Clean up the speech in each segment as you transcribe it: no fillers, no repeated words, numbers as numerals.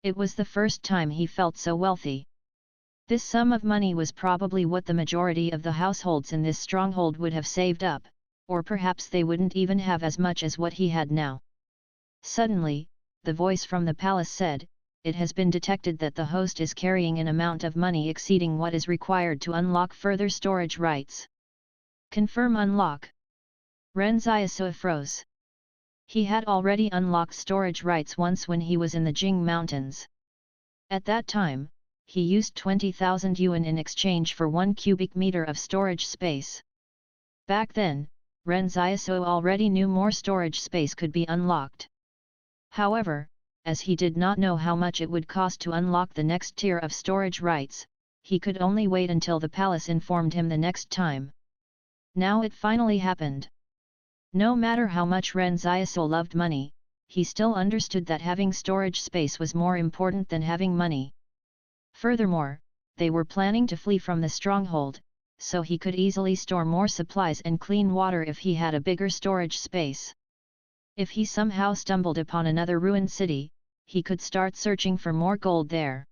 It was the first time he felt so wealthy. This sum of money was probably what the majority of the households in this stronghold would have saved up, or perhaps they wouldn't even have as much as what he had now. Suddenly, the voice from the palace said, "It has been detected that the host is carrying an amount of money exceeding what is required to unlock further storage rights. Confirm unlock." Ren Xiaosu froze. He had already unlocked storage rights once when he was in the Jing Mountains. At that time, he used 20,000 yuan in exchange for 1 cubic meter of storage space. Back then, Ren Xiaosu already knew more storage space could be unlocked. However, as he did not know how much it would cost to unlock the next tier of storage rights, he could only wait until the palace informed him the next time. Now it finally happened. No matter how much Ren Xiaosu loved money, he still understood that having storage space was more important than having money. Furthermore, they were planning to flee from the stronghold, so he could easily store more supplies and clean water if he had a bigger storage space. If he somehow stumbled upon another ruined city, he could start searching for more gold there.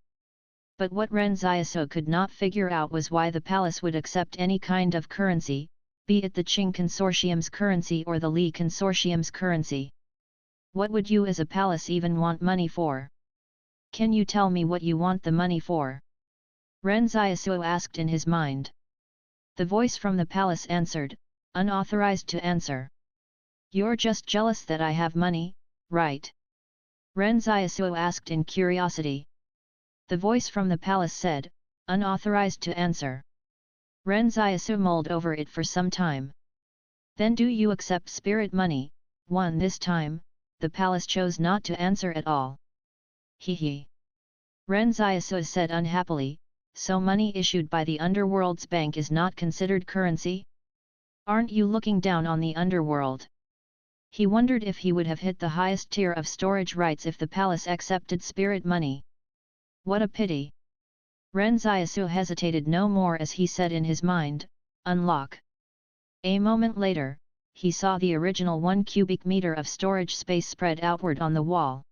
But what Ren Xiaosu could not figure out was why the palace would accept any kind of currency, be it the Qing Consortium's currency or the Li Consortium's currency. What would you as a palace even want money for? Can you tell me what you want the money for? Ren Xiaosu asked in his mind. The voice from the palace answered, "Unauthorized to answer. You're just jealous that I have money, right?" Ren Xiaosu asked in curiosity. The voice from the palace said, "Unauthorized to answer." Ren Xiaosu mulled over it for some time. "Then do you accept spirit money?" One this time, the palace chose not to answer at all. He. Ren Xiaosu said unhappily, "So money issued by the underworld's bank is not considered currency? Aren't you looking down on the underworld?" He wondered if he would have hit the highest tier of storage rights if the palace accepted spirit money. What a pity! Ren Xiaosu hesitated no more as he said in his mind, "Unlock." A moment later, he saw the original 1 cubic meter of storage space spread outward on the wall.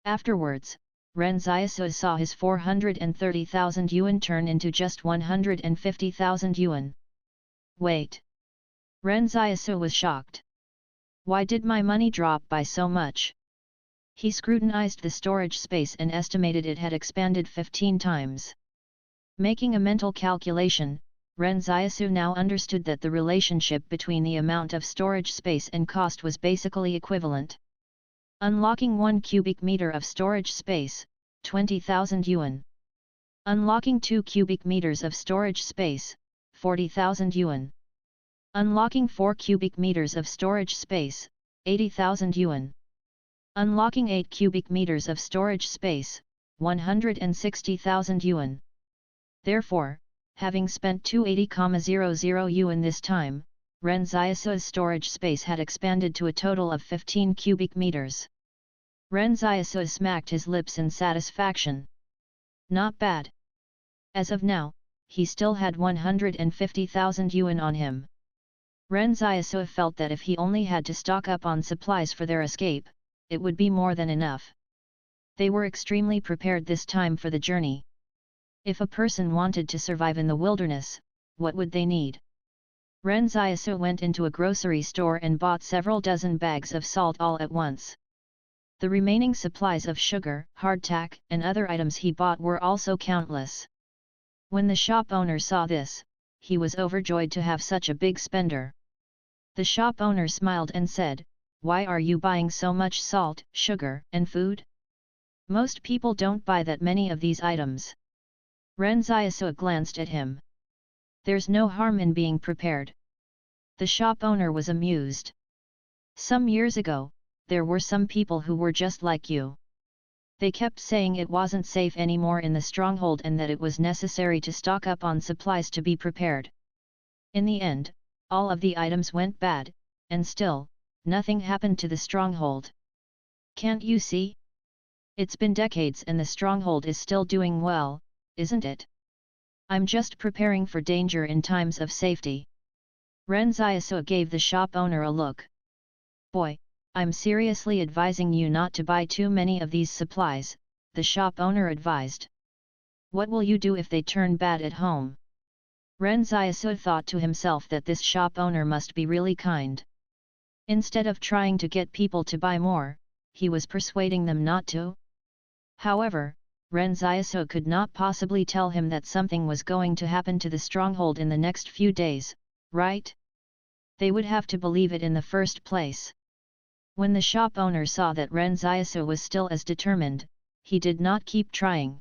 Afterwards, Ren Xiaosu saw his 430,000 yuan turn into just 150,000 yuan. Wait! Ren Xiaosu was shocked. Why did my money drop by so much? He scrutinized the storage space and estimated it had expanded 15 times. Making a mental calculation, Ren Xiaosu now understood that the relationship between the amount of storage space and cost was basically equivalent. Unlocking 1 cubic meter of storage space, 20,000 yuan. Unlocking 2 cubic meters of storage space, 40,000 yuan. Unlocking 4 cubic meters of storage space, 80,000 yuan. Unlocking 8 cubic meters of storage space, 160,000 yuan. Therefore, having spent 280,00 yuan this time, Ren Xiaosu's storage space had expanded to a total of 15 cubic meters. Ren Xiaosu smacked his lips in satisfaction. Not bad. As of now, he still had 150,000 yuan on him. Ren Xiaosu felt that if he only had to stock up on supplies for their escape, it would be more than enough. They were extremely prepared this time for the journey. If a person wanted to survive in the wilderness, what would they need? Ren Xiaosu went into a grocery store and bought several dozen bags of salt all at once. The remaining supplies of sugar, hardtack, and other items he bought were also countless. When the shop owner saw this, he was overjoyed to have such a big spender. The shop owner smiled and said, "Why are you buying so much salt, sugar, and food? Most people don't buy that many of these items." Ren Xiaosu glanced at him. "There's no harm in being prepared." The shop owner was amused. "Some years ago, there were some people who were just like you. They kept saying it wasn't safe anymore in the stronghold and that it was necessary to stock up on supplies to be prepared. In the end, all of the items went bad, and still, nothing happened to the stronghold. Can't you see? It's been decades and the stronghold is still doing well, isn't it? I'm just preparing for danger in times of safety." Ren Xiaosu gave the shop owner a look. "Boy, I'm seriously advising you not to buy too many of these supplies, the shop owner advised. What will you do if they turn bad at home? Ren Xiaosu thought to himself that this shop owner must be really kind. Instead of trying to get people to buy more, he was persuading them not to. However, Ren Xiaosu could not possibly tell him that something was going to happen to the stronghold in the next few days, right? They would have to believe it in the first place. When the shop owner saw that Ren Xiaosu was still as determined, he did not keep trying.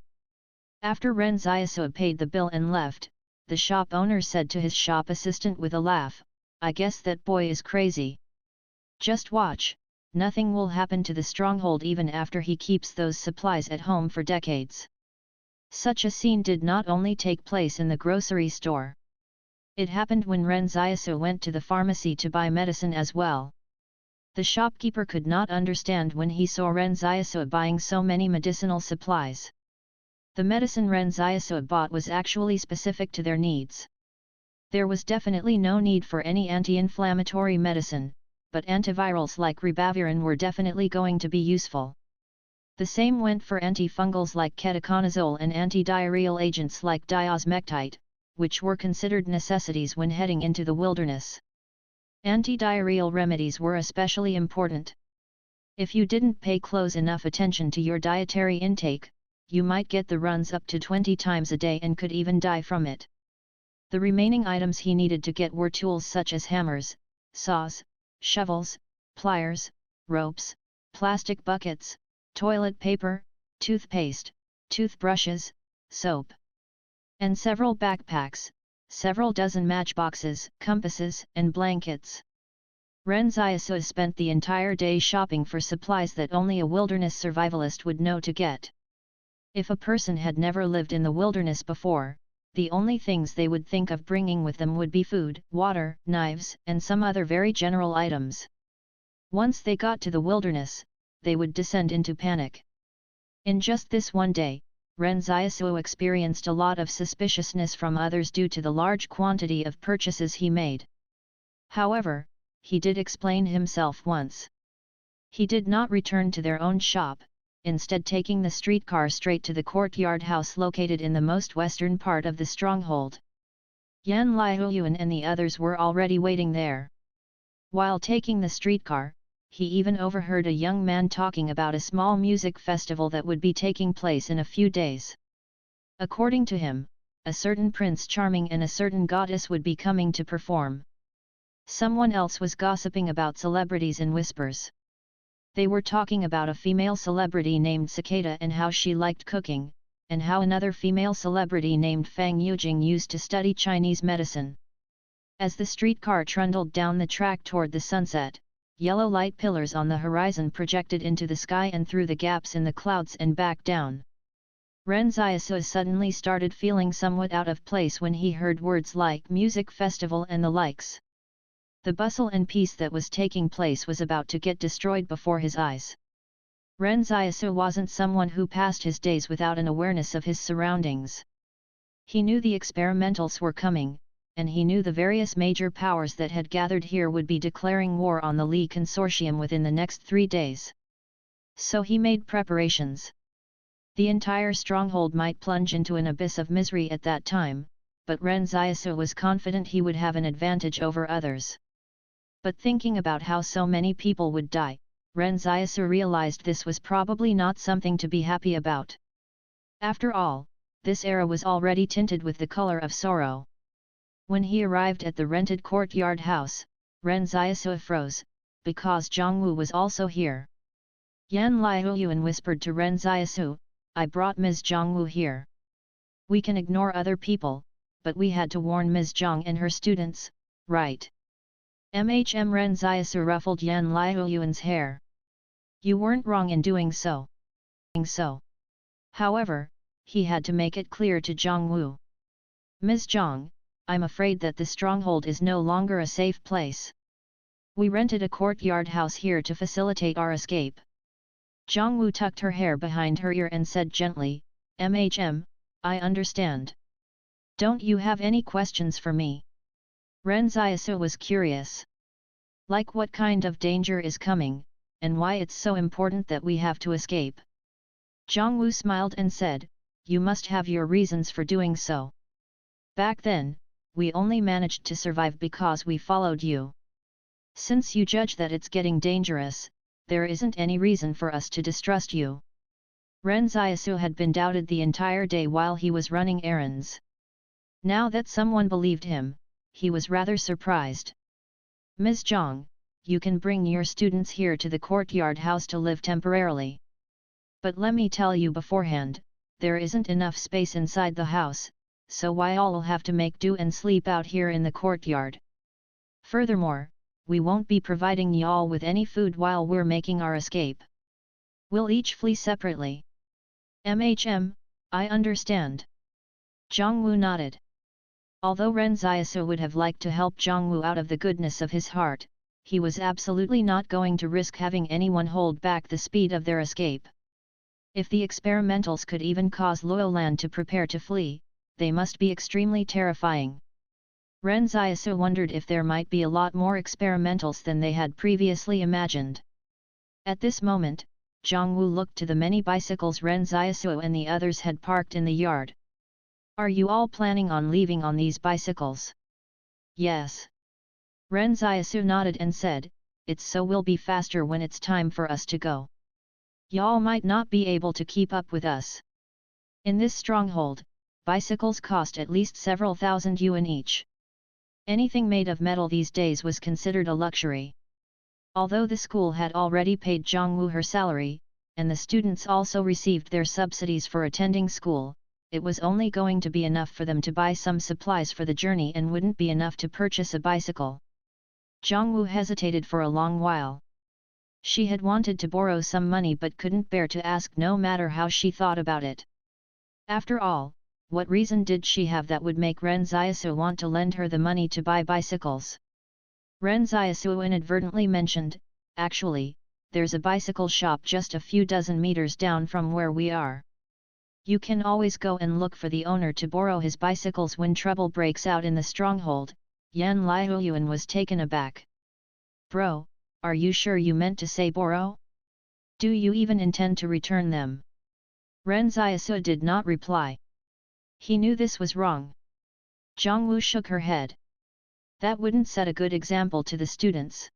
After Ren Xiaosu paid the bill and left, the shop owner said to his shop assistant with a laugh, "I guess that boy is crazy. Just watch, nothing will happen to the stronghold even after he keeps those supplies at home for decades." Such a scene did not only take place in the grocery store. It happened when Ren Xiaosu went to the pharmacy to buy medicine as well. The shopkeeper could not understand when he saw Ren Xiaosu buying so many medicinal supplies. The medicine Ren Xiaosu bought was actually specific to their needs. There was definitely no need for any anti-inflammatory medicine, but antivirals like ribavirin were definitely going to be useful. The same went for antifungals like ketoconazole and antidiarrheal agents like diosmectite, which were considered necessities when heading into the wilderness. Antidiarrheal remedies were especially important. If you didn't pay close enough attention to your dietary intake, you might get the runs up to 20 times a day and could even die from it. The remaining items he needed to get were tools such as hammers, saws, shovels, pliers, ropes, plastic buckets, toilet paper, toothpaste, toothbrushes, soap, and several backpacks, several dozen matchboxes, compasses, and blankets. Ren Xiaosu spent the entire day shopping for supplies that only a wilderness survivalist would know to get. If a person had never lived in the wilderness before, the only things they would think of bringing with them would be food, water, knives, and some other very general items. Once they got to the wilderness, they would descend into panic. In just this one day, Ren Xiaosu experienced a lot of suspiciousness from others due to the large quantity of purchases he made. However, he did explain himself once. He did not return to their own shop, instead taking the streetcar straight to the courtyard house located in the most western part of the stronghold. Yan Liuyuan and the others were already waiting there. While taking the streetcar, he even overheard a young man talking about a small music festival that would be taking place in a few days. According to him, a certain Prince Charming and a certain goddess would be coming to perform. Someone else was gossiping about celebrities in whispers. They were talking about a female celebrity named Cicada and how she liked cooking, and how another female celebrity named Fang Yujing used to study Chinese medicine. As the streetcar trundled down the track toward the sunset, yellow light pillars on the horizon projected into the sky and through the gaps in the clouds and back down. Ren Xiaosu suddenly started feeling somewhat out of place when he heard words like music festival and the likes. The bustle and peace that was taking place was about to get destroyed before his eyes. Ren Xiaosu wasn't someone who passed his days without an awareness of his surroundings. He knew the experimentals were coming, and he knew the various major powers that had gathered here would be declaring war on the Li Consortium within the next 3 days. So he made preparations. The entire stronghold might plunge into an abyss of misery at that time, but Ren Xiaosu was confident he would have an advantage over others. But thinking about how so many people would die, Ren Xiaosu realized this was probably not something to be happy about. After all, this era was already tinted with the color of sorrow. When he arrived at the rented courtyard house, Ren Xiaosu froze, because Zhongwu was also here. Yan Liuyuan whispered to Ren Xiaosu, "I brought Ms. Zhongwu here. We can ignore other people, but we had to warn Ms. Zhang and her students, right?" Ren Xiaosu ruffled Yan Liuyuan's hair. "You weren't wrong in doing so." However, he had to make it clear to Zhongwu. "Ms. Zhang, I'm afraid that the stronghold is no longer a safe place. We rented a courtyard house here to facilitate our escape." Zhongwu tucked her hair behind her ear and said gently, I understand. Don't you have any questions for me?" Ren Xiaosu was curious. Like what kind of danger is coming, and why it's so important that we have to escape. Zhang Wu smiled and said, "You must have your reasons for doing so. Back then, we only managed to survive because we followed you. Since you judge that it's getting dangerous, there isn't any reason for us to distrust you." Ren Xiaosu had been doubted the entire day while he was running errands. Now that someone believed him, he was rather surprised. "Ms. Zhang, you can bring your students here to the courtyard house to live temporarily. But let me tell you beforehand, there isn't enough space inside the house, so we all will have to make do and sleep out here in the courtyard. Furthermore, we won't be providing y'all with any food while we're making our escape. We'll each flee separately." I understand." Zhang Wu nodded. Although Ren Xiaosu would have liked to help Zhang Wu out of the goodness of his heart, he was absolutely not going to risk having anyone hold back the speed of their escape. If the experimentals could even cause Loyal to prepare to flee, they must be extremely terrifying. Ren Xiaosu wondered if there might be a lot more experimentals than they had previously imagined. At this moment, Zhang Wu looked to the many bicycles Ren Xiaosu and the others had parked in the yard. "Are you all planning on leaving on these bicycles?" "Yes." Ren Xiaosu nodded and said, "It's so we'll be faster when it's time for us to go. Y'all might not be able to keep up with us. In this stronghold, bicycles cost at least several thousand yuan each. Anything made of metal these days was considered a luxury." Although the school had already paid Zhang Wu her salary, and the students also received their subsidies for attending school, it was only going to be enough for them to buy some supplies for the journey and wouldn't be enough to purchase a bicycle. Zhang Wu hesitated for a long while. She had wanted to borrow some money but couldn't bear to ask no matter how she thought about it. After all, what reason did she have that would make Ren Xiaosu want to lend her the money to buy bicycles? Ren Xiaosu inadvertently mentioned, "Actually, there's a bicycle shop just a few dozen meters down from where we are. You can always go and look for the owner to borrow his bicycles when trouble breaks out in the stronghold." Yan Liuyuan was taken aback. "Bro, are you sure you meant to say borrow? Do you even intend to return them?" Ren Xiaosu did not reply. He knew this was wrong. Zhang Wu shook her head. "That wouldn't set a good example to the students."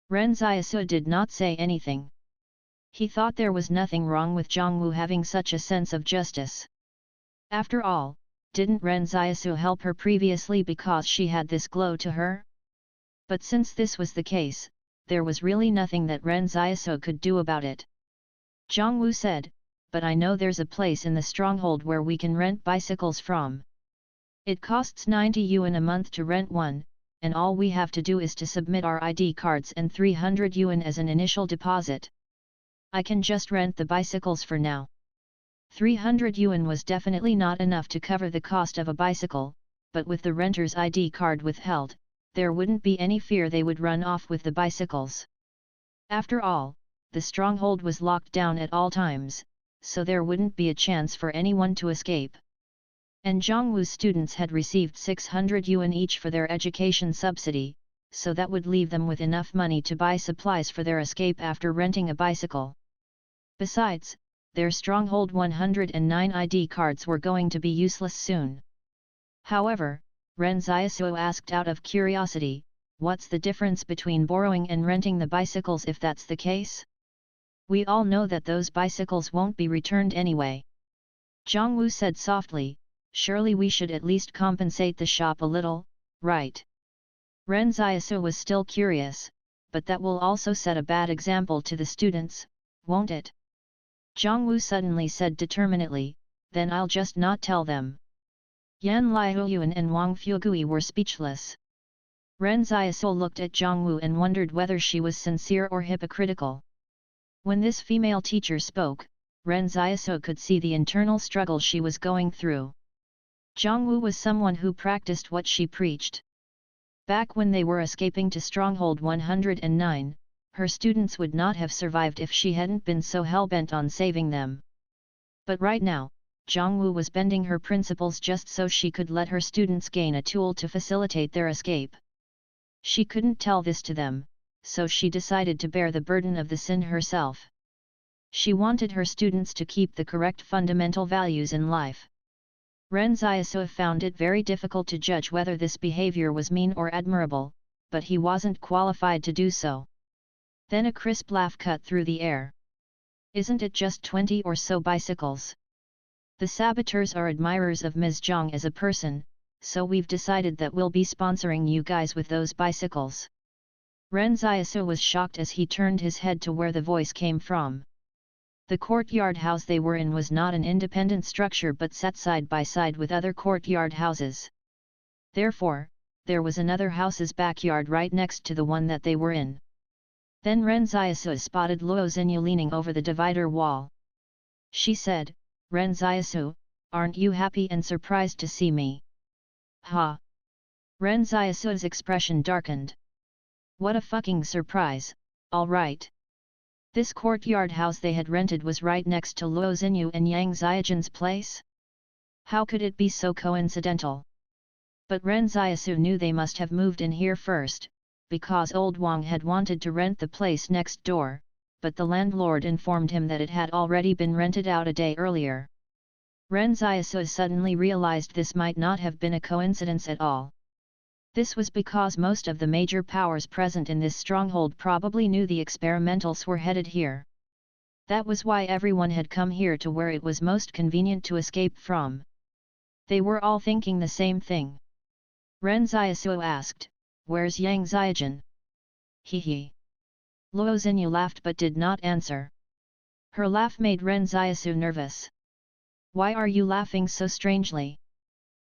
Ren Xiaosu did not say anything. He thought there was nothing wrong with Zhang Wu having such a sense of justice. After all, didn't Ren Xiaosu help her previously because she had this glow to her? But since this was the case, there was really nothing that Ren Xiaosu could do about it. Zhang Wu said, "But I know there's a place in the stronghold where we can rent bicycles from. It costs 90 yuan a month to rent one, and all we have to do is to submit our ID cards and 300 yuan as an initial deposit. I can just rent the bicycles for now." 300 yuan was definitely not enough to cover the cost of a bicycle, but with the renter's ID card withheld, there wouldn't be any fear they would run off with the bicycles. After all, the stronghold was locked down at all times, so there wouldn't be a chance for anyone to escape. And Zhang Wu's students had received 600 yuan each for their education subsidy, so that would leave them with enough money to buy supplies for their escape after renting a bicycle. Besides, their stronghold 109 ID cards were going to be useless soon. However, Ren Xiaosu asked out of curiosity, "What's the difference between borrowing and renting the bicycles if that's the case? We all know that those bicycles won't be returned anyway." Zhang Wu said softly, "Surely we should at least compensate the shop a little, right?" Ren Xiaosu was still curious, "But that will also set a bad example to the students, won't it?" Zhang Wu suddenly said determinedly, "Then I'll just not tell them." Yan Liuyuan and Wang Fugui were speechless. Ren Xiaosu looked at Zhang Wu and wondered whether she was sincere or hypocritical. When this female teacher spoke, Ren Xiaosu could see the internal struggle she was going through. Zhang Wu was someone who practiced what she preached. Back when they were escaping to Stronghold 109, her students would not have survived if she hadn't been so hell-bent on saving them. But right now, Zhang Wu was bending her principles just so she could let her students gain a tool to facilitate their escape. She couldn't tell this to them, so she decided to bear the burden of the sin herself. She wanted her students to keep the correct fundamental values in life. Ren Xiaosu found it very difficult to judge whether this behavior was mean or admirable, but he wasn't qualified to do so. Then a crisp laugh cut through the air. Isn't it just 20 or so bicycles? The saboteurs are admirers of Ms. Zhang as a person, so we've decided that we'll be sponsoring you guys with those bicycles. Ren Xiaosu was shocked as he turned his head to where the voice came from. The courtyard house they were in was not an independent structure but sat side by side with other courtyard houses. Therefore, there was another house's backyard right next to the one that they were in. Then Ren Xiaosu spotted Luo Xinyu leaning over the divider wall. She said, "Ren Xiaosu, aren't you happy and surprised to see me?" Ha! Ren Xiaosu's expression darkened. What a fucking surprise, alright. This courtyard house they had rented was right next to Luo Xinyu and Yang Xiaojin's place? How could it be so coincidental? But Ren Xiaosu knew they must have moved in here first, because old Wang had wanted to rent the place next door, but the landlord informed him that it had already been rented out a day earlier. Ren Xiaosu suddenly realized this might not have been a coincidence at all. This was because most of the major powers present in this stronghold probably knew the experimentals were headed here. That was why everyone had come here to where it was most convenient to escape from. They were all thinking the same thing. Ren Xiaosu asked, "Where's Yang Xiaojin?" He. Luo Xinyu laughed but did not answer. Her laugh made Ren Xiaosu nervous. "Why are you laughing so strangely?"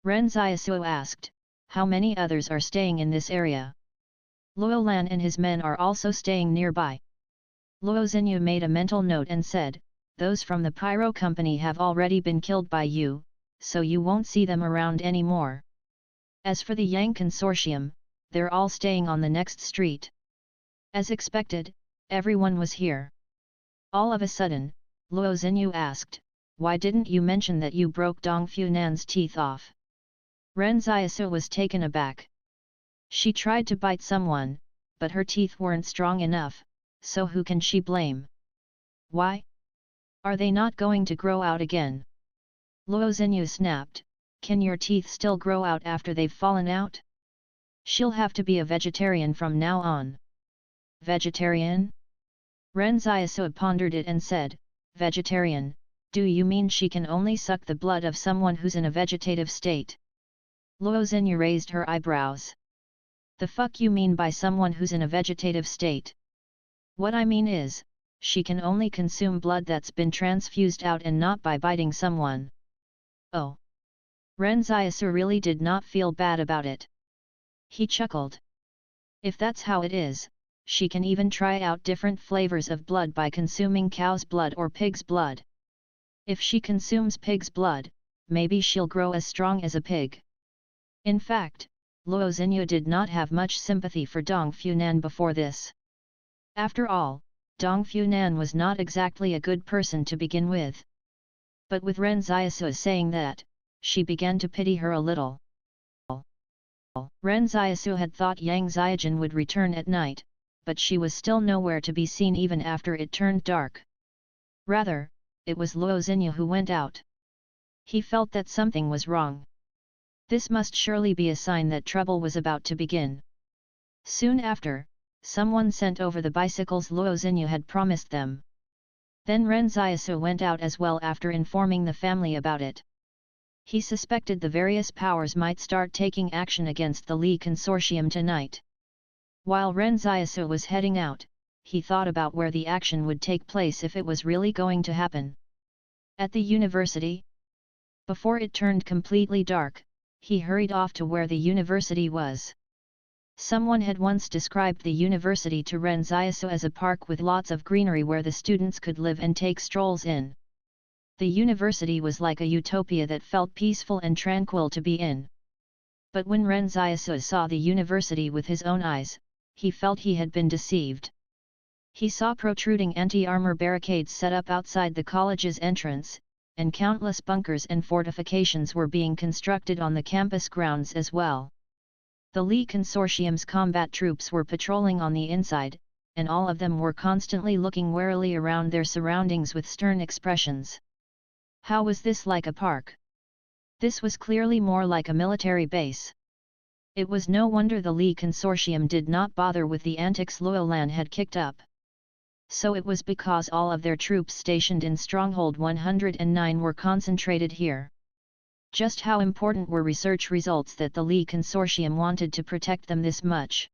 Ren Xiaosu asked. "How many others are staying in this area?" Luo Lan and his men are also staying nearby. Luo Xinyu made a mental note and said, "Those from the Pyro Company have already been killed by you, so you won't see them around anymore. As for the Yang Consortium, they're all staying on the next street." As expected, everyone was here. All of a sudden, Luo Xinyu asked, "Why didn't you mention that you broke Dong Funan's teeth off?" Ren Xiaosu was taken aback. She tried to bite someone, but her teeth weren't strong enough, so who can she blame? Why? Are they not going to grow out again? Luo Xinyu snapped, "Can your teeth still grow out after they've fallen out? She'll have to be a vegetarian from now on." Vegetarian? Ren Xiaosu pondered it and said, "Vegetarian, do you mean she can only suck the blood of someone who's in a vegetative state?" Luo Xinyu raised her eyebrows. "The fuck you mean by someone who's in a vegetative state? What I mean is, she can only consume blood that's been transfused out and not by biting someone." Oh! Ren Xiaosu really did not feel bad about it. He chuckled. "If that's how it is, she can even try out different flavors of blood by consuming cow's blood or pig's blood. If she consumes pig's blood, maybe she'll grow as strong as a pig." In fact, Luo Xinyu did not have much sympathy for Dong Funan before this. After all, Dong Funan was not exactly a good person to begin with. But with Ren Xiaosu saying that, she began to pity her a little. Ren Xiaosu had thought Yang Xiaojin would return at night, but she was still nowhere to be seen even after it turned dark. Rather, it was Luo Xinyu who went out. He felt that something was wrong. This must surely be a sign that trouble was about to begin. Soon after, someone sent over the bicycles Luo Xinyu had promised them. Then Ren Xiaosu went out as well after informing the family about it. He suspected the various powers might start taking action against the Li Consortium tonight. While Ren Xiaosu was heading out, he thought about where the action would take place if it was really going to happen. At the university? Before it turned completely dark, he hurried off to where the university was. Someone had once described the university to Ren Xiaosu as a park with lots of greenery where the students could live and take strolls in. The university was like a utopia that felt peaceful and tranquil to be in. But when Ren Xiaosu saw the university with his own eyes, he felt he had been deceived. He saw protruding anti-armor barricades set up outside the college's entrance, and countless bunkers and fortifications were being constructed on the campus grounds as well. The Li Consortium's combat troops were patrolling on the inside, and all of them were constantly looking warily around their surroundings with stern expressions. How was this like a park? This was clearly more like a military base. It was no wonder the Li Consortium did not bother with the antics Luolan had kicked up. So it was because all of their troops stationed in Stronghold 109 were concentrated here. Just how important were research results that the Li Consortium wanted to protect them this much?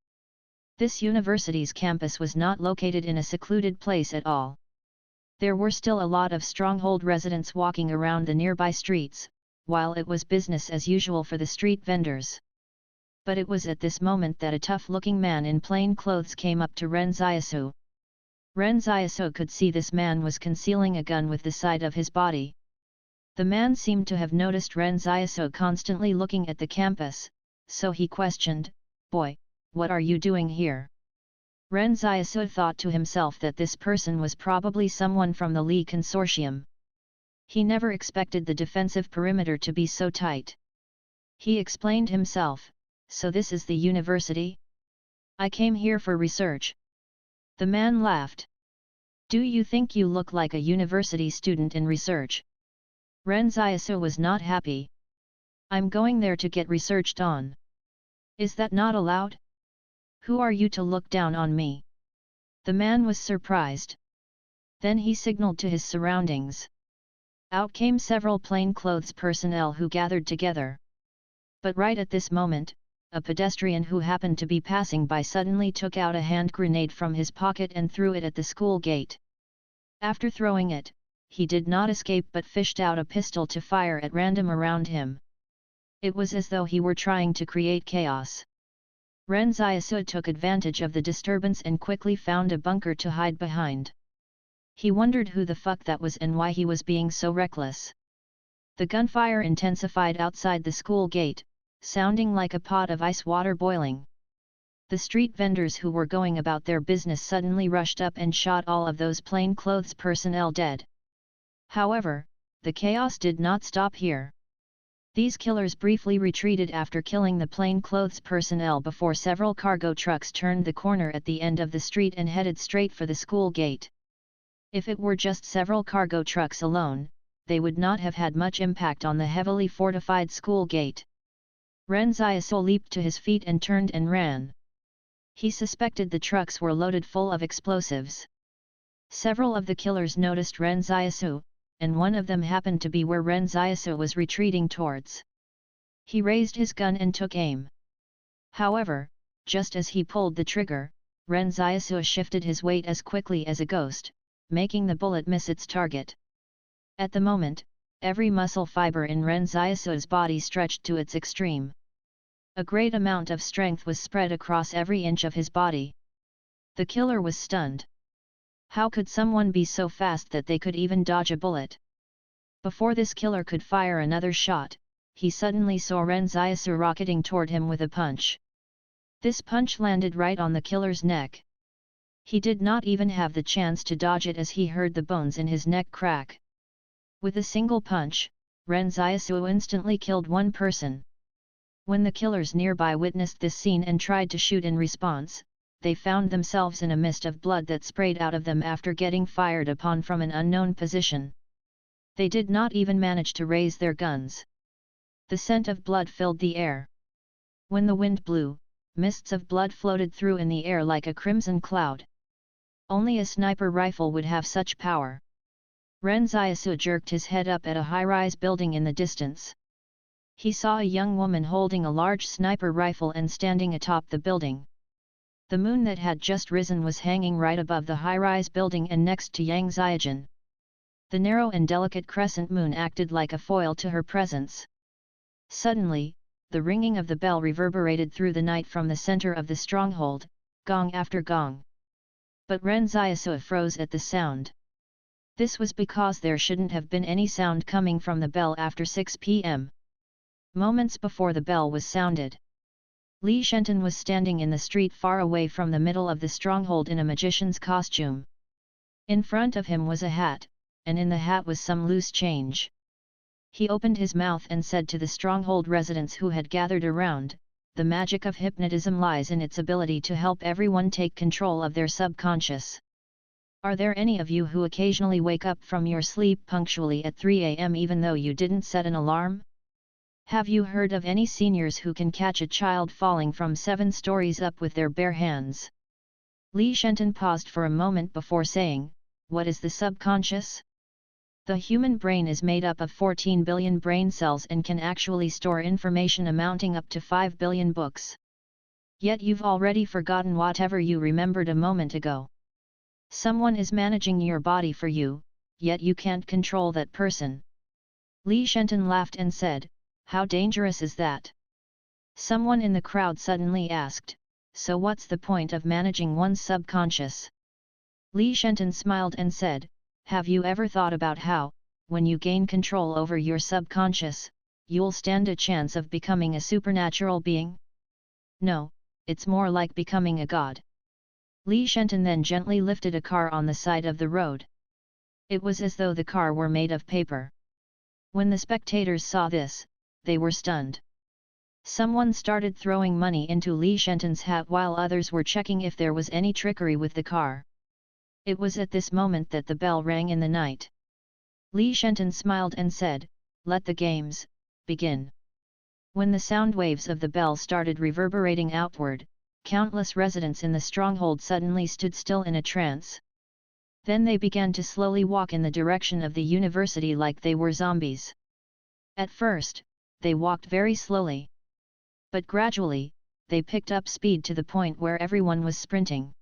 This university's campus was not located in a secluded place at all. There were still a lot of Stronghold residents walking around the nearby streets, while it was business as usual for the street vendors. But it was at this moment that a tough-looking man in plain clothes came up to Ren Xiaosu. Ren Xiaosu could see this man was concealing a gun with the side of his body. The man seemed to have noticed Ren Xiaosu constantly looking at the campus, so he questioned, "Boy, what are you doing here?" Ren Xiaosu thought to himself that this person was probably someone from the Li Consortium. He never expected the defensive perimeter to be so tight. He explained himself, "So this is the university? I came here for research." The man laughed. "Do you think you look like a university student in research?" Ren Xiaosu was not happy. "I'm going there to get researched on. Is that not allowed? Who are you to look down on me?" The man was surprised. Then he signaled to his surroundings. Out came several plainclothes personnel who gathered together. But right at this moment, a pedestrian who happened to be passing by suddenly took out a hand grenade from his pocket and threw it at the school gate. After throwing it, he did not escape but fished out a pistol to fire at random around him. It was as though he were trying to create chaos. Ren Xiaosu took advantage of the disturbance and quickly found a bunker to hide behind. He wondered who the fuck that was and why he was being so reckless. The gunfire intensified outside the school gate, sounding like a pot of ice water boiling. The street vendors who were going about their business suddenly rushed up and shot all of those plainclothes personnel dead. However, the chaos did not stop here. These killers briefly retreated after killing the plainclothes personnel before several cargo trucks turned the corner at the end of the street and headed straight for the school gate. If it were just several cargo trucks alone, they would not have had much impact on the heavily fortified school gate. Ren Xiaosu leaped to his feet and turned and ran. He suspected the trucks were loaded full of explosives. Several of the killers noticed Ren Xiaosu, and one of them happened to be where Ren Xiaosu was retreating towards. He raised his gun and took aim. However, just as he pulled the trigger, Ren Xiaosu shifted his weight as quickly as a ghost, making the bullet miss its target. At the moment, every muscle fiber in Ren Xiaosu's body stretched to its extreme. A great amount of strength was spread across every inch of his body. The killer was stunned. How could someone be so fast that they could even dodge a bullet? Before this killer could fire another shot, he suddenly saw Ren Xiaosu rocketing toward him with a punch. This punch landed right on the killer's neck. He did not even have the chance to dodge it as he heard the bones in his neck crack. With a single punch, Ren Xiaosu instantly killed one person. When the killers nearby witnessed this scene and tried to shoot in response, they found themselves in a mist of blood that sprayed out of them after getting fired upon from an unknown position. They did not even manage to raise their guns. The scent of blood filled the air. When the wind blew, mists of blood floated through in the air like a crimson cloud. Only a sniper rifle would have such power. Ren Xiaosu jerked his head up at a high-rise building in the distance. He saw a young woman holding a large sniper rifle and standing atop the building. The moon that had just risen was hanging right above the high-rise building and next to Yang Xiaojun. The narrow and delicate crescent moon acted like a foil to her presence. Suddenly, the ringing of the bell reverberated through the night from the center of the stronghold, gong after gong. But Ren Xiaosu froze at the sound. This was because there shouldn't have been any sound coming from the bell after 6 p.m. Moments before the bell was sounded, Li Shenton was standing in the street far away from the middle of the stronghold in a magician's costume. In front of him was a hat, and in the hat was some loose change. He opened his mouth and said to the stronghold residents who had gathered around, the magic of hypnotism lies in its ability to help everyone take control of their subconscious. Are there any of you who occasionally wake up from your sleep punctually at 3 a.m. even though you didn't set an alarm? Have you heard of any seniors who can catch a child falling from 7 stories up with their bare hands? Li Shenton paused for a moment before saying, "What is the subconscious?" The human brain is made up of 14 billion brain cells and can actually store information amounting up to 5 billion books. Yet you've already forgotten whatever you remembered a moment ago. Someone is managing your body for you, yet you can't control that person. Li Shenton laughed and said, "How dangerous is that?" Someone in the crowd suddenly asked, "So what's the point of managing one's subconscious?" Li Shenton smiled and said, "Have you ever thought about how, when you gain control over your subconscious, you'll stand a chance of becoming a supernatural being? No, it's more like becoming a god." Li Shenton then gently lifted a car on the side of the road. It was as though the car were made of paper. When the spectators saw this, they were stunned. Someone started throwing money into Li Shenton's hat while others were checking if there was any trickery with the car. It was at this moment that the bell rang in the night. Li Shenton smiled and said, "Let the games begin." When the sound waves of the bell started reverberating outward, countless residents in the stronghold suddenly stood still in a trance. Then they began to slowly walk in the direction of the university like they were zombies. At first, they walked very slowly. But gradually, they picked up speed to the point where everyone was sprinting.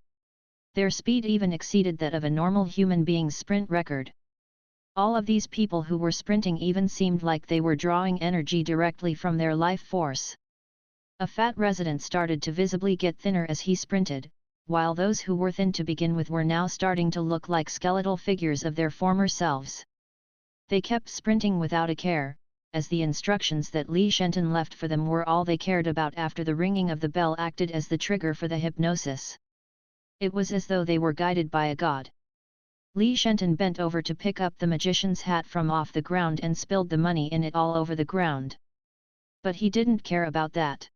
Their speed even exceeded that of a normal human being's sprint record. All of these people who were sprinting even seemed like they were drawing energy directly from their life force. A fat resident started to visibly get thinner as he sprinted, while those who were thin to begin with were now starting to look like skeletal figures of their former selves. They kept sprinting without a care, as the instructions that Li Shenton left for them were all they cared about after the ringing of the bell acted as the trigger for the hypnosis. It was as though they were guided by a god. Li Shenton bent over to pick up the magician's hat from off the ground and spilled the money in it all over the ground. But he didn't care about that.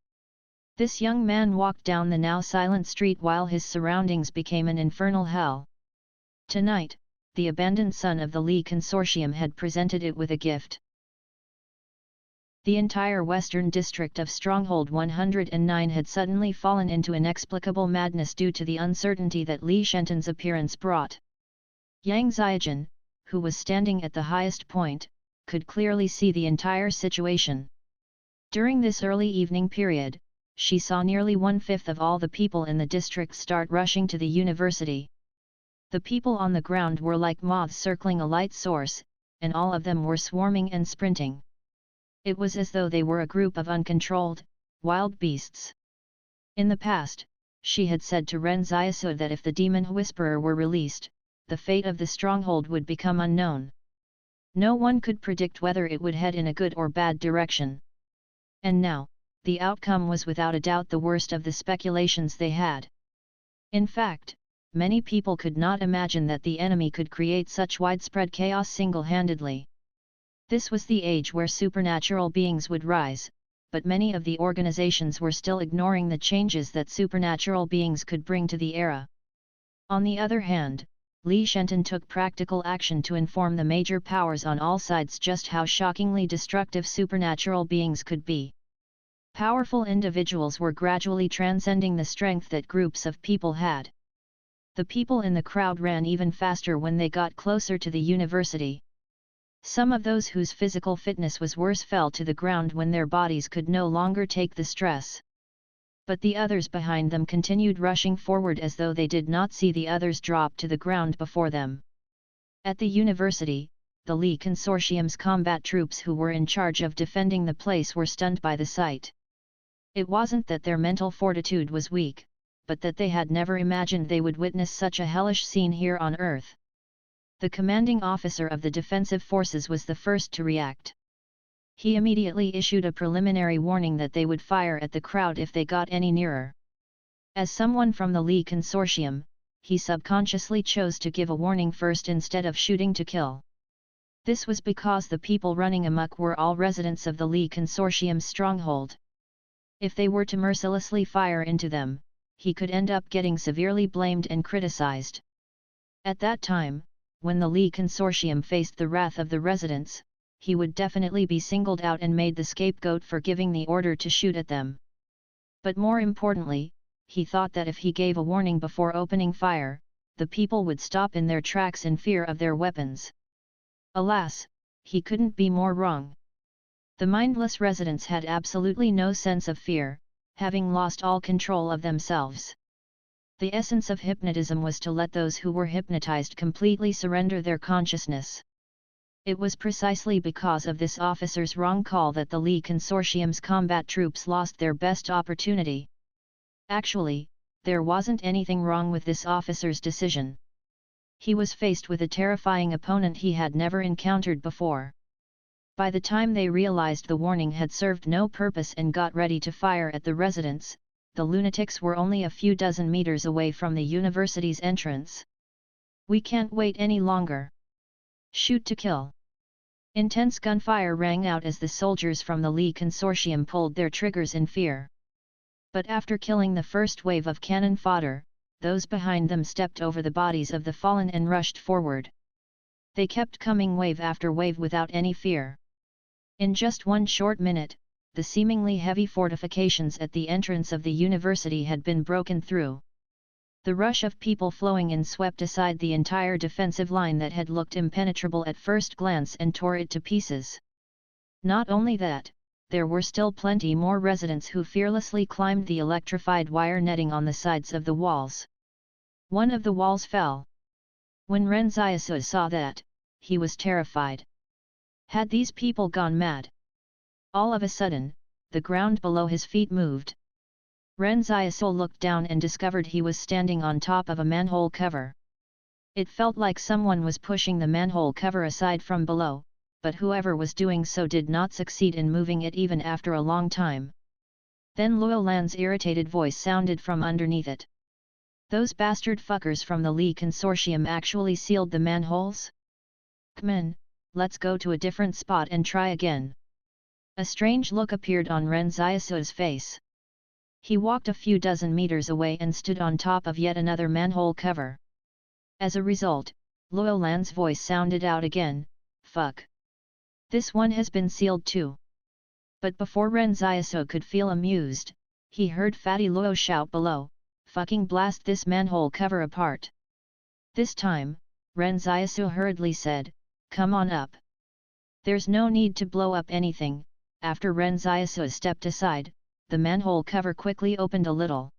This young man walked down the now silent street while his surroundings became an infernal hell. Tonight, the abandoned son of the Li Consortium had presented it with a gift. The entire western district of Stronghold 109 had suddenly fallen into inexplicable madness due to the uncertainty that Li Shenton's appearance brought. Yang Xiaojun, who was standing at the highest point, could clearly see the entire situation. During this early evening period, she saw nearly 1/5 of all the people in the district start rushing to the university. The people on the ground were like moths circling a light source, and all of them were swarming and sprinting. It was as though they were a group of uncontrolled, wild beasts. In the past, she had said to Ren Xiaosu that if the demon whisperer were released, the fate of the stronghold would become unknown. No one could predict whether it would head in a good or bad direction. And now, the outcome was without a doubt the worst of the speculations they had. In fact, many people could not imagine that the enemy could create such widespread chaos single-handedly. This was the age where supernatural beings would rise, but many of the organizations were still ignoring the changes that supernatural beings could bring to the era. On the other hand, Li Shenton took practical action to inform the major powers on all sides just how shockingly destructive supernatural beings could be. Powerful individuals were gradually transcending the strength that groups of people had. The people in the crowd ran even faster when they got closer to the university. Some of those whose physical fitness was worse fell to the ground when their bodies could no longer take the stress. But the others behind them continued rushing forward as though they did not see the others drop to the ground before them. At the university, the Li Consortium's combat troops who were in charge of defending the place were stunned by the sight. It wasn't that their mental fortitude was weak, but that they had never imagined they would witness such a hellish scene here on Earth. The commanding officer of the defensive forces was the first to react. He immediately issued a preliminary warning that they would fire at the crowd if they got any nearer. As someone from the Li Consortium, he subconsciously chose to give a warning first instead of shooting to kill. This was because the people running amok were all residents of the Li Consortium's stronghold. If they were to mercilessly fire into them, he could end up getting severely blamed and criticized. At that time, when the Lee Consortium faced the wrath of the residents, he would definitely be singled out and made the scapegoat for giving the order to shoot at them. But more importantly, he thought that if he gave a warning before opening fire, the people would stop in their tracks in fear of their weapons. Alas, he couldn't be more wrong. The mindless residents had absolutely no sense of fear, having lost all control of themselves. The essence of hypnotism was to let those who were hypnotized completely surrender their consciousness. It was precisely because of this officer's wrong call that the Lee Consortium's combat troops lost their best opportunity. Actually, there wasn't anything wrong with this officer's decision. He was faced with a terrifying opponent he had never encountered before. By the time they realized the warning had served no purpose and got ready to fire at the residents, the lunatics were only a few dozen meters away from the university's entrance. "We can't wait any longer. Shoot to kill." Intense gunfire rang out as the soldiers from the Lee Consortium pulled their triggers in fear. But after killing the first wave of cannon fodder, those behind them stepped over the bodies of the fallen and rushed forward. They kept coming wave after wave without any fear. In just one short minute, the seemingly heavy fortifications at the entrance of the university had been broken through. The rush of people flowing in swept aside the entire defensive line that had looked impenetrable at first glance and tore it to pieces. Not only that, there were still plenty more residents who fearlessly climbed the electrified wire netting on the sides of the walls. One of the walls fell. When Ren Xiaosu saw that, he was terrified. Had these people gone mad? All of a sudden, the ground below his feet moved. Ren Xiaosu looked down and discovered he was standing on top of a manhole cover. It felt like someone was pushing the manhole cover aside from below, but whoever was doing so did not succeed in moving it even after a long time. Then Luo Lan's irritated voice sounded from underneath it. "Those bastard fuckers from the Lee Consortium actually sealed the manholes? Come on, let's go to a different spot and try again." A strange look appeared on Ren Xiaosu's face. He walked a few dozen meters away and stood on top of yet another manhole cover. As a result, Luo Lan's voice sounded out again, "Fuck. This one has been sealed too." But before Ren Xiaosu could feel amused, he heard Fatty Luo shout below, "Fucking blast this manhole cover apart." This time, Ren Xiaosu hurriedly said, "Come on up." "There's no need to blow up anything." After Ren Xiaosu stepped aside, the manhole cover quickly opened a little.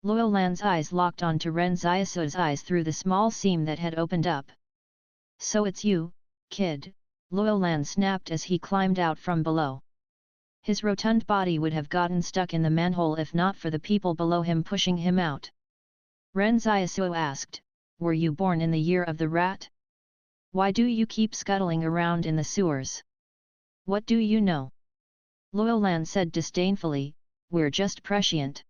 Luo Lan's eyes locked onto Ren Xiaosu's eyes through the small seam that had opened up. "So it's you, kid," Luo Lan snapped as he climbed out from below. His rotund body would have gotten stuck in the manhole if not for the people below him pushing him out. Ren Xiaosu asked, "Were you born in the year of the rat? Why do you keep scuttling around in the sewers? What do you know?" Luo Lan said disdainfully, "We're just prescient.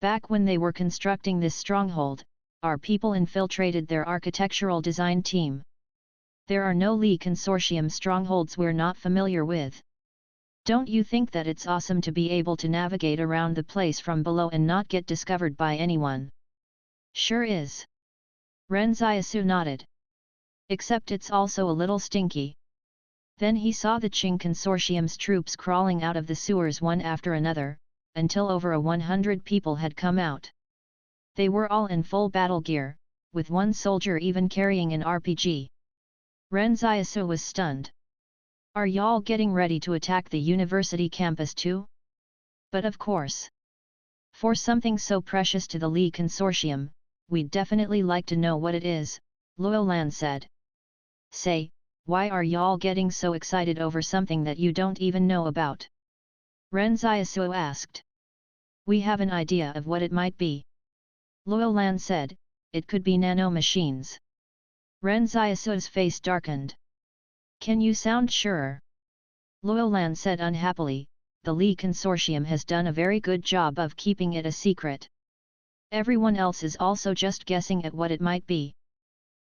Back when they were constructing this stronghold, our people infiltrated their architectural design team. There are no Lee Consortium strongholds we're not familiar with. Don't you think that it's awesome to be able to navigate around the place from below and not get discovered by anyone?" "Sure is." Ren Xiaosu nodded. "Except it's also a little stinky." Then he saw the Qing Consortium's troops crawling out of the sewers one after another, until over 100 people had come out. They were all in full battle gear, with one soldier even carrying an RPG. Ren Xiaosu was stunned. "Are y'all getting ready to attack the university campus too? But of course. For something so precious to the Lee Consortium, we'd definitely like to know what it is," Luo Lan said. "Say, why are y'all getting so excited over something that you don't even know about?" Ren Xiaosu asked. "We have an idea of what it might be," Luo Lan said. "It could be nano-machines." Ren Xiaosu's face darkened. "Can you sound surer?" Luo Lan said unhappily, "The Lee Consortium has done a very good job of keeping it a secret. Everyone else is also just guessing at what it might be.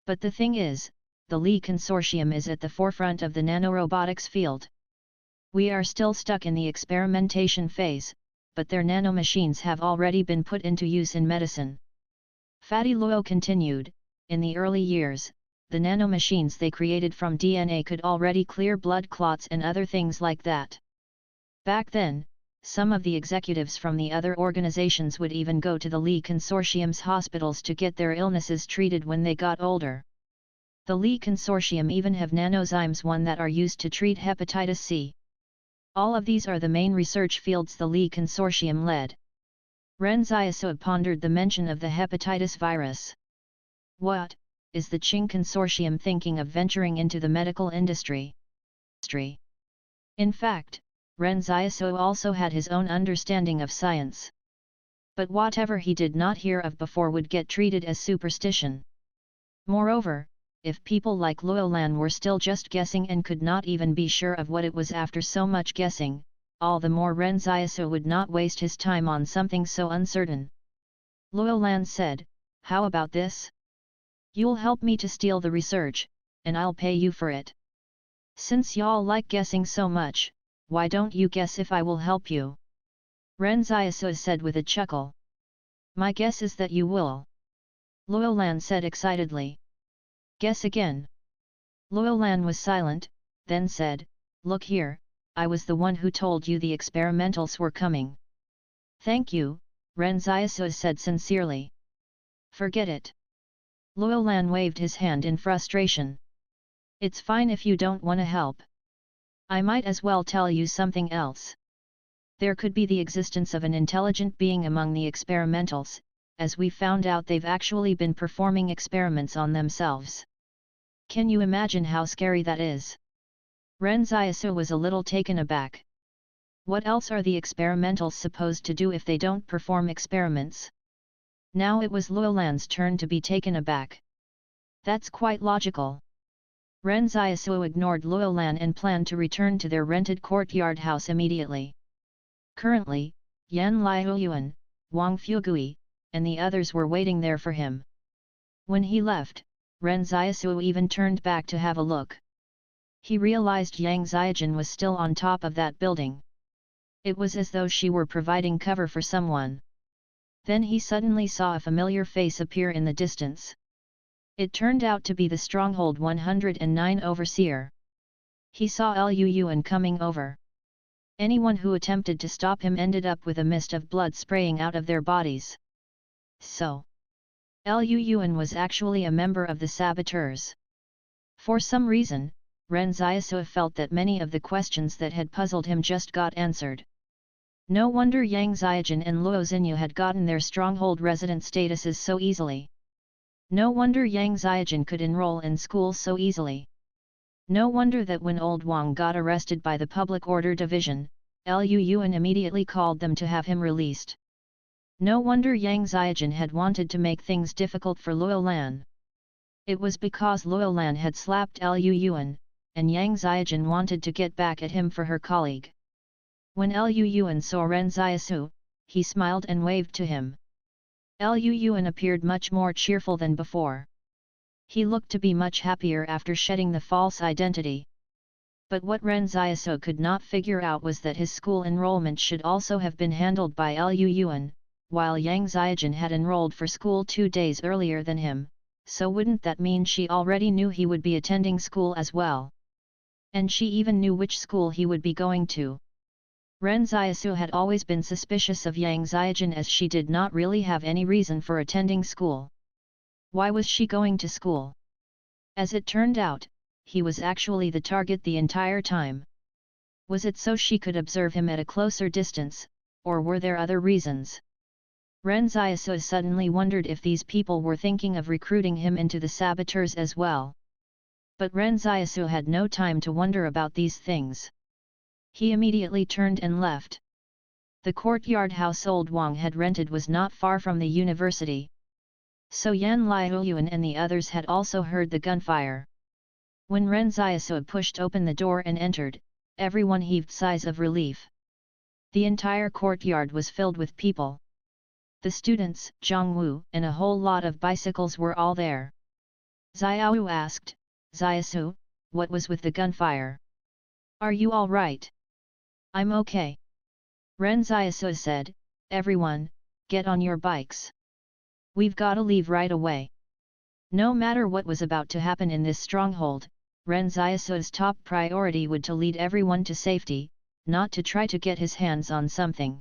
But the thing is, the Lee Consortium is at the forefront of the nanorobotics field. We are still stuck in the experimentation phase, but their nanomachines have already been put into use in medicine. Fatty Luo continued, in the early years, the nanomachines they created from DNA could already clear blood clots and other things like that. Back then, some of the executives from the other organizations would even go to the Lee Consortium's hospitals to get their illnesses treated when they got older. The Lee Consortium even have nanozymes one that are used to treat hepatitis C. All of these are the main research fields the Lee Consortium led. Ren Xiaosu pondered the mention of the hepatitis virus. What, is the Qing Consortium thinking of venturing into the medical industry? In fact, Ren Xiaosu also had his own understanding of science. But whatever he did not hear of before would get treated as superstition. Moreover, if people like Luolan were still just guessing and could not even be sure of what it was after so much guessing, all the more Ren Xiaosu would not waste his time on something so uncertain. Luolan said, "How about this? You'll help me to steal the research, and I'll pay you for it. Since y'all like guessing so much, why don't you guess if I will help you?" Ren Xiaosu said with a chuckle. "My guess is that you will." Luolan said excitedly. "Guess again." Luolan was silent, then said, "Look here, I was the one who told you the experimentals were coming." "Thank you," Ren Xiaosu said sincerely. "Forget it." Luolan waved his hand in frustration. "It's fine if you don't want to help. I might as well tell you something else. There could be the existence of an intelligent being among the experimentals, as we found out they've actually been performing experiments on themselves. Can you imagine how scary that is?" Ren Xiaosu was a little taken aback. What else are the experimentals supposed to do if they don't perform experiments? Now it was Luolan's turn to be taken aback. That's quite logical. Ren Xiaosu ignored Luolan and planned to return to their rented courtyard house immediately. Currently, Yan Liuyuan, Wang Fugui, and the others were waiting there for him. When he left, Ren Xiaosu even turned back to have a look. He realized Yang Xiaojin was still on top of that building. It was as though she were providing cover for someone. Then he suddenly saw a familiar face appear in the distance. It turned out to be the Stronghold 109 overseer. He saw Lu Yuan coming over. Anyone who attempted to stop him ended up with a mist of blood spraying out of their bodies. So, Lu Yuan was actually a member of the saboteurs. For some reason, Ren Xiaosu felt that many of the questions that had puzzled him just got answered. No wonder Yang Xiaojin and Luo Xinyu had gotten their stronghold resident statuses so easily. No wonder Yang Xiaojin could enroll in school so easily. No wonder that when old Wang got arrested by the Public Order Division, Lu Yuan immediately called them to have him released. No wonder Yang Xiaojin had wanted to make things difficult for Luolan. It was because Luolan had slapped Lu Yuan, and Yang Xiaojin wanted to get back at him for her colleague. When Lu Yuan saw Ren Xiaosu, he smiled and waved to him. Lu Yuan appeared much more cheerful than before. He looked to be much happier after shedding the false identity. But what Ren Xiaosu could not figure out was that his school enrollment should also have been handled by Lu Yuan, while Yang Xiaojin had enrolled for school 2 days earlier than him, so wouldn't that mean she already knew he would be attending school as well? And she even knew which school he would be going to. Ren Xiaosu had always been suspicious of Yang Xiaojin as she did not really have any reason for attending school. Why was she going to school? As it turned out, he was actually the target the entire time. Was it so she could observe him at a closer distance, or were there other reasons? Ren Xiaosu suddenly wondered if these people were thinking of recruiting him into the saboteurs as well. But Ren Xiaosu had no time to wonder about these things. He immediately turned and left. The courtyard house old Wang had rented was not far from the university. So Yan Liuyuan and the others had also heard the gunfire. When Ren Xiaosu pushed open the door and entered, everyone heaved sighs of relief. The entire courtyard was filled with people. The students, Zhang Wu, and a whole lot of bicycles were all there. Xiaowu asked, "Xiaosu, what was with the gunfire? Are you all right?" "I'm okay." Ren Xiaosu said, "Everyone, get on your bikes. We've gotta leave right away." No matter what was about to happen in this stronghold, Ren Xiaosu's top priority would to lead everyone to safety, not to try to get his hands on something.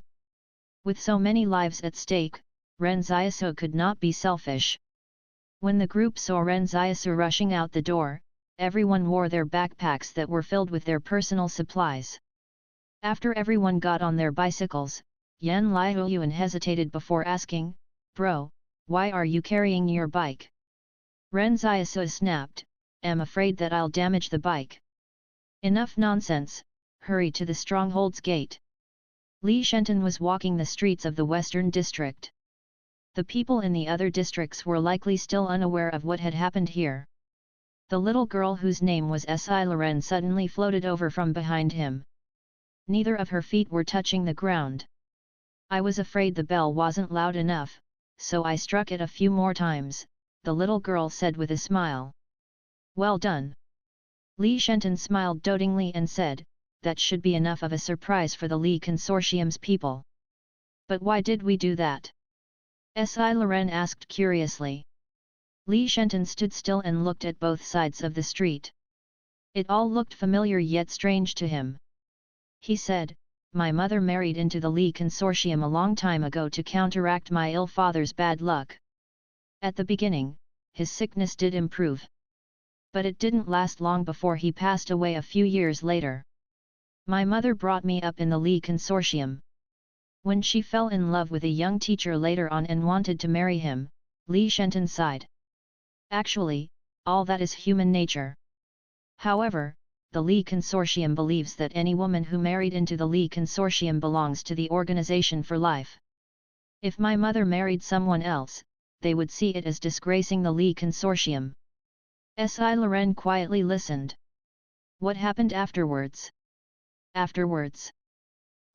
With so many lives at stake, Ren Xiaosu could not be selfish. When the group saw Ren Xiaosu rushing out the door, everyone wore their backpacks that were filled with their personal supplies. After everyone got on their bicycles, Yan Liuyuan hesitated before asking, "Bro, why are you carrying your bike?" Ren Xiaosu snapped, "I'm afraid that I'll damage the bike." "Enough nonsense, hurry to the stronghold's gate." Li Shenton was walking the streets of the Western District. The people in the other districts were likely still unaware of what had happened here. The little girl whose name was Si Loren suddenly floated over from behind him. Neither of her feet were touching the ground. "I was afraid the bell wasn't loud enough, so I struck it a few more times," the little girl said with a smile. "Well done." Li Shenton smiled dotingly and said, "That should be enough of a surprise for the Li Consortium's people." "But why did we do that?" Si Loren asked curiously. Li Shenton stood still and looked at both sides of the street. It all looked familiar yet strange to him. He said, "My mother married into the Li Consortium a long time ago to counteract my ill father's bad luck. At the beginning, his sickness did improve. But it didn't last long before he passed away a few years later. My mother brought me up in the Li Consortium. When she fell in love with a young teacher later on and wanted to marry him," Li Shenton sighed. "Actually, all that is human nature. However, the Li Consortium believes that any woman who married into the Li Consortium belongs to the organization for life. If my mother married someone else, they would see it as disgracing the Li Consortium." Si Loren quietly listened. "What happened afterwards?" "Afterwards?"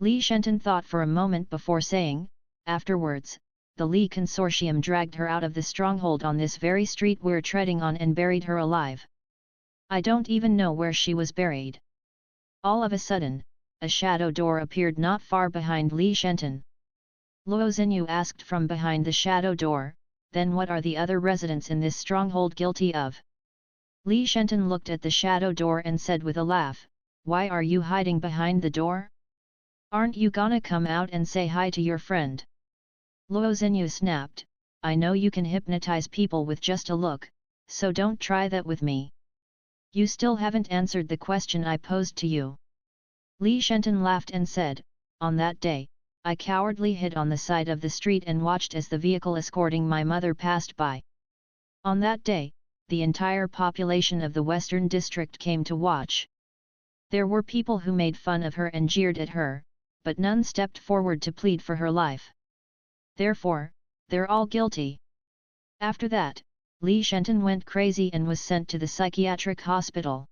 Li Shenton thought for a moment before saying, "Afterwards, the Li Consortium dragged her out of the stronghold on this very street we're treading on and buried her alive. I don't even know where she was buried." All of a sudden, a shadow door appeared not far behind Li Shenton. Luo Xinyu asked from behind the shadow door, "Then what are the other residents in this stronghold guilty of?" Li Shenton looked at the shadow door and said with a laugh, "Why are you hiding behind the door? Aren't you gonna come out and say hi to your friend?" Luo Xinyu snapped, "I know you can hypnotize people with just a look, so don't try that with me. You still haven't answered the question I posed to you." Li Shenton laughed and said, "On that day, I cowardly hid on the side of the street and watched as the vehicle escorting my mother passed by. On that day, the entire population of the Western District came to watch. There were people who made fun of her and jeered at her, but none stepped forward to plead for her life. Therefore, they're all guilty." After that, Li Shenton went crazy and was sent to the psychiatric hospital.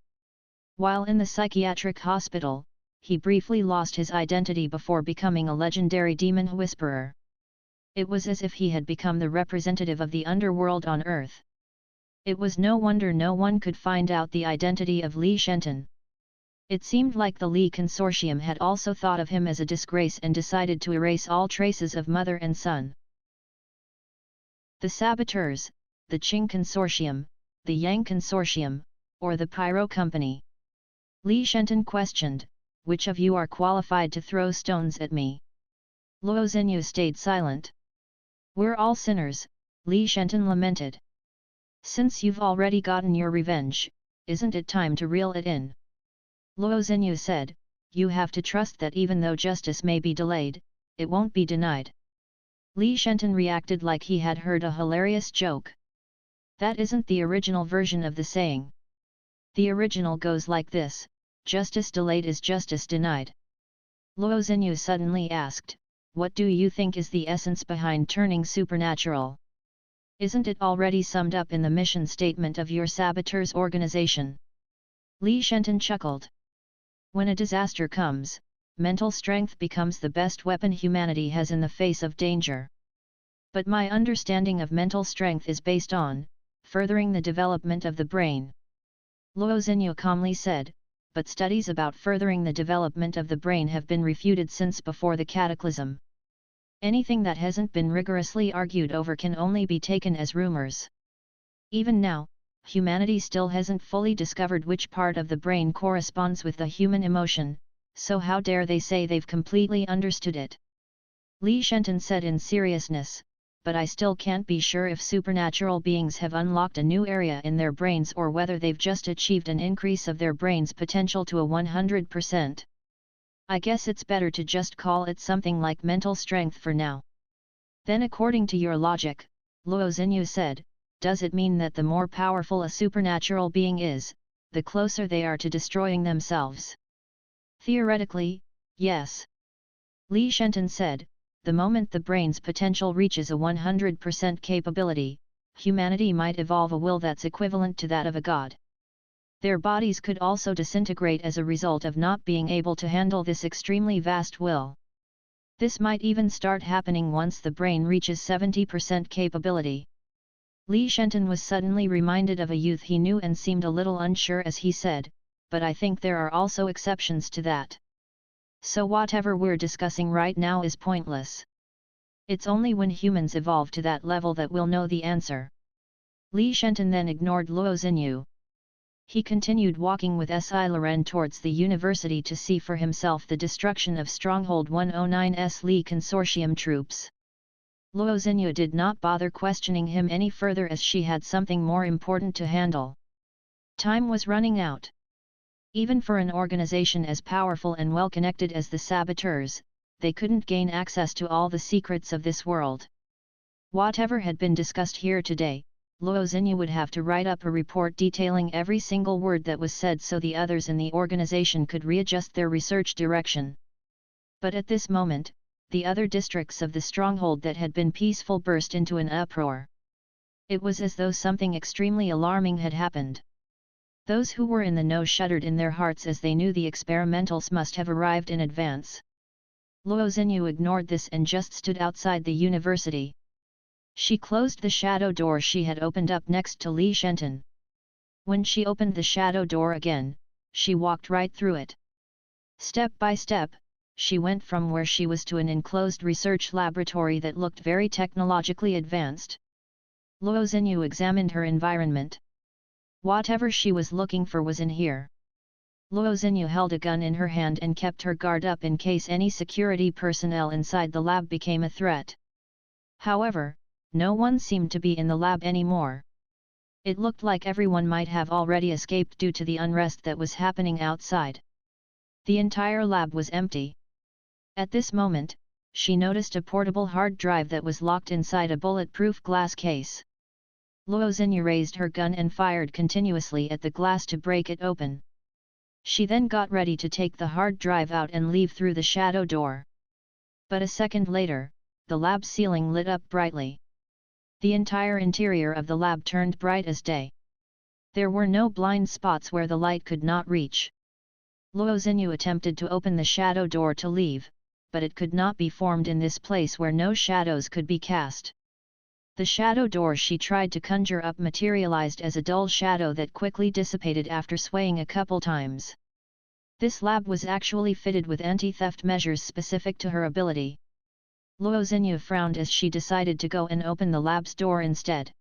While in the psychiatric hospital, he briefly lost his identity before becoming a legendary demon whisperer. It was as if he had become the representative of the underworld on Earth. It was no wonder no one could find out the identity of Li Shenton. It seemed like the Li Consortium had also thought of him as a disgrace and decided to erase all traces of mother and son. The saboteurs, the Qing Consortium, the Yang Consortium, or the Pyro Company? Li Shenton questioned, "Which of you are qualified to throw stones at me?" Luo Xinyu stayed silent. "We're all sinners," Li Shenton lamented. "Since you've already gotten your revenge, isn't it time to reel it in?" Luo Xinyu said, "You have to trust that even though justice may be delayed, it won't be denied." Li Shenton reacted like he had heard a hilarious joke. "That isn't the original version of the saying. The original goes like this: justice delayed is justice denied." Luo Xinyu suddenly asked, "What do you think is the essence behind turning supernatural? Isn't it already summed up in the mission statement of your saboteurs organization?" Li Shenton chuckled. "When a disaster comes, mental strength becomes the best weapon humanity has in the face of danger. But my understanding of mental strength is based on furthering the development of the brain." Luo Xinyu calmly said, but studies about furthering the development of the brain have been refuted since before the cataclysm. Anything that hasn't been rigorously argued over can only be taken as rumors. Even now, humanity still hasn't fully discovered which part of the brain corresponds with the human emotion, so how dare they say they've completely understood it? Li Shenton said in seriousness, but I still can't be sure if supernatural beings have unlocked a new area in their brains or whether they've just achieved an increase of their brain's potential to a 100%. I guess it's better to just call it something like mental strength for now. Then according to your logic, Luo Xinyu said, does it mean that the more powerful a supernatural being is, the closer they are to destroying themselves? Theoretically, yes. Li Shenton said, the moment the brain's potential reaches a 100% capability, humanity might evolve a will that's equivalent to that of a god. Their bodies could also disintegrate as a result of not being able to handle this extremely vast will. This might even start happening once the brain reaches 70% capability. Li Shenton was suddenly reminded of a youth he knew and seemed a little unsure as he said, but I think there are also exceptions to that. So whatever we're discussing right now is pointless. It's only when humans evolve to that level that we'll know the answer. Li Shenton then ignored Luo Xinyu. He continued walking with Si Loren towards the university to see for himself the destruction of Stronghold 109's Li Consortium troops. Luo Xinyu did not bother questioning him any further as she had something more important to handle. Time was running out. Even for an organization as powerful and well-connected as the Saboteurs, they couldn't gain access to all the secrets of this world. Whatever had been discussed here today, Luo Xinyu would have to write up a report detailing every single word that was said so the others in the organization could readjust their research direction. But at this moment, the other districts of the stronghold that had been peaceful burst into an uproar. It was as though something extremely alarming had happened. Those who were in the know shuddered in their hearts as they knew the experimentals must have arrived in advance. Luo Xinyu ignored this and just stood outside the university. She closed the shadow door she had opened up next to Li Shenton. When she opened the shadow door again, she walked right through it. Step by step, she went from where she was to an enclosed research laboratory that looked very technologically advanced. Luo Xinyu examined her environment. Whatever she was looking for was in here. Luo Xinyu held a gun in her hand and kept her guard up in case any security personnel inside the lab became a threat. However, no one seemed to be in the lab anymore. It looked like everyone might have already escaped due to the unrest that was happening outside. The entire lab was empty. At this moment, she noticed a portable hard drive that was locked inside a bulletproof glass case. Luo Xinyu raised her gun and fired continuously at the glass to break it open. She then got ready to take the hard drive out and leave through the shadow door. But a second later, the lab ceiling lit up brightly. The entire interior of the lab turned bright as day. There were no blind spots where the light could not reach. Luo Xinyu attempted to open the shadow door to leave, but it could not be formed in this place where no shadows could be cast. The shadow door she tried to conjure up materialized as a dull shadow that quickly dissipated after swaying a couple times. This lab was actually fitted with anti-theft measures specific to her ability. Luo Xinyu frowned as she decided to go and open the lab's door instead.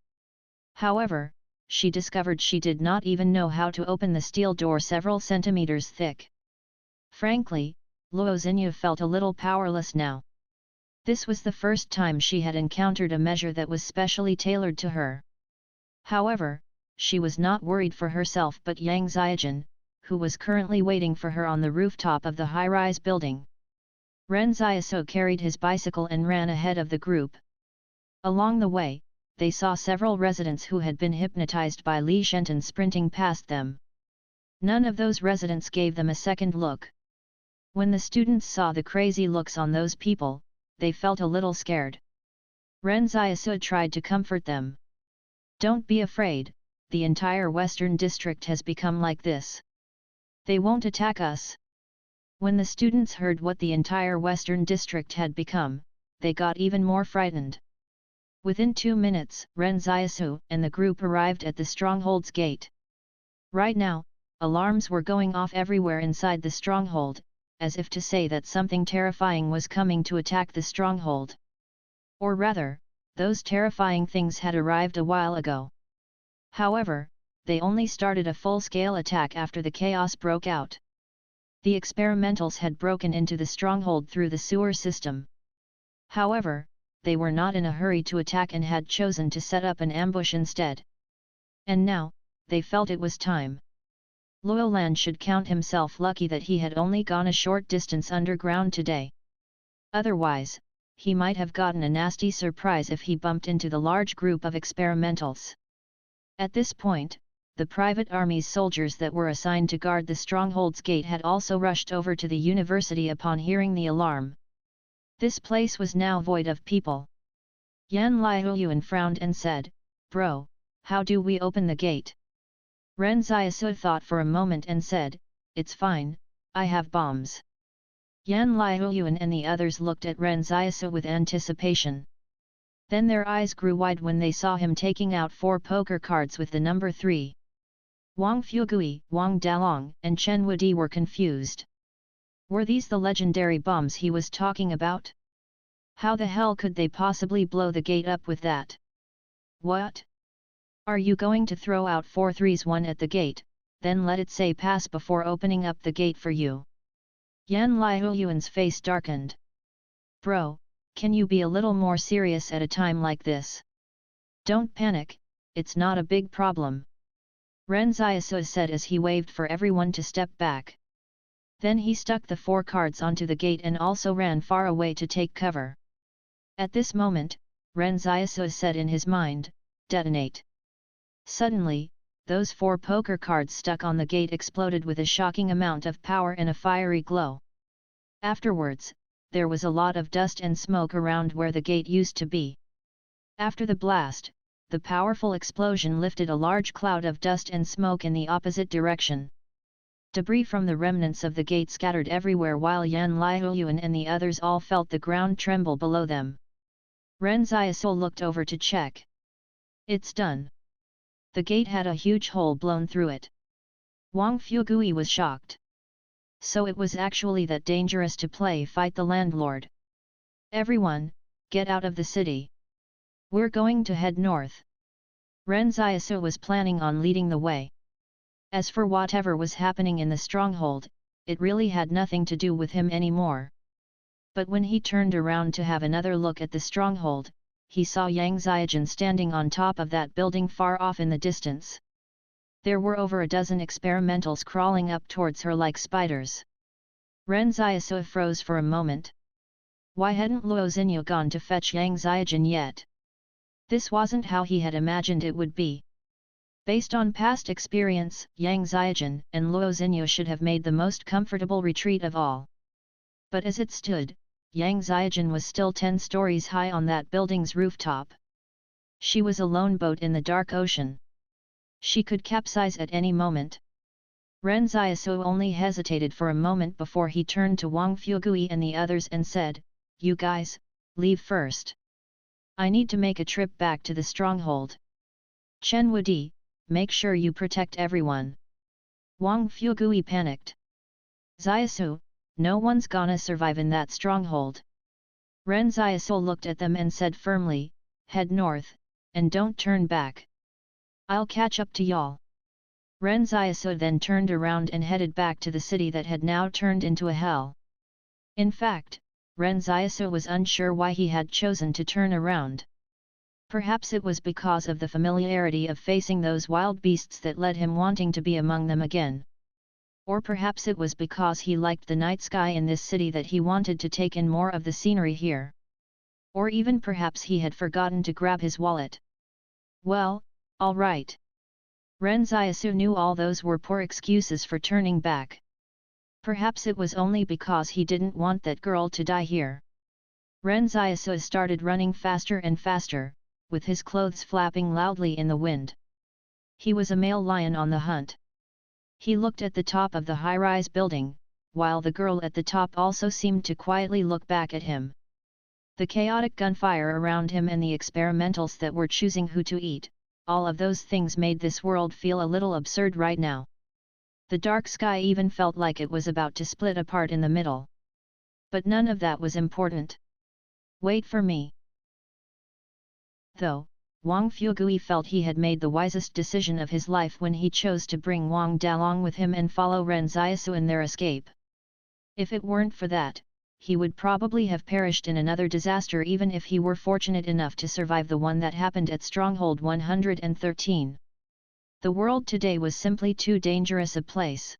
However, she discovered she did not even know how to open the steel door several centimeters thick. Frankly, Luo Xinyu felt a little powerless now. This was the first time she had encountered a measure that was specially tailored to her. However, she was not worried for herself but Yang Xiaojun, who was currently waiting for her on the rooftop of the high-rise building. Ren Xiaosu carried his bicycle and ran ahead of the group. Along the way, they saw several residents who had been hypnotized by Li Shenton sprinting past them. None of those residents gave them a second look. When the students saw the crazy looks on those people, they felt a little scared. Ren Xiaosu tried to comfort them. Don't be afraid, the entire Western District has become like this. They won't attack us. When the students heard what the entire Western District had become, they got even more frightened. Within 2 minutes, Ren Xiaosu and the group arrived at the stronghold's gate. Right now, alarms were going off everywhere inside the stronghold, as if to say that something terrifying was coming to attack the stronghold. Or rather, those terrifying things had arrived a while ago. However, they only started a full-scale attack after the chaos broke out. The experimentals had broken into the stronghold through the sewer system. However, they were not in a hurry to attack and had chosen to set up an ambush instead. And now, they felt it was time. Luolan should count himself lucky that he had only gone a short distance underground today. Otherwise, he might have gotten a nasty surprise if he bumped into the large group of experimentals. At this point, the private army's soldiers that were assigned to guard the stronghold's gate had also rushed over to the university upon hearing the alarm. This place was now void of people. Yan Liuyuan frowned and said, "Bro, how do we open the gate?" Ren Xiaosu thought for a moment and said, "It's fine, I have bombs." Yan Liuyuan and the others looked at Ren Xiaosu with anticipation. Then their eyes grew wide when they saw him taking out 4 poker cards with the number 3. Wang Fugui, Wang Dalong, and Chen Wudi were confused. Were these the legendary bombs he was talking about? How the hell could they possibly blow the gate up with that? What? Are you going to throw out 4 threes, 1 at the gate, then let it say pass before opening up the gate for you? Yan Liuyuan's face darkened. Bro, can you be a little more serious at a time like this? Don't panic, it's not a big problem. Ren Xiaosu said as he waved for everyone to step back. Then he stuck the 4 cards onto the gate and also ran far away to take cover. At this moment, Ren Xiaosu said in his mind, "Detonate." Suddenly, those 4 poker cards stuck on the gate exploded with a shocking amount of power and a fiery glow. Afterwards, there was a lot of dust and smoke around where the gate used to be. After the blast, the powerful explosion lifted a large cloud of dust and smoke in the opposite direction. Debris from the remnants of the gate scattered everywhere while Yan Liuyuan and the others all felt the ground tremble below them. Ren Xiaosu looked over to check. It's done. The gate had a huge hole blown through it. Wang Fugui was shocked. So it was actually that dangerous to play fight the landlord. Everyone, get out of the city. We're going to head north. Ren Xiaosu was planning on leading the way. As for whatever was happening in the stronghold, it really had nothing to do with him anymore. But when he turned around to have another look at the stronghold, he saw Yang Xiaojun standing on top of that building far off in the distance. There were over a dozen experimentals crawling up towards her like spiders. Ren Xiaosu froze for a moment. Why hadn't Luo Xinyu gone to fetch Yang Xiaojun yet? This wasn't how he had imagined it would be. Based on past experience, Yang Xiaojun and Luo Xinyu should have made the most comfortable retreat of all. But as it stood, Yang Xiaojun was still 10 stories high on that building's rooftop. She was a lone boat in the dark ocean. She could capsize at any moment. Ren Xiaosu only hesitated for a moment before he turned to Wang Fugui and the others and said, "You guys, leave first. I need to make a trip back to the stronghold. Chen Wudi, make sure you protect everyone." Wang Fugui panicked. "Xiaosu, no one's gonna survive in that stronghold." Ren Xiaosu looked at them and said firmly, "Head north, and don't turn back. I'll catch up to y'all." Ren Xiaosu then turned around and headed back to the city that had now turned into a hell. In fact, Ren Xiaosu was unsure why he had chosen to turn around. Perhaps it was because of the familiarity of facing those wild beasts that led him wanting to be among them again. Or perhaps it was because he liked the night sky in this city that he wanted to take in more of the scenery here. Or even perhaps he had forgotten to grab his wallet. Well, all right. Ren Xiaosu knew all those were poor excuses for turning back. Perhaps it was only because he didn't want that girl to die here. Ren Xiaosu started running faster and faster, with his clothes flapping loudly in the wind. He was a male lion on the hunt. He looked at the top of the high-rise building, while the girl at the top also seemed to quietly look back at him. The chaotic gunfire around him and the experimentals that were choosing who to eat, all of those things made this world feel a little absurd right now. The dark sky even felt like it was about to split apart in the middle. But none of that was important. Wait for me. Though, Wang Fugui felt he had made the wisest decision of his life when he chose to bring Wang Dalong with him and follow Ren Xiaosu in their escape. If it weren't for that, he would probably have perished in another disaster even if he were fortunate enough to survive the one that happened at Stronghold 113. The world today was simply too dangerous a place.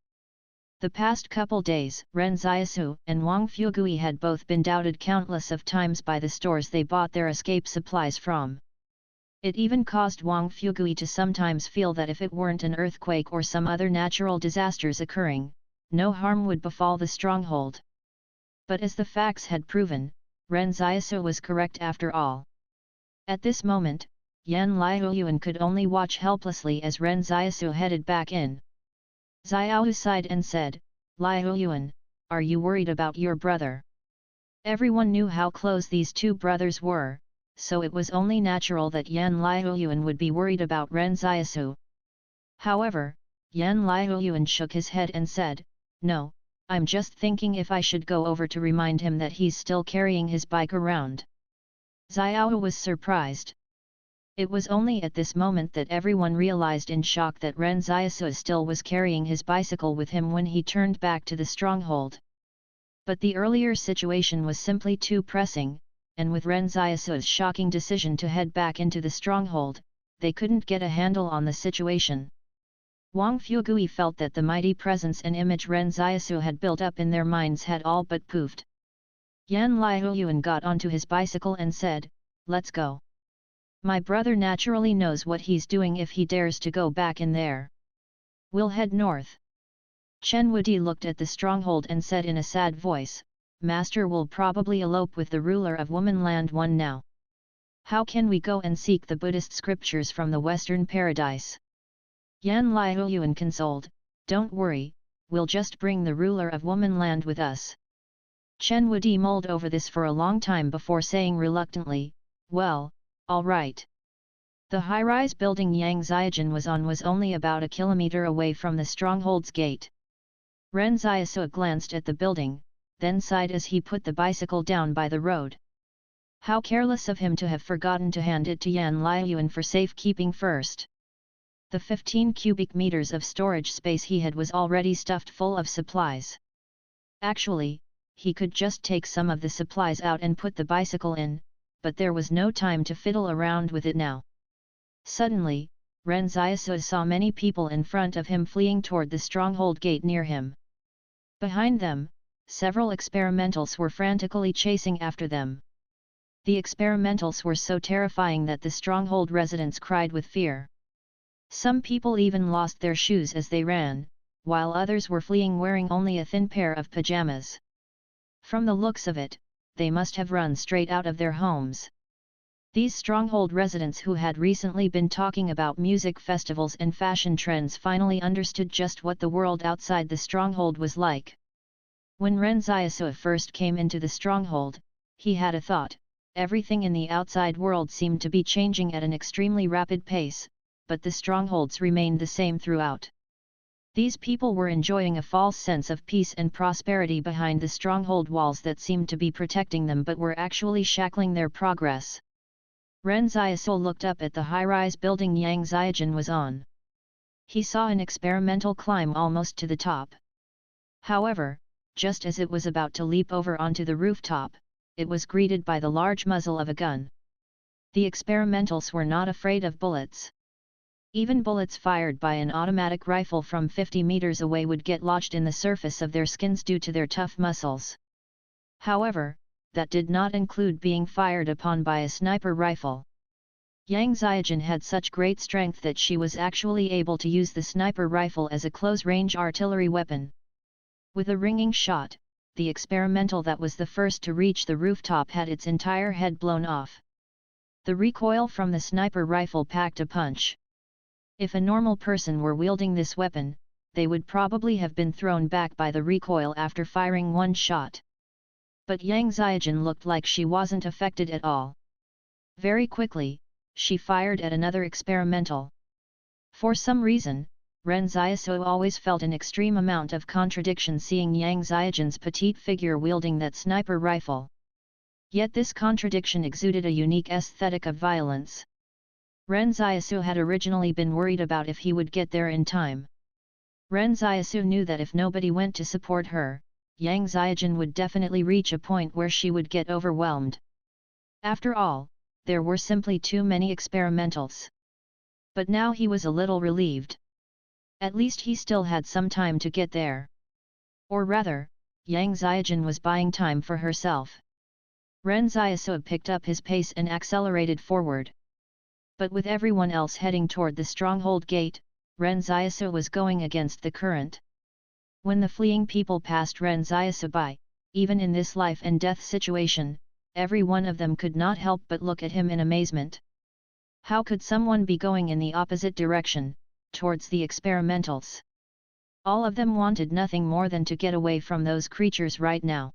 The past couple days, Ren Xiaosu and Wang Fugui had both been doubted countless of times by the stores they bought their escape supplies from. It even caused Wang Fugui to sometimes feel that if it weren't an earthquake or some other natural disasters occurring, no harm would befall the stronghold. But as the facts had proven, Ren Xiaosu was correct after all. At this moment, Yan Liuyuan could only watch helplessly as Ren Xiaosu headed back in. Xiao sighed and said, "Liuyuan, are you worried about your brother?" Everyone knew how close these two brothers were, so it was only natural that Yan Liuyuan would be worried about Ren Xiaosu. However, Yan Liuyuan shook his head and said, "No, I'm just thinking if I should go over to remind him that he's still carrying his bike around." Xiao was surprised. It was only at this moment that everyone realized in shock that Ren Xiaosu still was carrying his bicycle with him when he turned back to the stronghold. But the earlier situation was simply too pressing, and with Ren Xiaosu's shocking decision to head back into the stronghold, they couldn't get a handle on the situation. Wang Fugui felt that the mighty presence and image Ren Xiaosu had built up in their minds had all but poofed. Yan Liuyuan got onto his bicycle and said, "Let's go. My brother naturally knows what he's doing if he dares to go back in there. We'll head north." Chen Wudi looked at the stronghold and said in a sad voice, "Master will probably elope with the ruler of Womanland 1 now. How can we go and seek the Buddhist scriptures from the Western paradise?" Yan Liuyuan consoled, "Don't worry, we'll just bring the ruler of Womanland with us." Chen Wudi mulled over this for a long time before saying reluctantly, "Well, all right." The high-rise building Yang Xiaojin was on was only about a kilometer away from the stronghold's gate. Ren Xiaosu glanced at the building, then sighed as he put the bicycle down by the road. How careless of him to have forgotten to hand it to Yan Liuyuan for safekeeping first. The 15 cubic meters of storage space he had was already stuffed full of supplies. Actually, he could just take some of the supplies out and put the bicycle in, but there was no time to fiddle around with it now. Suddenly, Ren Xiaosu saw many people in front of him fleeing toward the stronghold gate near him. Behind them, several experimentals were frantically chasing after them. The experimentals were so terrifying that the stronghold residents cried with fear. Some people even lost their shoes as they ran, while others were fleeing wearing only a thin pair of pajamas. From the looks of it, they must have run straight out of their homes. These stronghold residents who had recently been talking about music festivals and fashion trends finally understood just what the world outside the stronghold was like. When Ren Xiaosu first came into the stronghold, he had a thought: everything in the outside world seemed to be changing at an extremely rapid pace, but the strongholds remained the same throughout. These people were enjoying a false sense of peace and prosperity behind the stronghold walls that seemed to be protecting them but were actually shackling their progress. Ren Xiaosu looked up at the high-rise building Yang Xiaojin was on. He saw an experimental climb almost to the top. However, just as it was about to leap over onto the rooftop, it was greeted by the large muzzle of a gun. The experimentals were not afraid of bullets. Even bullets fired by an automatic rifle from 50 meters away would get lodged in the surface of their skins due to their tough muscles. However, that did not include being fired upon by a sniper rifle. Yang Xiaojin had such great strength that she was actually able to use the sniper rifle as a close-range artillery weapon. With a ringing shot, the experimental that was the first to reach the rooftop had its entire head blown off. The recoil from the sniper rifle packed a punch. If a normal person were wielding this weapon, they would probably have been thrown back by the recoil after firing one shot. But Yang Xiaojin looked like she wasn't affected at all. Very quickly, she fired at another experimental. For some reason, Ren Xiaosu always felt an extreme amount of contradiction seeing Yang Xiaojin's petite figure wielding that sniper rifle. Yet this contradiction exuded a unique aesthetic of violence. Ren Xiaosu had originally been worried about if he would get there in time. Ren Xiaosu knew that if nobody went to support her, Yang Xiaojin would definitely reach a point where she would get overwhelmed. After all, there were simply too many experimentals. But now he was a little relieved. At least he still had some time to get there. Or rather, Yang Xiaojin was buying time for herself. Ren Xiaosu picked up his pace and accelerated forward. But with everyone else heading toward the stronghold gate, Ren Xiaosu was going against the current. When the fleeing people passed Ren Xiaosu by, even in this life and death situation, every one of them could not help but look at him in amazement. How could someone be going in the opposite direction, towards the experimentals? All of them wanted nothing more than to get away from those creatures right now.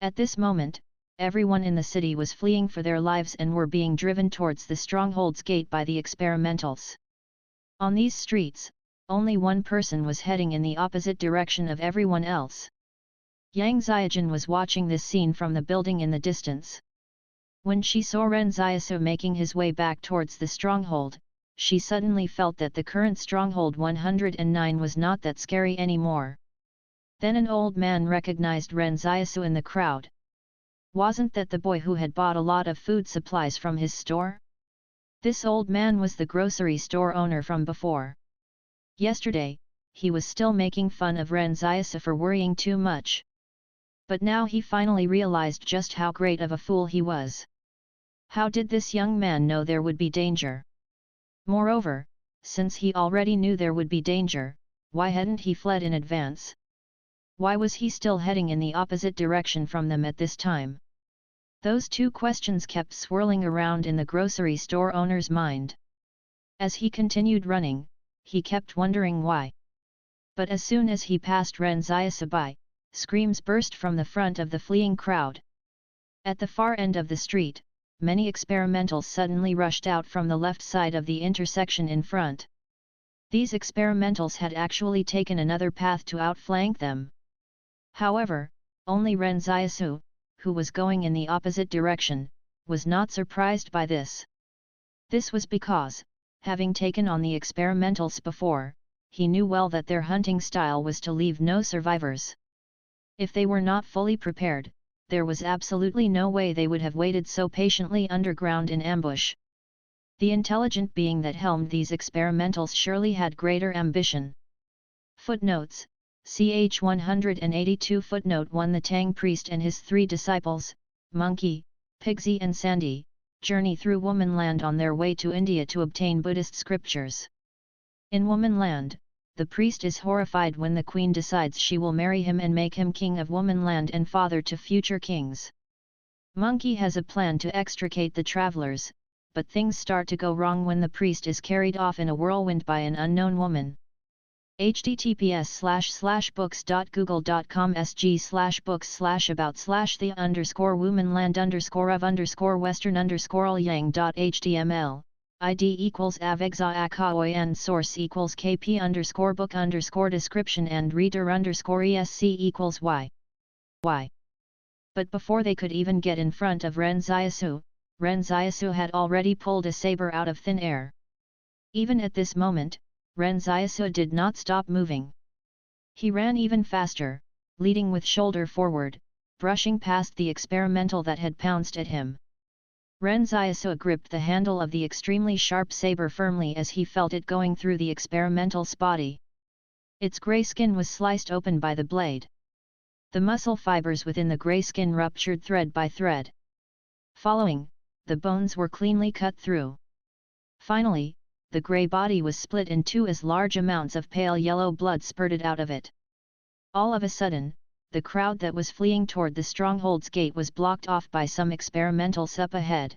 At this moment, everyone in the city was fleeing for their lives and were being driven towards the stronghold's gate by the experimentals. On these streets, only one person was heading in the opposite direction of everyone else. Yang Xiaojin was watching this scene from the building in the distance. When she saw Ren Xiaosu making his way back towards the stronghold, she suddenly felt that the current stronghold 109 was not that scary anymore. Then an old man recognized Ren Xiaosu in the crowd. Wasn't that the boy who had bought a lot of food supplies from his store? This old man was the grocery store owner from before. Yesterday, he was still making fun of Ren Xiaosu for worrying too much. But now he finally realized just how great of a fool he was. How did this young man know there would be danger? Moreover, since he already knew there would be danger, why hadn't he fled in advance? Why was he still heading in the opposite direction from them at this time? Those two questions kept swirling around in the grocery store owner's mind. As he continued running, he kept wondering why. But as soon as he passed Ren Xiaosu by, screams burst from the front of the fleeing crowd. At the far end of the street, many experimentals suddenly rushed out from the left side of the intersection in front. These experimentals had actually taken another path to outflank them. However, only Ren Xiaosu, who was going in the opposite direction, was not surprised by this. This was because, having taken on the experimentals before, he knew well that their hunting style was to leave no survivors. If they were not fully prepared, there was absolutely no way they would have waited so patiently underground in ambush. The intelligent being that helmed these experimentals surely had greater ambition. Footnotes: Ch 182 Footnote 1 The Tang priest and his three disciples, Monkey, Pigsy and Sandy, journey through Womanland on their way to India to obtain Buddhist scriptures. In Womanland, the priest is horrified when the queen decides she will marry him and make him king of Womanland and father to future kings. Monkey has a plan to extricate the travelers, but things start to go wrong when the priest is carried off in a whirlwind by an unknown woman. https://books.google.com/the_womanland_of_western_all yang.html ID equals avexaakaoyan source equals kp_book_description and reader_esc equals y. But before they could even get in front of Ren Xiaosu had already pulled a saber out of thin air. Even at this moment, Ren Xiaosu did not stop moving. He ran even faster, leading with shoulder forward, brushing past the experimental that had pounced at him. Ren Xiaosu gripped the handle of the extremely sharp saber firmly as he felt it going through the experimental's body. Its grey skin was sliced open by the blade. The muscle fibers within the grey skin ruptured thread by thread. Following, the bones were cleanly cut through. Finally, the grey body was split in two as large amounts of pale yellow blood spurted out of it. All of a sudden, the crowd that was fleeing toward the stronghold's gate was blocked off by some experimentals up ahead.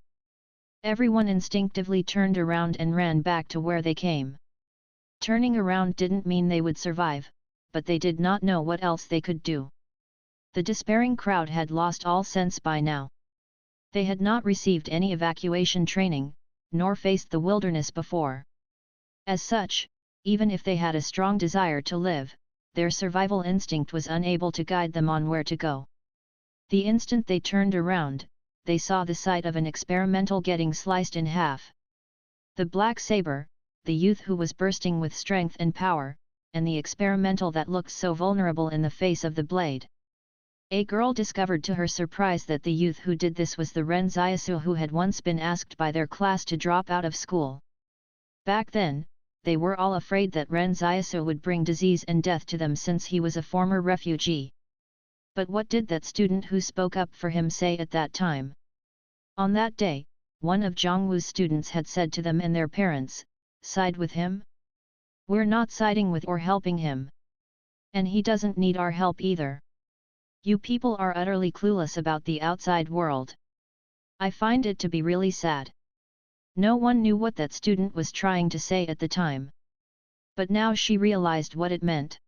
Everyone instinctively turned around and ran back to where they came. Turning around didn't mean they would survive, but they did not know what else they could do. The despairing crowd had lost all sense by now. They had not received any evacuation training, nor faced the wilderness before. As such, Even if they had a strong desire to live, their survival instinct was unable to guide them on where to go. The instant they turned around, they saw the sight of an experimental getting sliced in half. The black saber, the youth who was bursting with strength and power, and the experimental that looked so vulnerable in the face of the blade. A girl discovered to her surprise that the youth who did this was the Ren Xiaosu who had once been asked by their class to drop out of school. Back then, they were all afraid that Ren Xiaosu would bring disease and death to them since he was a former refugee. But what did that student who spoke up for him say at that time? On that day, one of Zhongwu's students had said to them and their parents, "Side with him? We're not siding with or helping him. And he doesn't need our help either. You people are utterly clueless about the outside world. I find it to be really sad." No one knew what that student was trying to say at the time. But now she realized what it meant.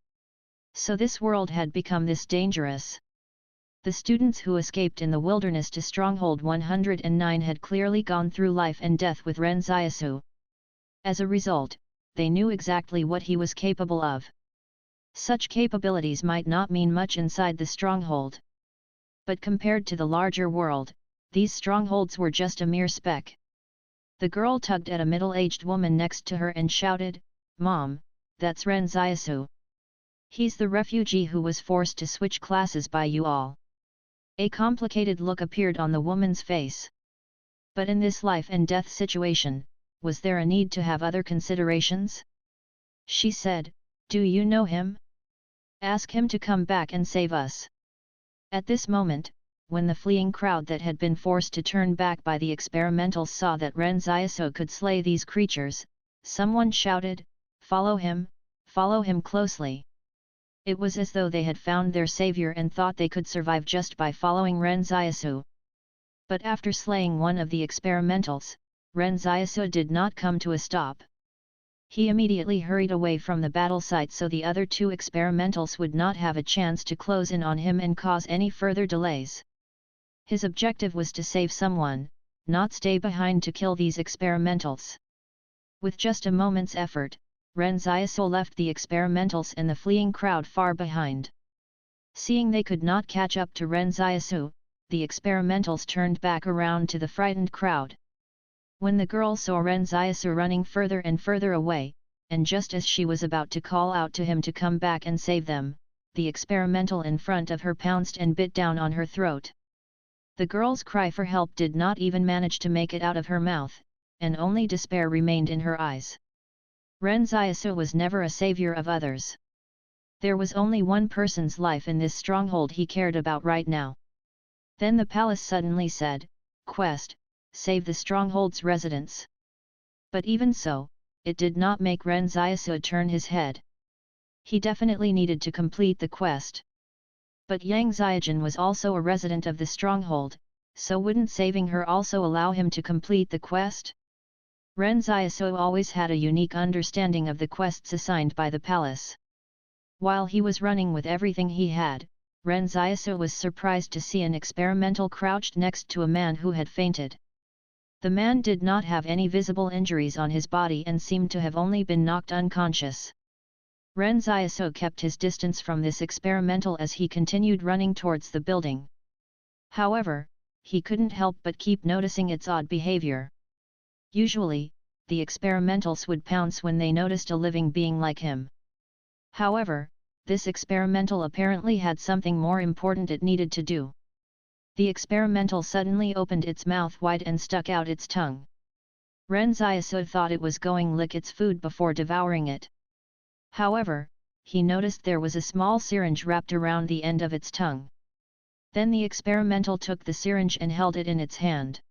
So this world had become this dangerous. The students who escaped in the wilderness to Stronghold 109 had clearly gone through life and death with Ren Xiaosu. As a result, they knew exactly what he was capable of. Such capabilities might not mean much inside the stronghold. But compared to the larger world, these strongholds were just a mere speck. The girl tugged at a middle-aged woman next to her and shouted, "Mom, that's Ren Xiaosu. He's the refugee who was forced to switch classes by you all." A complicated look appeared on the woman's face. But in this life and death situation, was there a need to have other considerations? She said, "Do you know him? Ask him to come back and save us." At this moment, when the fleeing crowd that had been forced to turn back by the experimentals saw that Ren Xiaosu could slay these creatures, someone shouted, follow him closely." It was as though they had found their savior and thought they could survive just by following Ren Xiaosu. But after slaying one of the experimentals, Ren Xiaosu did not come to a stop. He immediately hurried away from the battle site so the other two experimentals would not have a chance to close in on him and cause any further delays. His objective was to save someone, not stay behind to kill these experimentals. With just a moment's effort, Ren Xiaosu left the experimentals and the fleeing crowd far behind. Seeing they could not catch up to Ren Xiaosu, the experimentals turned back around to the frightened crowd. When the girl saw Ren Xiaosu running further and further away, and just as she was about to call out to him to come back and save them, the experimental in front of her pounced and bit down on her throat. The girl's cry for help did not even manage to make it out of her mouth, and only despair remained in her eyes. Ren Xiaosu was never a savior of others. There was only one person's life in this stronghold he cared about right now. Then the palace suddenly said, "Quest, save the stronghold's residents." But even so, it did not make Ren Xiaosu turn his head. He definitely needed to complete the quest. But Yang Xiaojun was also a resident of the stronghold, so wouldn't saving her also allow him to complete the quest? Ren Xiaosu always had a unique understanding of the quests assigned by the palace. While he was running with everything he had, Ren Xiaosu was surprised to see an experimental crouched next to a man who had fainted. The man did not have any visible injuries on his body and seemed to have only been knocked unconscious. Ren Xiaosu kept his distance from this experimental as he continued running towards the building. However, he couldn't help but keep noticing its odd behavior. Usually, the experimentals would pounce when they noticed a living being like him. However, this experimental apparently had something more important it needed to do. The experimental suddenly opened its mouth wide and stuck out its tongue. Ren Xiaosu thought it was going to lick its food before devouring it. However, he noticed there was a small syringe wrapped around the end of its tongue. Then the experimental took the syringe and held it in its hand.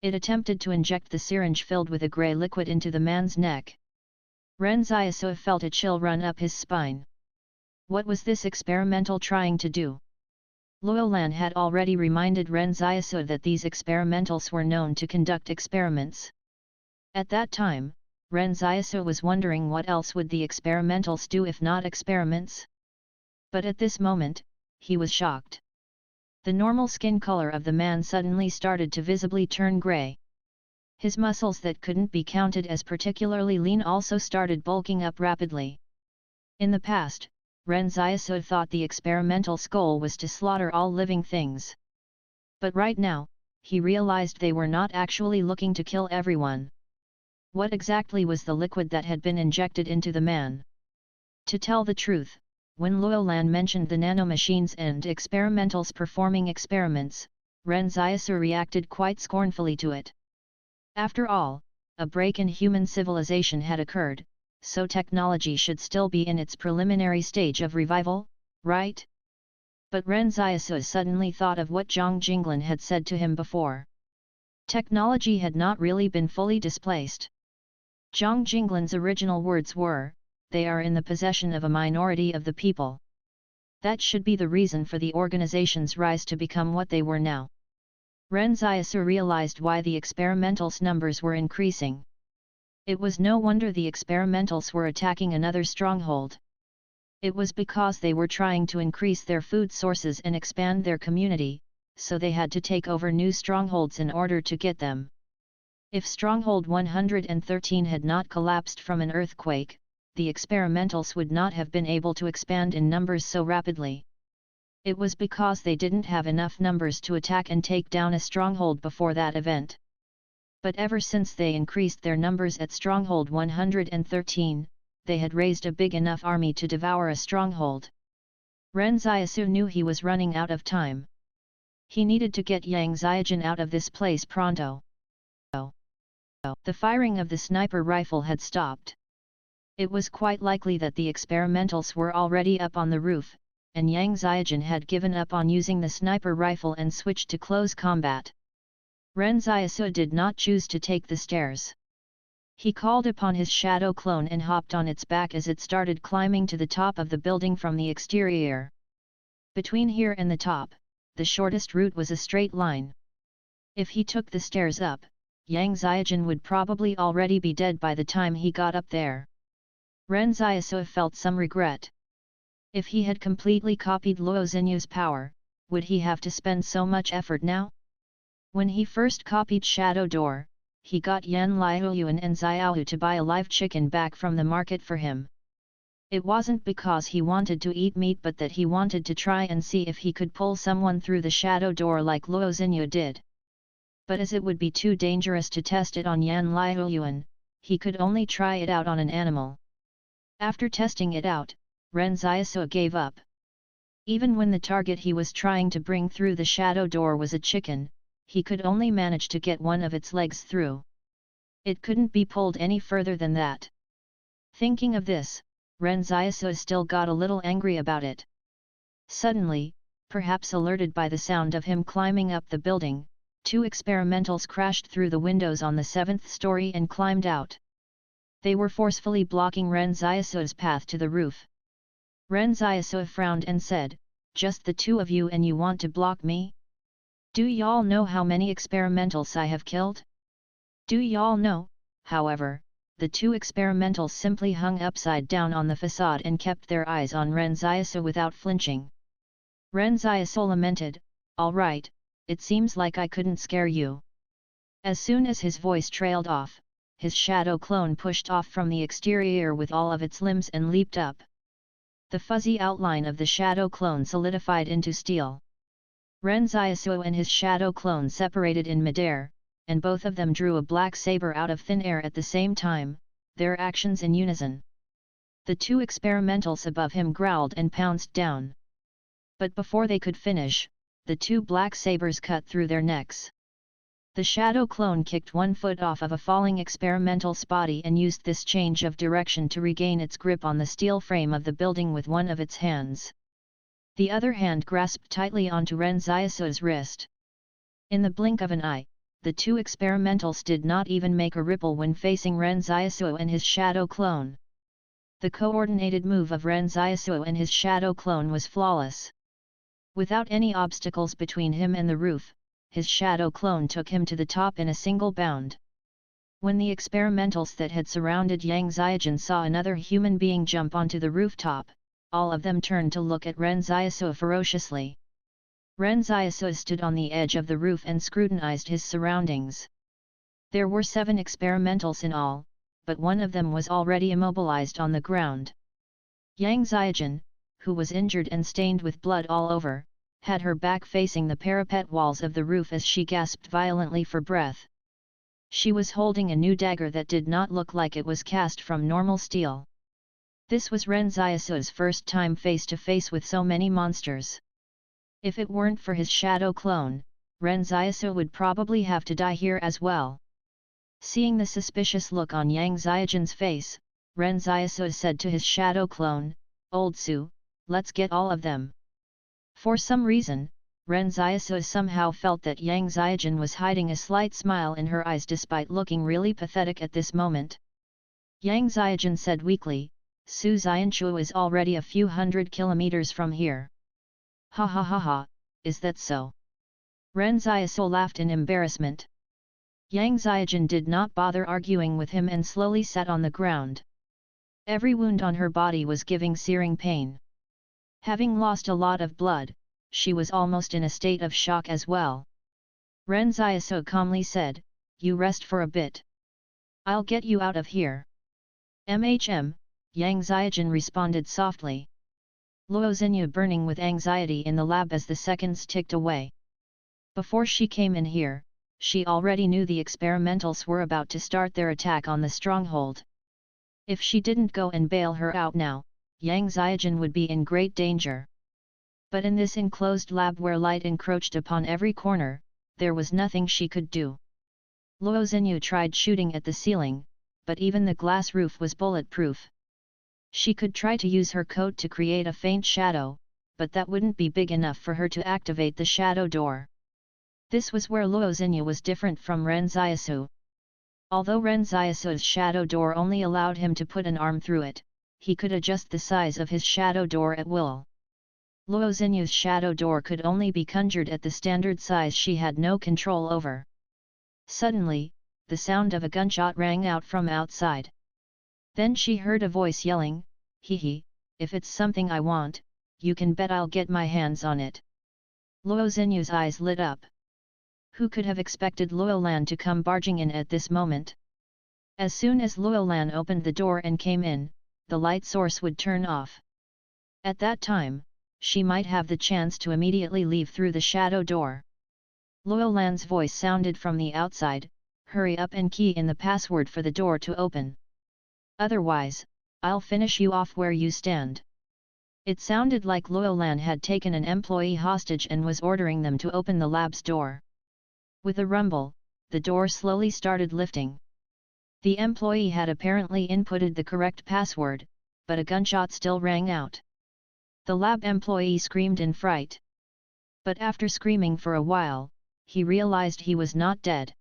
It attempted to inject the syringe filled with a grey liquid into the man's neck. Ren Xiaosu felt a chill run up his spine. What was this experimental trying to do? Luolan had already reminded Ren Xiaosu that these experimentals were known to conduct experiments. At that time, Ren Xiaosu was wondering what else would the experimentals do if not experiments? But at this moment, he was shocked. The normal skin color of the man suddenly started to visibly turn grey. His muscles that couldn't be counted as particularly lean also started bulking up rapidly. In the past, Ren Xiaosu thought the experimental's goal was to slaughter all living things. But right now, he realized they were not actually looking to kill everyone. What exactly was the liquid that had been injected into the man? To tell the truth, when Luolan mentioned the nanomachines and experimentals performing experiments, Ren Xiaosu reacted quite scornfully to it. After all, a break in human civilization had occurred, so technology should still be in its preliminary stage of revival, right? But Ren Xiaosu suddenly thought of what Zhang Jinglan had said to him before. Technology had not really been fully displaced. Zhang Jinglan's original words were, "They are in the possession of a minority of the people." That should be the reason for the organization's rise to become what they were now. Ren Xiaosu realized why the experimentals' numbers were increasing. It was no wonder the experimentals were attacking another stronghold. It was because they were trying to increase their food sources and expand their community, so they had to take over new strongholds in order to get them. If Stronghold 113 had not collapsed from an earthquake, the experimentals would not have been able to expand in numbers so rapidly. It was because they didn't have enough numbers to attack and take down a stronghold before that event. But ever since they increased their numbers at Stronghold 113, they had raised a big enough army to devour a stronghold. Ren Xiaosu knew he was running out of time. He needed to get Yang Xiaojun out of this place pronto. The firing of the sniper rifle had stopped. It was quite likely that the experimentals were already up on the roof, and Yang Xiaojun had given up on using the sniper rifle and switched to close combat. Ren Xiaosu did not choose to take the stairs. He called upon his shadow clone and hopped on its back as it started climbing to the top of the building from the exterior. Between here and the top, the shortest route was a straight line. If he took the stairs up, Yang Xiaojun would probably already be dead by the time he got up there. Ren Xiaosu felt some regret. If he had completely copied Luo Xinyu's power, would he have to spend so much effort now? When he first copied Shadow Door, he got Yan Liuyuan and Xiaohu to buy a live chicken back from the market for him. It wasn't because he wanted to eat meat but that he wanted to try and see if he could pull someone through the Shadow Door like Luo Xinyu did. But as it would be too dangerous to test it on Yan Liuyuan, he could only try it out on an animal. After testing it out, Ren Xiaosu gave up. Even when the target he was trying to bring through the Shadow Door was a chicken, he could only manage to get one of its legs through. It couldn't be pulled any further than that. Thinking of this, Ren Xiaosu still got a little angry about it. Suddenly, perhaps alerted by the sound of him climbing up the building, two experimentals crashed through the windows on the 7th story and climbed out. They were forcefully blocking Ren Xiaosu's path to the roof. Ren Xiaosu frowned and said, "Just the two of you and you want to block me? Do y'all know how many experimentals I have killed?" "Do y'all know?" However, the two experimentals simply hung upside down on the facade and kept their eyes on Ren Xiaosu without flinching. Ren Xiaosu lamented, "All right, it seems like I couldn't scare you." As soon as his voice trailed off, his shadow clone pushed off from the exterior with all of its limbs and leaped up. The fuzzy outline of the shadow clone solidified into steel. Ren Xiaosu and his shadow clone separated in midair, and both of them drew a black saber out of thin air at the same time, their actions in unison. The two experimentals above him growled and pounced down. But before they could finish, the two black sabers cut through their necks. The shadow clone kicked one foot off of a falling experimental's body and used this change of direction to regain its grip on the steel frame of the building with one of its hands. The other hand grasped tightly onto Ren Xiaosu's wrist. In the blink of an eye, the two experimentals did not even make a ripple when facing Ren Xiaosu and his shadow clone. The coordinated move of Ren Xiaosu and his shadow clone was flawless. Without any obstacles between him and the roof, his shadow clone took him to the top in a single bound. When the experimentals that had surrounded Yang Xiaojun saw another human being jump onto the rooftop, all of them turned to look at Ren Xiaosu ferociously. Ren Xiaosu stood on the edge of the roof and scrutinized his surroundings. There were 7 experimentals in all, but one of them was already immobilized on the ground. Yang Xiaojun, who was injured and stained with blood all over, had her back facing the parapet walls of the roof as she gasped violently for breath. She was holding a new dagger that did not look like it was cast from normal steel. This was Ren Xiaosu's first time face to face with so many monsters. If it weren't for his shadow clone, Ren Xiaosu would probably have to die here as well. Seeing the suspicious look on Yang Xiaojun's face, Ren Xiaosu said to his shadow clone, "Old Su, let's get all of them." For some reason, Ren Xiaosu somehow felt that Yang Xiaojun was hiding a slight smile in her eyes despite looking really pathetic at this moment. Yang Xiaojun said weakly, "Su Xianchu is already a few hundred kilometers from here." "Ha ha ha ha, is that so?" Ren Xiaosu laughed in embarrassment. Yang Xiaojun did not bother arguing with him and slowly sat on the ground. Every wound on her body was giving searing pain. Having lost a lot of blood, she was almost in a state of shock as well. Ren Xiaosu calmly said, "You rest for a bit. I'll get you out of here." "MHM," Yang Xiaojun responded softly. Luo Xinyu burning with anxiety in the lab as the seconds ticked away. Before she came in here, she already knew the experimentals were about to start their attack on the stronghold. If she didn't go and bail her out now, Yang Xiaojun would be in great danger. But in this enclosed lab where light encroached upon every corner, there was nothing she could do. Luo Xinyu tried shooting at the ceiling, but even the glass roof was bulletproof. She could try to use her coat to create a faint shadow, but that wouldn't be big enough for her to activate the shadow door. This was where Luo Xinyu was different from Ren Xiaosu. Although Ren Xiaosu's shadow door only allowed him to put an arm through it, he could adjust the size of his shadow door at will. Luo Xinyu's shadow door could only be conjured at the standard size she had no control over. Suddenly, the sound of a gunshot rang out from outside. Then she heard a voice yelling, "Hee hee, if it's something I want, you can bet I'll get my hands on it." Luo Xinyu's eyes lit up. Who could have expected Luo Lan to come barging in at this moment? As soon as Luo Lan opened the door and came in, the light source would turn off. At that time, she might have the chance to immediately leave through the shadow door. Luo Lan's voice sounded from the outside, "Hurry up and key in the password for the door to open. Otherwise, I'll finish you off where you stand." It sounded like Luo Lan had taken an employee hostage and was ordering them to open the lab's door. With a rumble, the door slowly started lifting. The employee had apparently inputted the correct password, but a gunshot still rang out. The lab employee screamed in fright. But after screaming for a while, he realized he was not dead.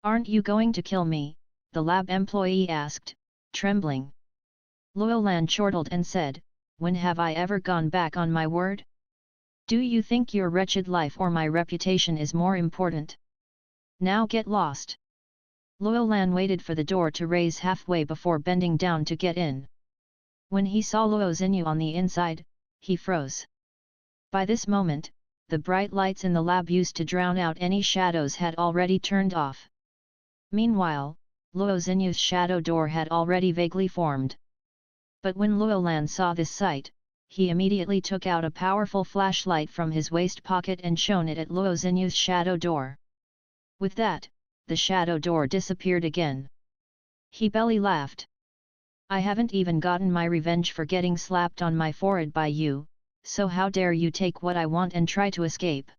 "Aren't you going to kill me?" the lab employee asked, trembling. Luo Lan chortled and said, "When have I ever gone back on my word? Do you think your wretched life or my reputation is more important? Now get lost." Luo Lan waited for the door to raise halfway before bending down to get in. When he saw Luo Xinyu on the inside, he froze. By this moment, the bright lights in the lab used to drown out any shadows had already turned off. Meanwhile, Luo Xinyu's shadow door had already vaguely formed. But when Luo Lan saw this sight, he immediately took out a powerful flashlight from his waist pocket and shone it at Luo Xinyu's shadow door. With that, the shadow door disappeared again. He belly laughed. "I haven't even gotten my revenge for getting slapped on my forehead by you, so how dare you take what I want and try to escape?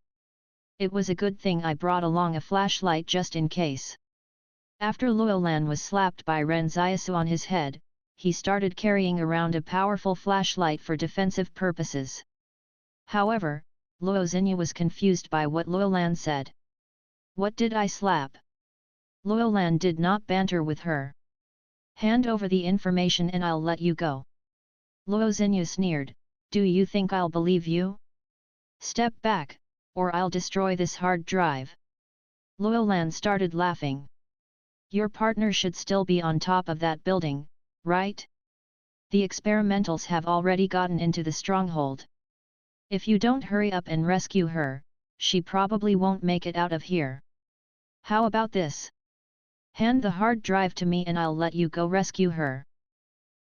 It was a good thing I brought along a flashlight just in case." After Luo Lan was slapped by Ren Xiaosu on his head, he started carrying around a powerful flashlight for defensive purposes. However, Luo Xinyu was confused by what Luo Lan said. "What did I slap?" Luo Lan did not banter with her. "Hand over the information and I'll let you go." Luo Xinyu sneered, "Do you think I'll believe you? Step back, or I'll destroy this hard drive." Luo Lan started laughing. "Your partner should still be on top of that building, right? The experimentals have already gotten into the stronghold. If you don't hurry up and rescue her, she probably won't make it out of here. How about this? Hand the hard drive to me and I'll let you go rescue her.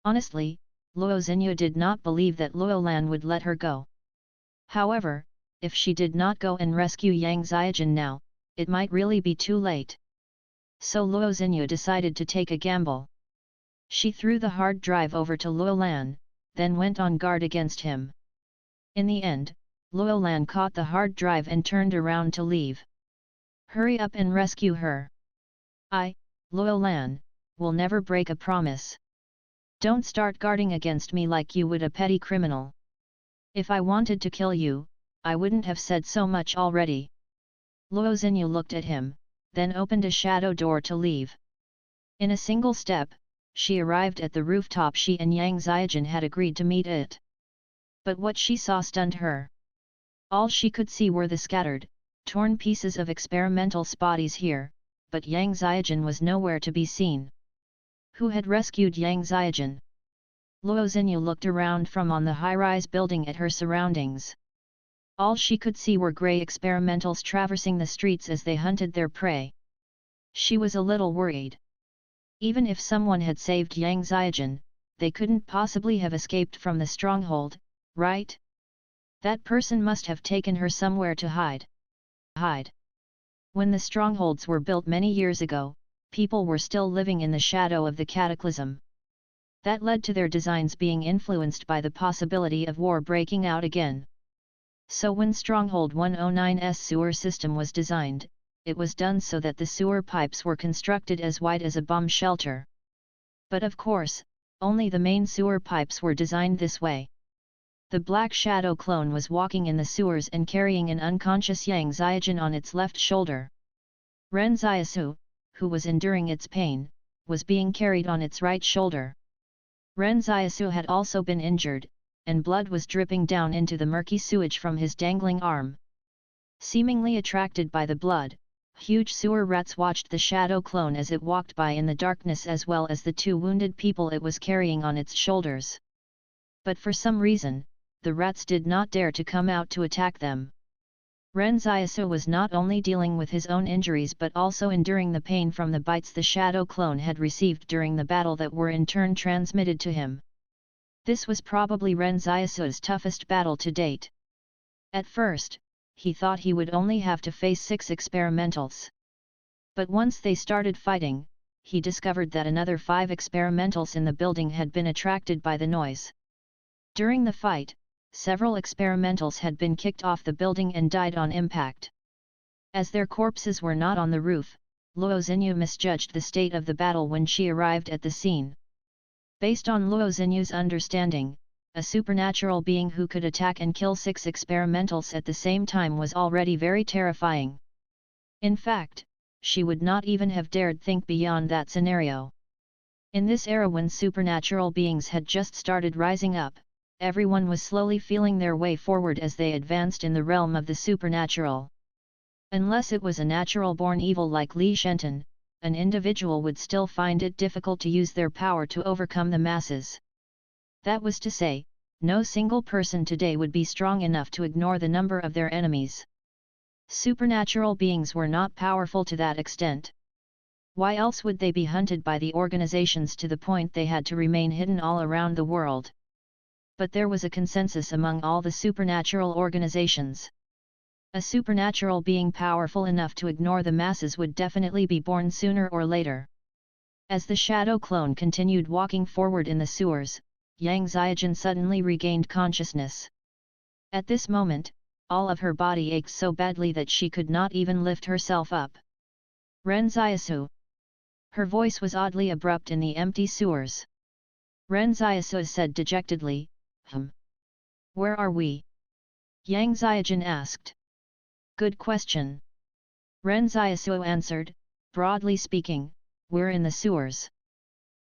Honestly, Luo Xinyu did not believe that Luo Lan would let her go. However, if she did not go and rescue Yang Ziajin now, it might really be too late. So Luo Xinyu decided to take a gamble. She threw the hard drive over to Luo Lan, then went on guard against him. In the end, Luo Lan caught the hard drive and turned around to leave. Hurry up and rescue her. I, Luo Lan, will never break a promise. Don't start guarding against me like you would a petty criminal. If I wanted to kill you, I wouldn't have said so much already. Luo Xinyu looked at him, then opened a shadow door to leave. In a single step, she arrived at the rooftop she and Yang Ziajin had agreed to meet at. But what she saw stunned her. All she could see were the scattered, torn pieces of experimental bodies here, but Yang Ziajin was nowhere to be seen. Who had rescued Yang Ziajin? Luo Xinyu looked around from on the high-rise building at her surroundings. All she could see were grey experimentals traversing the streets as they hunted their prey. She was a little worried. Even if someone had saved Yang Ziajin, they couldn't possibly have escaped from the stronghold, right? That person must have taken her somewhere to hide. When the strongholds were built many years ago, people were still living in the shadow of the cataclysm. That led to their designs being influenced by the possibility of war breaking out again. So when Stronghold 109's sewer system was designed, it was done so that the sewer pipes were constructed as wide as a bomb shelter. But of course, only the main sewer pipes were designed this way. The Black Shadow clone was walking in the sewers and carrying an unconscious Yang Ziajin on its left shoulder. Ren Xiaosu, who was enduring its pain, was being carried on its right shoulder. Ren Xiaosu had also been injured, and blood was dripping down into the murky sewage from his dangling arm. Seemingly attracted by the blood, huge sewer rats watched the shadow clone as it walked by in the darkness as well as the two wounded people it was carrying on its shoulders. But for some reason, the rats did not dare to come out to attack them. Ren Xiaosu was not only dealing with his own injuries but also enduring the pain from the bites the shadow clone had received during the battle that were in turn transmitted to him. This was probably Ren Xiaosu's toughest battle to date. At first, he thought he would only have to face 6 experimentals. But once they started fighting, he discovered that another 5 experimentals in the building had been attracted by the noise. During the fight, several experimentals had been kicked off the building and died on impact. As their corpses were not on the roof, Luo Xinyu misjudged the state of the battle when she arrived at the scene. Based on Luo Xinyu's understanding, a supernatural being who could attack and kill 6 experimentals at the same time was already very terrifying. In fact, she would not even have dared think beyond that scenario. In this era when supernatural beings had just started rising up, everyone was slowly feeling their way forward as they advanced in the realm of the supernatural. Unless it was a natural-born evil like Li Shenton, an individual would still find it difficult to use their power to overcome the masses. That was to say, no single person today would be strong enough to ignore the number of their enemies. Supernatural beings were not powerful to that extent. Why else would they be hunted by the organizations to the point they had to remain hidden all around the world? But there was a consensus among all the supernatural organizations. A supernatural being powerful enough to ignore the masses would definitely be born sooner or later. As the shadow clone continued walking forward in the sewers, Yang Ziajin suddenly regained consciousness. At this moment, all of her body ached so badly that she could not even lift herself up. Ren Xiaosu. Her voice was oddly abrupt in the empty sewers. Ren Xiaosu said dejectedly, Where are we? Yang Ziajin asked. Good question. Ren Xiaosu answered, broadly speaking, we're in the sewers.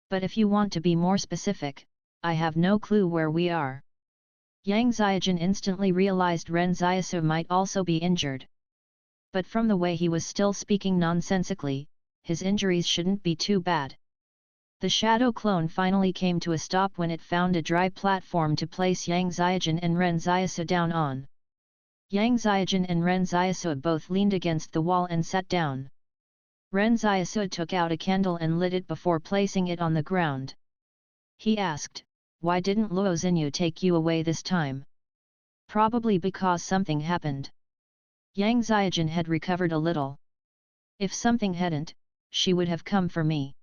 But if you want to be more specific, I have no clue where we are. Yang Ziajin instantly realized Ren Xiaosu might also be injured. But from the way he was still speaking nonsensically, his injuries shouldn't be too bad. The shadow clone finally came to a stop when it found a dry platform to place Yang Ziajin and Ren Xiaosu down on. Yang Ziajin and Ren Xiaosu both leaned against the wall and sat down. Ren Xiaosu took out a candle and lit it before placing it on the ground. He asked, "Why didn't Luo Xinyu take you away this time?" "Probably because something happened." Yang Xiaojun had recovered a little. "If something hadn't, she would have come for me."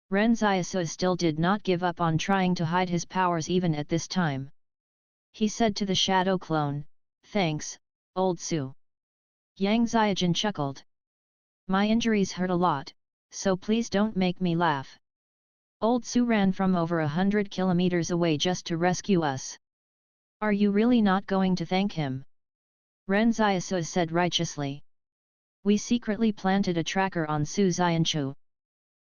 Ren Xiaosu still did not give up on trying to hide his powers even at this time. He said to the shadow clone, "Thanks, old Su." Yang Xiaojun chuckled. "My injuries hurt a lot, so please don't make me laugh." Old Su ran from over 100 kilometers away just to rescue us. "Are you really not going to thank him?" Ren Xiaosu said righteously. "We secretly planted a tracker on Su Xianchu."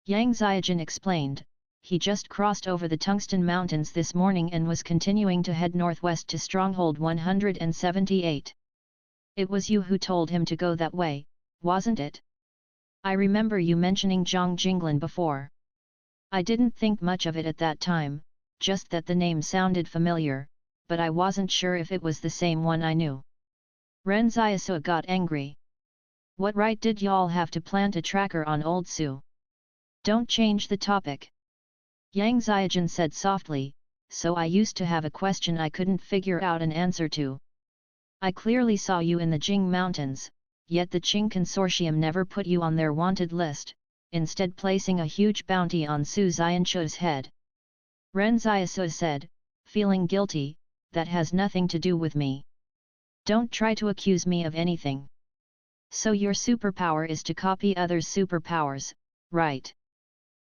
Yang Xiaojun explained, "He just crossed over the Tungsten Mountains this morning and was continuing to head northwest to Stronghold 178. It was you who told him to go that way, wasn't it? I remember you mentioning Zhang Jinglan before. I didn't think much of it at that time, just that the name sounded familiar, but I wasn't sure if it was the same one I knew." Ren Xiaosu got angry. "What right did y'all have to plant a tracker on old Su? Don't change the topic." Yang Xiaojun said softly, "So I used to have a question I couldn't figure out an answer to. I clearly saw you in the Jing Mountains, yet the Qing Consortium never put you on their wanted list, instead placing a huge bounty on Su Xianchu's head." Ren Xiaosu said, feeling guilty, "That has nothing to do with me. Don't try to accuse me of anything. So your superpower is to copy others' superpowers, right?"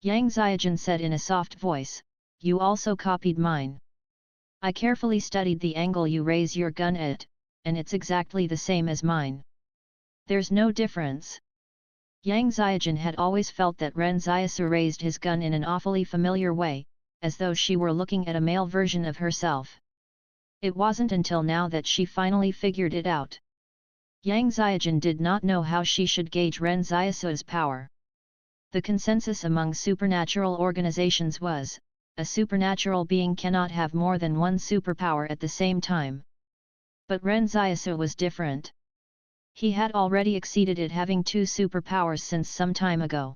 Yang Xiaojun said in a soft voice, "You also copied mine. I carefully studied the angle you raise your gun at, and it's exactly the same as mine. There's no difference." Yang Xiaojun had always felt that Ren Xiaosu raised his gun in an awfully familiar way, as though she were looking at a male version of herself. It wasn't until now that she finally figured it out. Yang Xiaojun did not know how she should gauge Ren Xiaosu's power. The consensus among supernatural organizations was, a supernatural being cannot have more than one superpower at the same time. But Ren Xiaosu was different. He had already exceeded it, having 2 superpowers since some time ago.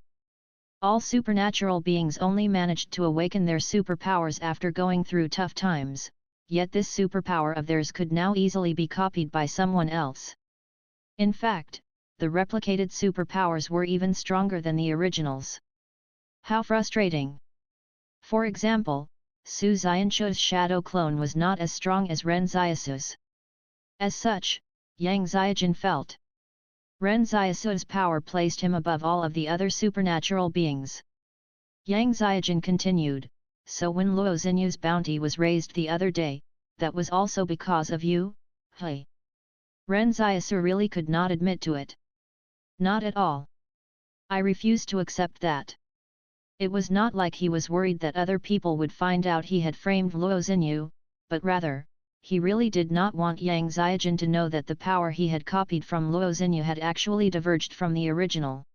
All supernatural beings only managed to awaken their superpowers after going through tough times, yet this superpower of theirs could now easily be copied by someone else. In fact, the replicated superpowers were even stronger than the originals. How frustrating! For example, Su Xianchu's shadow clone was not as strong as Ren Xiaosu's. As such, Yang Xiaojun felt. Ren Xiaosu's power placed him above all of the other supernatural beings. Yang Xiaojun continued, "So when Luo Xinyu's bounty was raised the other day, that was also because of you, hey?" Ren Xiaosu really could not admit to it. "Not at all. I refuse to accept that." It was not like he was worried that other people would find out he had framed Luo Xinyu, but rather, he really did not want Yang Xiaojun to know that the power he had copied from Luo Xinyu had actually diverged from the original.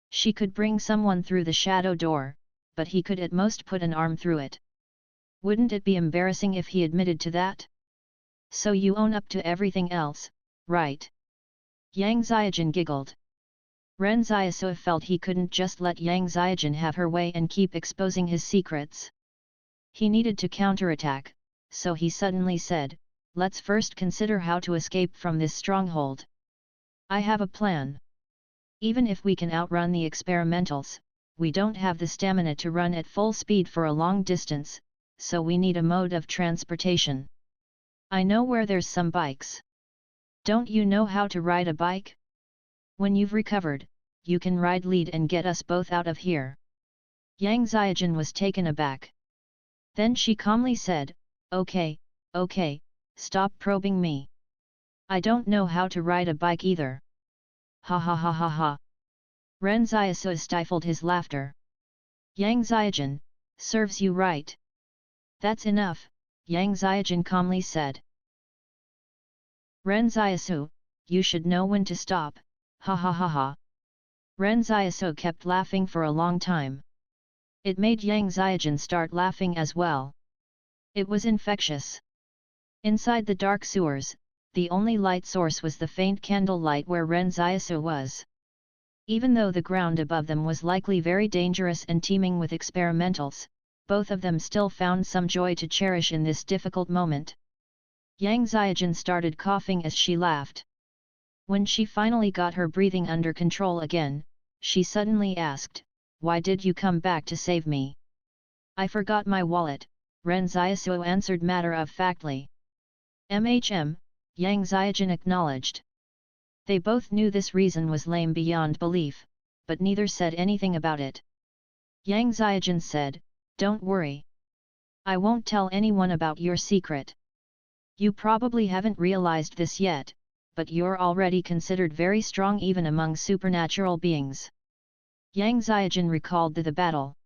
She could bring someone through the shadow door, but he could at most put an arm through it. Wouldn't it be embarrassing if he admitted to that? "So you own up to everything else, right?" Yang Xiaojun giggled. Ren Xiaosu felt he couldn't just let Yang Xiaojun have her way and keep exposing his secrets. He needed to counterattack, so he suddenly said, "Let's first consider how to escape from this stronghold. I have a plan. Even if we can outrun the experimentals, we don't have the stamina to run at full speed for a long distance, so we need a mode of transportation. I know where there's some bikes. Don't you know how to ride a bike? When you've recovered, you can ride lead and get us both out of here." Yang Xiaojun was taken aback. Then she calmly said, Okay, stop probing me. I don't know how to ride a bike either." Ha ha ha ha ha. Ren Xiaosu stifled his laughter. "Yang Xiaojun, serves you right." "That's enough," Yang Xiaojun calmly said. "Ren Xiaosu, you should know when to stop, ha ha ha ha." Ren Xiaosu kept laughing for a long time. It made Yang Xiaojun start laughing as well. It was infectious. Inside the dark sewers, the only light source was the faint candle light where Ren Xiaosu was. Even though the ground above them was likely very dangerous and teeming with experimentals, both of them still found some joy to cherish in this difficult moment. Yang Ziajin started coughing as she laughed. When she finally got her breathing under control again, she suddenly asked, "Why did you come back to save me?" "I forgot my wallet," Ren Xiaosu answered matter-of-factly. Yang Ziajin acknowledged. They both knew this reason was lame beyond belief, but neither said anything about it. Yang Ziajin said, "Don't worry. I won't tell anyone about your secret. You probably haven't realized this yet, but you're already considered very strong even among supernatural beings." Yang Ziajin recalled the battle.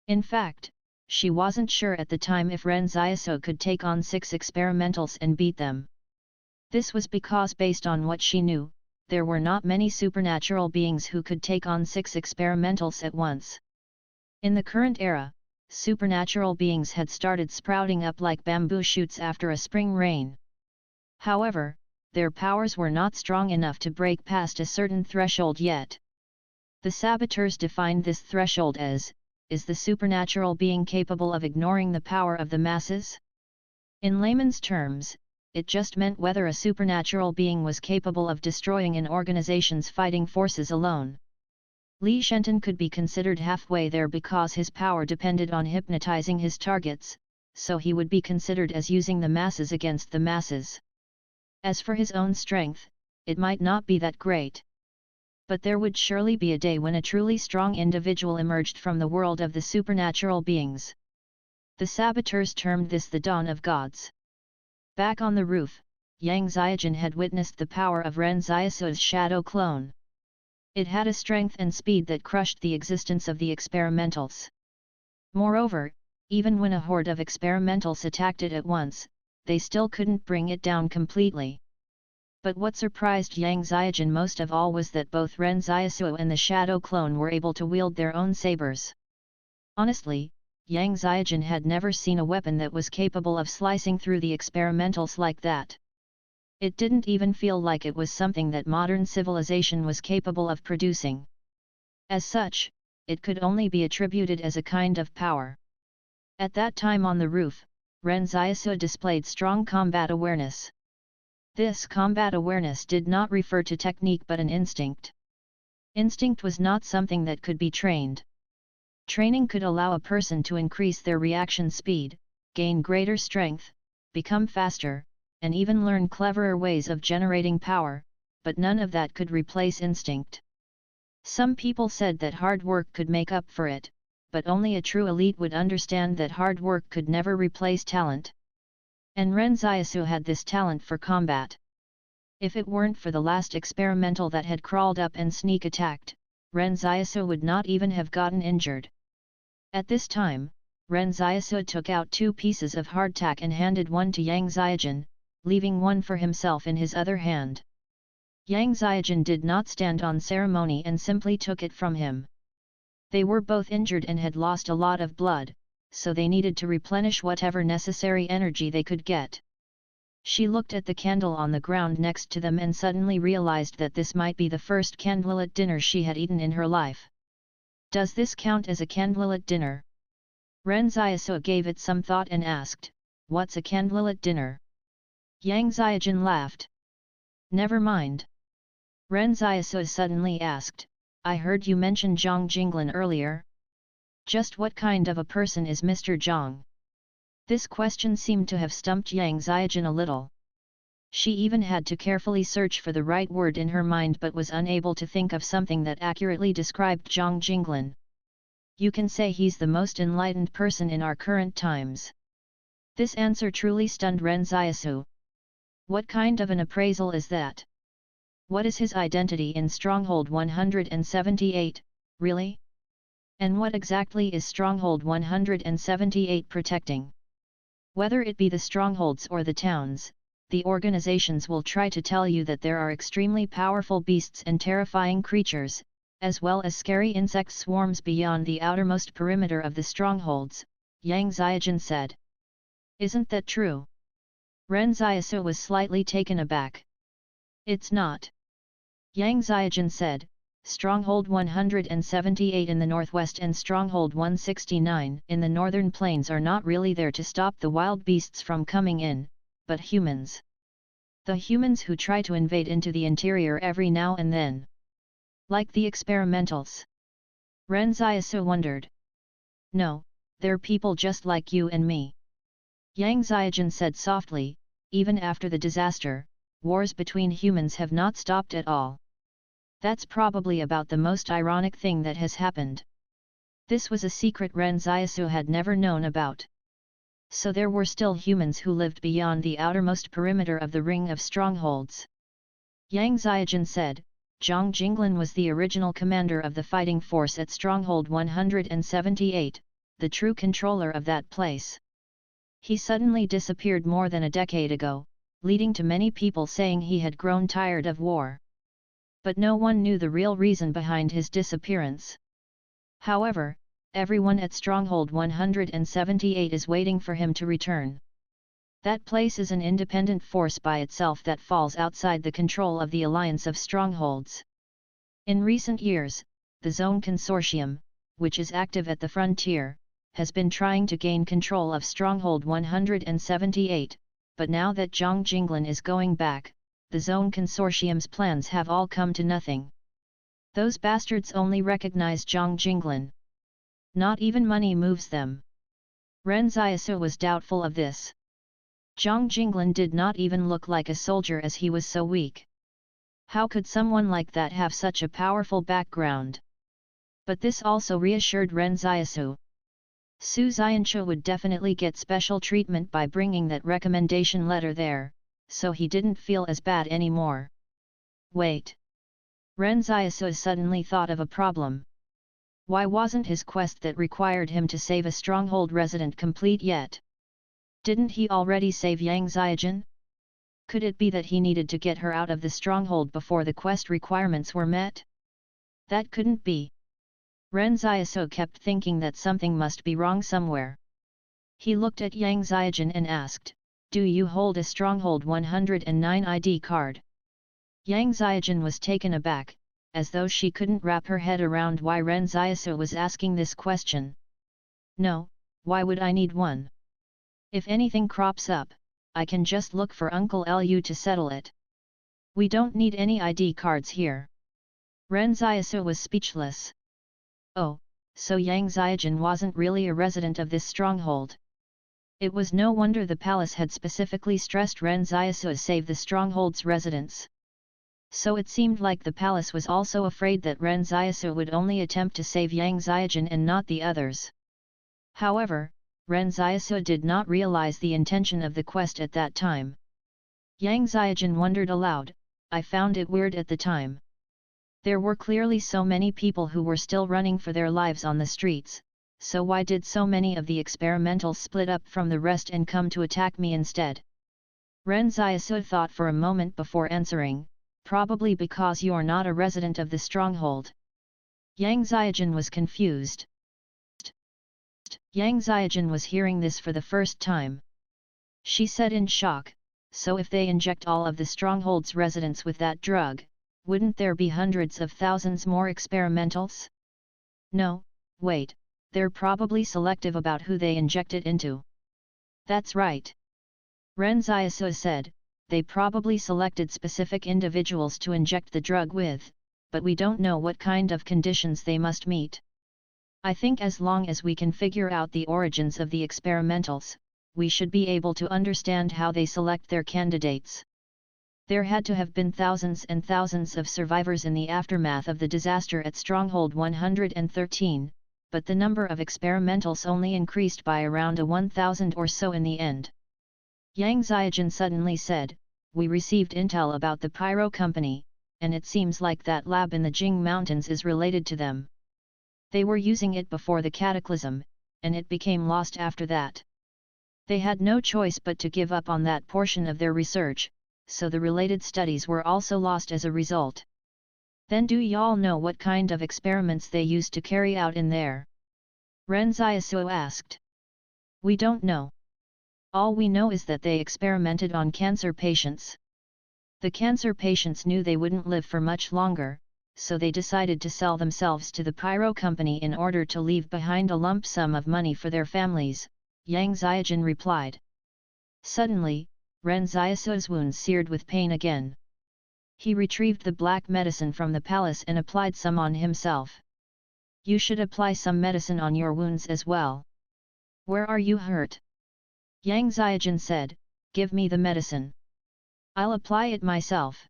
In fact, she wasn't sure at the time if Ren Xiaosu could take on 6 experimentals and beat them. This was because based on what she knew, there were not many supernatural beings who could take on 6 experimentals at once. In the current era, supernatural beings had started sprouting up like bamboo shoots after a spring rain. However, their powers were not strong enough to break past a certain threshold yet. The saboteurs defined this threshold as, is the supernatural being capable of ignoring the power of the masses? In layman's terms, it just meant whether a supernatural being was capable of destroying an organization's fighting forces alone. Li Shenton could be considered halfway there because his power depended on hypnotizing his targets, so he would be considered as using the masses against the masses. As for his own strength, it might not be that great. But there would surely be a day when a truly strong individual emerged from the world of the supernatural beings. The saboteurs termed this the dawn of gods. Back on the roof, Yang Ziajin had witnessed the power of Ren Xiaosu's shadow clone. It had a strength and speed that crushed the existence of the experimentals. Moreover, even when a horde of experimentals attacked it at once, they still couldn't bring it down completely. But what surprised Yang Ziajin most of all was that both Ren Xiaosu and the shadow clone were able to wield their own sabers. Honestly, Yang Ziajin had never seen a weapon that was capable of slicing through the experimentals like that. It didn't even feel like it was something that modern civilization was capable of producing. As such, it could only be attributed as a kind of power. At that time on the roof, Ren Xiaosu displayed strong combat awareness. This combat awareness did not refer to technique but an instinct. Instinct was not something that could be trained. Training could allow a person to increase their reaction speed, gain greater strength, become faster, and even learn cleverer ways of generating power, but none of that could replace instinct. Some people said that hard work could make up for it, but only a true elite would understand that hard work could never replace talent. And Ren Xiaosu had this talent for combat. If it weren't for the last experimental that had crawled up and sneak attacked, Ren Xiaosu would not even have gotten injured. At this time, Ren Xiaosu took out 2 pieces of hardtack and handed one to Yang Ziajin, leaving one for himself in his other hand. Yang Ziajin did not stand on ceremony and simply took it from him. They were both injured and had lost a lot of blood, so they needed to replenish whatever necessary energy they could get. She looked at the candle on the ground next to them and suddenly realized that this might be the first candlelit dinner she had eaten in her life. Does this count as a candlelit dinner? Ren Xiaosu gave it some thought and asked, "What's a candlelit dinner?" Yang Ziajin laughed. "Never mind." Ren Xiaosu suddenly asked, "I heard you mention Zhang Jinglan earlier. Just what kind of a person is Mr. Zhang?" This question seemed to have stumped Yang Ziajin a little. She even had to carefully search for the right word in her mind but was unable to think of something that accurately described Zhang Jinglan. "You can say he's the most enlightened person in our current times." This answer truly stunned Ren Xiaosu. What kind of an appraisal is that? What is his identity in Stronghold 178, really? And what exactly is Stronghold 178 protecting? Whether it be the strongholds or the towns, the organizations will try to tell you that there are extremely powerful beasts and terrifying creatures, as well as scary insect swarms beyond the outermost perimeter of the strongholds, Yang Ziajin said. Isn't that true? Ren Xiaosu was slightly taken aback. It's not. Yang Ziajin said, Stronghold 178 in the northwest and Stronghold 169 in the northern plains are not really there to stop the wild beasts from coming in, but humans. The humans who try to invade into the interior every now and then. Like the experimentals. Ren Xiaosu wondered. No, they're people just like you and me. Yang Xiaojun said softly, even after the disaster, wars between humans have not stopped at all. That's probably about the most ironic thing that has happened. This was a secret Ren Xiaosu had never known about. So there were still humans who lived beyond the outermost perimeter of the Ring of Strongholds. Yang Xiaojun said, Zhang Jinglin was the original commander of the fighting force at Stronghold 178, the true controller of that place. He suddenly disappeared more than a decade ago, leading to many people saying he had grown tired of war. But no one knew the real reason behind his disappearance. However, everyone at Stronghold 178 is waiting for him to return. That place is an independent force by itself that falls outside the control of the Alliance of Strongholds. In recent years, the Zone Consortium, which is active at the frontier, has been trying to gain control of Stronghold 178, but now that Zhang Jinglin is going back, the Zone Consortium's plans have all come to nothing. Those bastards only recognize Zhang Jinglin. Not even money moves them. Ren Xiaosu was doubtful of this. Zhang Jinglin did not even look like a soldier as he was so weak. How could someone like that have such a powerful background? But this also reassured Ren Xiaosu. Su Xianchu would definitely get special treatment by bringing that recommendation letter there, so he didn't feel as bad anymore. Wait. Ren Xiaosu suddenly thought of a problem. Why wasn't his quest that required him to save a stronghold resident complete yet? Didn't he already save Yang Xiaojun? Could it be that he needed to get her out of the stronghold before the quest requirements were met? That couldn't be. Ren Xiaosu kept thinking that something must be wrong somewhere. He looked at Yang Xiaojun and asked, "Do you hold a Stronghold 109 ID card?" Yang Xiaojun was taken aback, as though she couldn't wrap her head around why Ren Xiaosu was asking this question. "No, why would I need one? If anything crops up, I can just look for Uncle Lu to settle it. We don't need any ID cards here." Ren Xiaosu was speechless. Oh, so Yang Xiaojun wasn't really a resident of this stronghold. It was no wonder the palace had specifically stressed Ren Xiaosu save the stronghold's residents. So it seemed like the palace was also afraid that Ren Xiaosu would only attempt to save Yang Xiaojun and not the others. However, Ren Xiaosu did not realize the intention of the quest at that time. Yang Xiaojun wondered aloud, "I found it weird at the time. There were clearly so many people who were still running for their lives on the streets, so why did so many of the experimentals split up from the rest and come to attack me instead?" Ren Xiaosu thought for a moment before answering, "Probably because you're not a resident of the stronghold." Yang Xiaojun was confused. Yang Xiaojun was hearing this for the first time. She said in shock, "So if they inject all of the stronghold's residents with that drug, wouldn't there be hundreds of thousands more experimentals?" "No, wait, they're probably selective about who they inject it into." "That's right." Ren Xiaosu said, "They probably selected specific individuals to inject the drug with, but we don't know what kind of conditions they must meet. I think as long as we can figure out the origins of the experimentals, we should be able to understand how they select their candidates." There had to have been thousands and thousands of survivors in the aftermath of the disaster at Stronghold 113, but the number of experimentals only increased by around 1,000 or so in the end. Yang Xiaojun suddenly said, "We received intel about the Pyro Company, and it seems like that lab in the Jing Mountains is related to them. They were using it before the cataclysm, and it became lost after that. They had no choice but to give up on that portion of their research, so the related studies were also lost as a result." "Then do y'all know what kind of experiments they used to carry out in there?" Ren Xiaosu asked. "We don't know. All we know is that they experimented on cancer patients. The cancer patients knew they wouldn't live for much longer, so they decided to sell themselves to the Pyro Company in order to leave behind a lump sum of money for their families, Yang Xiaojun replied. Suddenly, Ren Xiaosu's wounds seared with pain again. He retrieved the black medicine from the palace and applied some on himself. You should apply some medicine on your wounds as well. Where are you hurt? Yang Xiaojun said, give me the medicine. I'll apply it myself.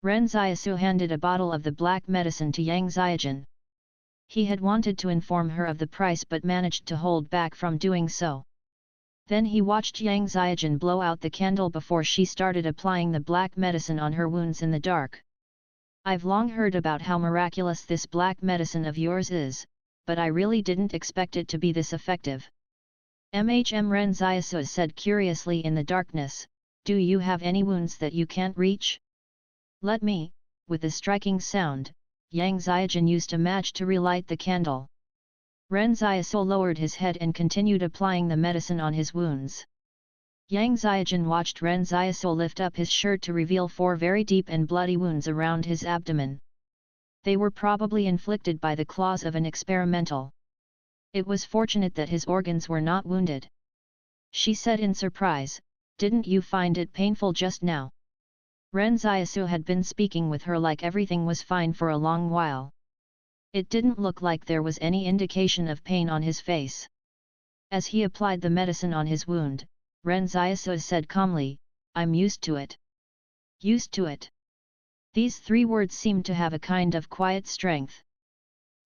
Ren Xiaosu handed a bottle of the black medicine to Yang Xiaojun. He had wanted to inform her of the price but managed to hold back from doing so. Then he watched Yang Xiaojun blow out the candle before she started applying the black medicine on her wounds in the dark. I've long heard about how miraculous this black medicine of yours is, but I really didn't expect it to be this effective. Ren Xiaosu said curiously in the darkness, do you have any wounds that you can't reach? Let me. With a striking sound, Yang Xiaojun used a match to relight the candle. Ren Xiaosu lowered his head and continued applying the medicine on his wounds. Yang Xiaojun watched Ren Xiaosu lift up his shirt to reveal 4 very deep and bloody wounds around his abdomen. They were probably inflicted by the claws of an experimental. It was fortunate that his organs were not wounded. She said in surprise, didn't you find it painful just now? Ren Xiaosu had been speaking with her like everything was fine for a long while. It didn't look like there was any indication of pain on his face. As he applied the medicine on his wound, Ren Xiaosu said calmly, I'm used to it. Used to it. These 3 words seemed to have a kind of quiet strength.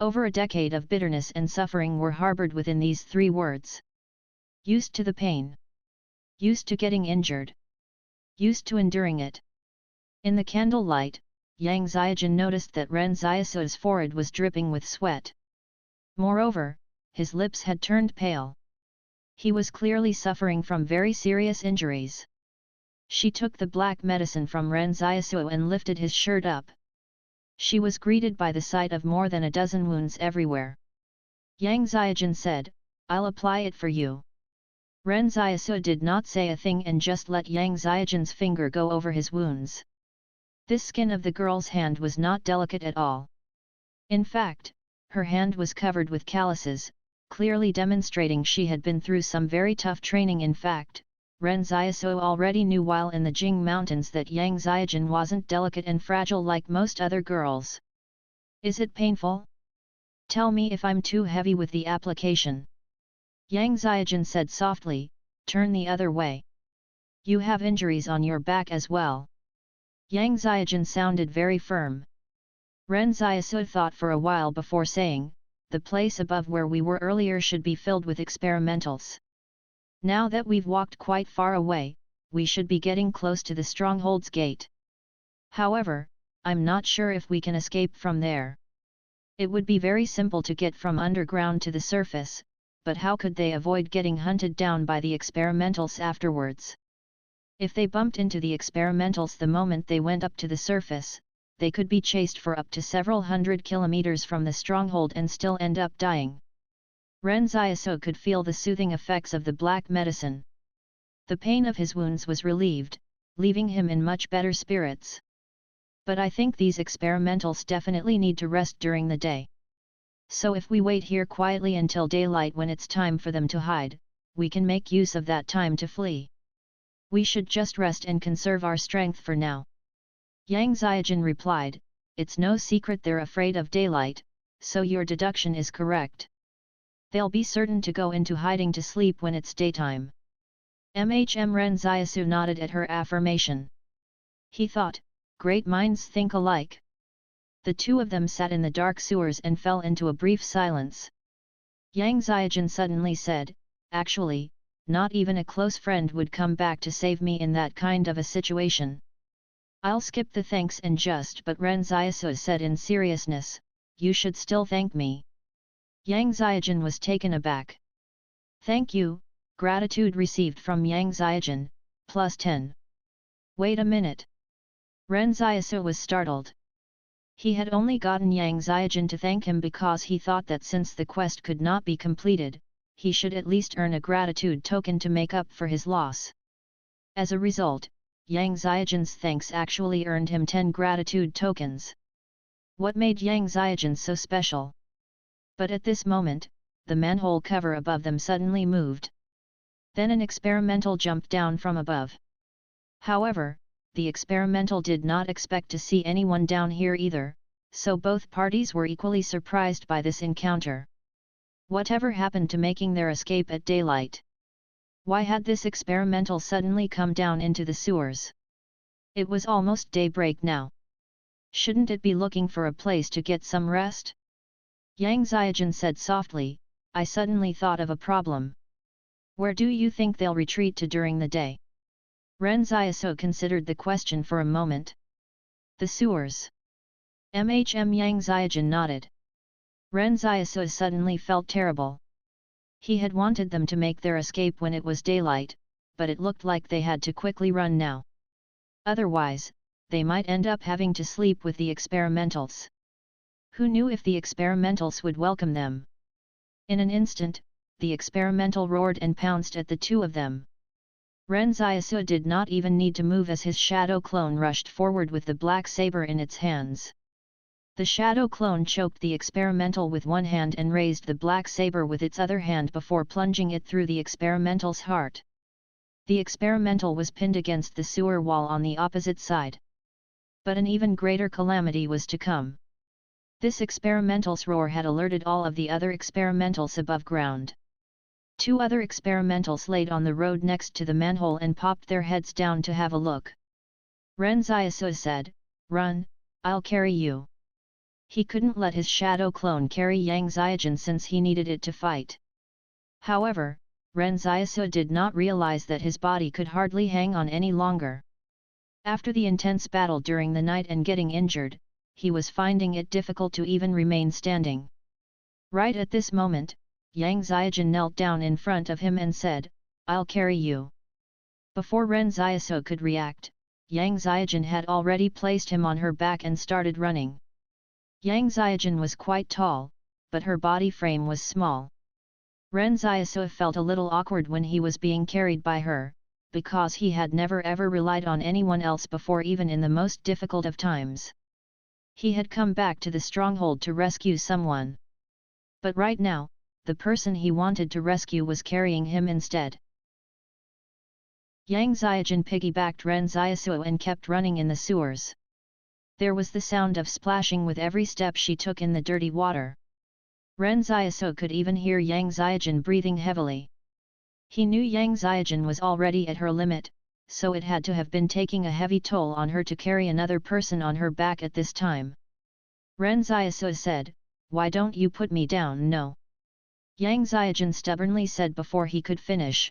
Over a decade of bitterness and suffering were harbored within these 3 words. Used to the pain. Used to getting injured. Used to enduring it. In the candlelight, Yang Xiaojun noticed that Ren Xiaosu's forehead was dripping with sweat. Moreover, his lips had turned pale. He was clearly suffering from very serious injuries. She took the black medicine from Ren Xiaosu and lifted his shirt up. She was greeted by the sight of more than a dozen wounds everywhere. Yang Xiaojun said, I'll apply it for you. Ren Xiaosu did not say a thing and just let Yang Xiaojun's finger go over his wounds. This skin of the girl's hand was not delicate at all. In fact, her hand was covered with calluses, clearly demonstrating she had been through some very tough training. In fact, Ren Xiaosu already knew while in the Jing Mountains that Yang Xiaojun wasn't delicate and fragile like most other girls. Is it painful? Tell me if I'm too heavy with the application. Yang Xiaojun said softly, turn the other way. You have injuries on your back as well. Yang Xiaojun sounded very firm. Ren Xiaosu thought for a while before saying, the place above where we were earlier should be filled with experimentals. Now that we've walked quite far away, we should be getting close to the stronghold's gate. However, I'm not sure if we can escape from there. It would be very simple to get from underground to the surface, but how could they avoid getting hunted down by the experimentals afterwards? If they bumped into the experimentals the moment they went up to the surface, they could be chased for up to several hundred kilometers from the stronghold and still end up dying. Ren Xiaosu could feel the soothing effects of the black medicine. The pain of his wounds was relieved, leaving him in much better spirits. But I think these experimentals definitely need to rest during the day. So if we wait here quietly until daylight when it's time for them to hide, we can make use of that time to flee. We should just rest and conserve our strength for now. Yang Xiaojun replied, it's no secret they're afraid of daylight, so your deduction is correct. They'll be certain to go into hiding to sleep when it's daytime. Ren Xiaosu nodded at her affirmation. He thought, great minds think alike. The 2 of them sat in the dark sewers and fell into a brief silence. Yang Xiaojun suddenly said, actually, not even a close friend would come back to save me in that kind of a situation. I'll skip the thanks and just but Ren Xiaosu said in seriousness, you should still thank me. Yang Xiaojun was taken aback. Thank you, gratitude received from Yang Xiaojun, +10. Wait a minute. Ren Xiaosu was startled. He had only gotten Yang Xiaojun to thank him because he thought that since the quest could not be completed, he should at least earn a gratitude token to make up for his loss. As a result, Yang Xiaojun's thanks actually earned him 10 gratitude tokens. What made Yang Ziajin so special? But at this moment, the manhole cover above them suddenly moved. Then an experimental jumped down from above. However, the experimental did not expect to see anyone down here either, so both parties were equally surprised by this encounter. Whatever happened to making their escape at daylight? Why had this experimental suddenly come down into the sewers? It was almost daybreak now. Shouldn't it be looking for a place to get some rest? Yang Ziajin said softly, I suddenly thought of a problem. Where do you think they'll retreat to during the day? Ren Xiaosu considered the question for a moment. The sewers. Yang Ziajin nodded. Ren Xiaosu suddenly felt terrible. He had wanted them to make their escape when it was daylight, but it looked like they had to quickly run now. Otherwise, they might end up having to sleep with the experimentals. Who knew if the experimentals would welcome them? In an instant, the experimental roared and pounced at the two of them. Ren Xiaosu did not even need to move as his shadow clone rushed forward with the black saber in its hands. The shadow clone choked the experimental with one hand and raised the black saber with its other hand before plunging it through the experimental's heart. The experimental was pinned against the sewer wall on the opposite side. But an even greater calamity was to come. This experimental's roar had alerted all of the other experimentals above ground. Two other experimentals laid on the road next to the manhole and popped their heads down to have a look. Ren Xiaosu said, Run, I'll carry you. He couldn't let his shadow clone carry Yang Ziajin since he needed it to fight. However, Ren Xiaosu did not realize that his body could hardly hang on any longer. After the intense battle during the night and getting injured, he was finding it difficult to even remain standing. Right at this moment, Yang Ziajin knelt down in front of him and said, I'll carry you. Before Ren Xiaosu could react, Yang Ziajin had already placed him on her back and started running. Yang Ziajin was quite tall, but her body frame was small. Ren Xiaosu felt a little awkward when he was being carried by her, because he had never ever relied on anyone else before, even in the most difficult of times. He had come back to the stronghold to rescue someone. But right now, the person he wanted to rescue was carrying him instead. Yang Ziajin piggybacked Ren Xiaosu and kept running in the sewers. There was the sound of splashing with every step she took in the dirty water. Ren Xiaosu could even hear Yang Ziajin breathing heavily. He knew Yang Ziajin was already at her limit, so it had to have been taking a heavy toll on her to carry another person on her back at this time. Ren Xiaosu said, Why don't you put me down? No. Yang Ziajin stubbornly said before he could finish.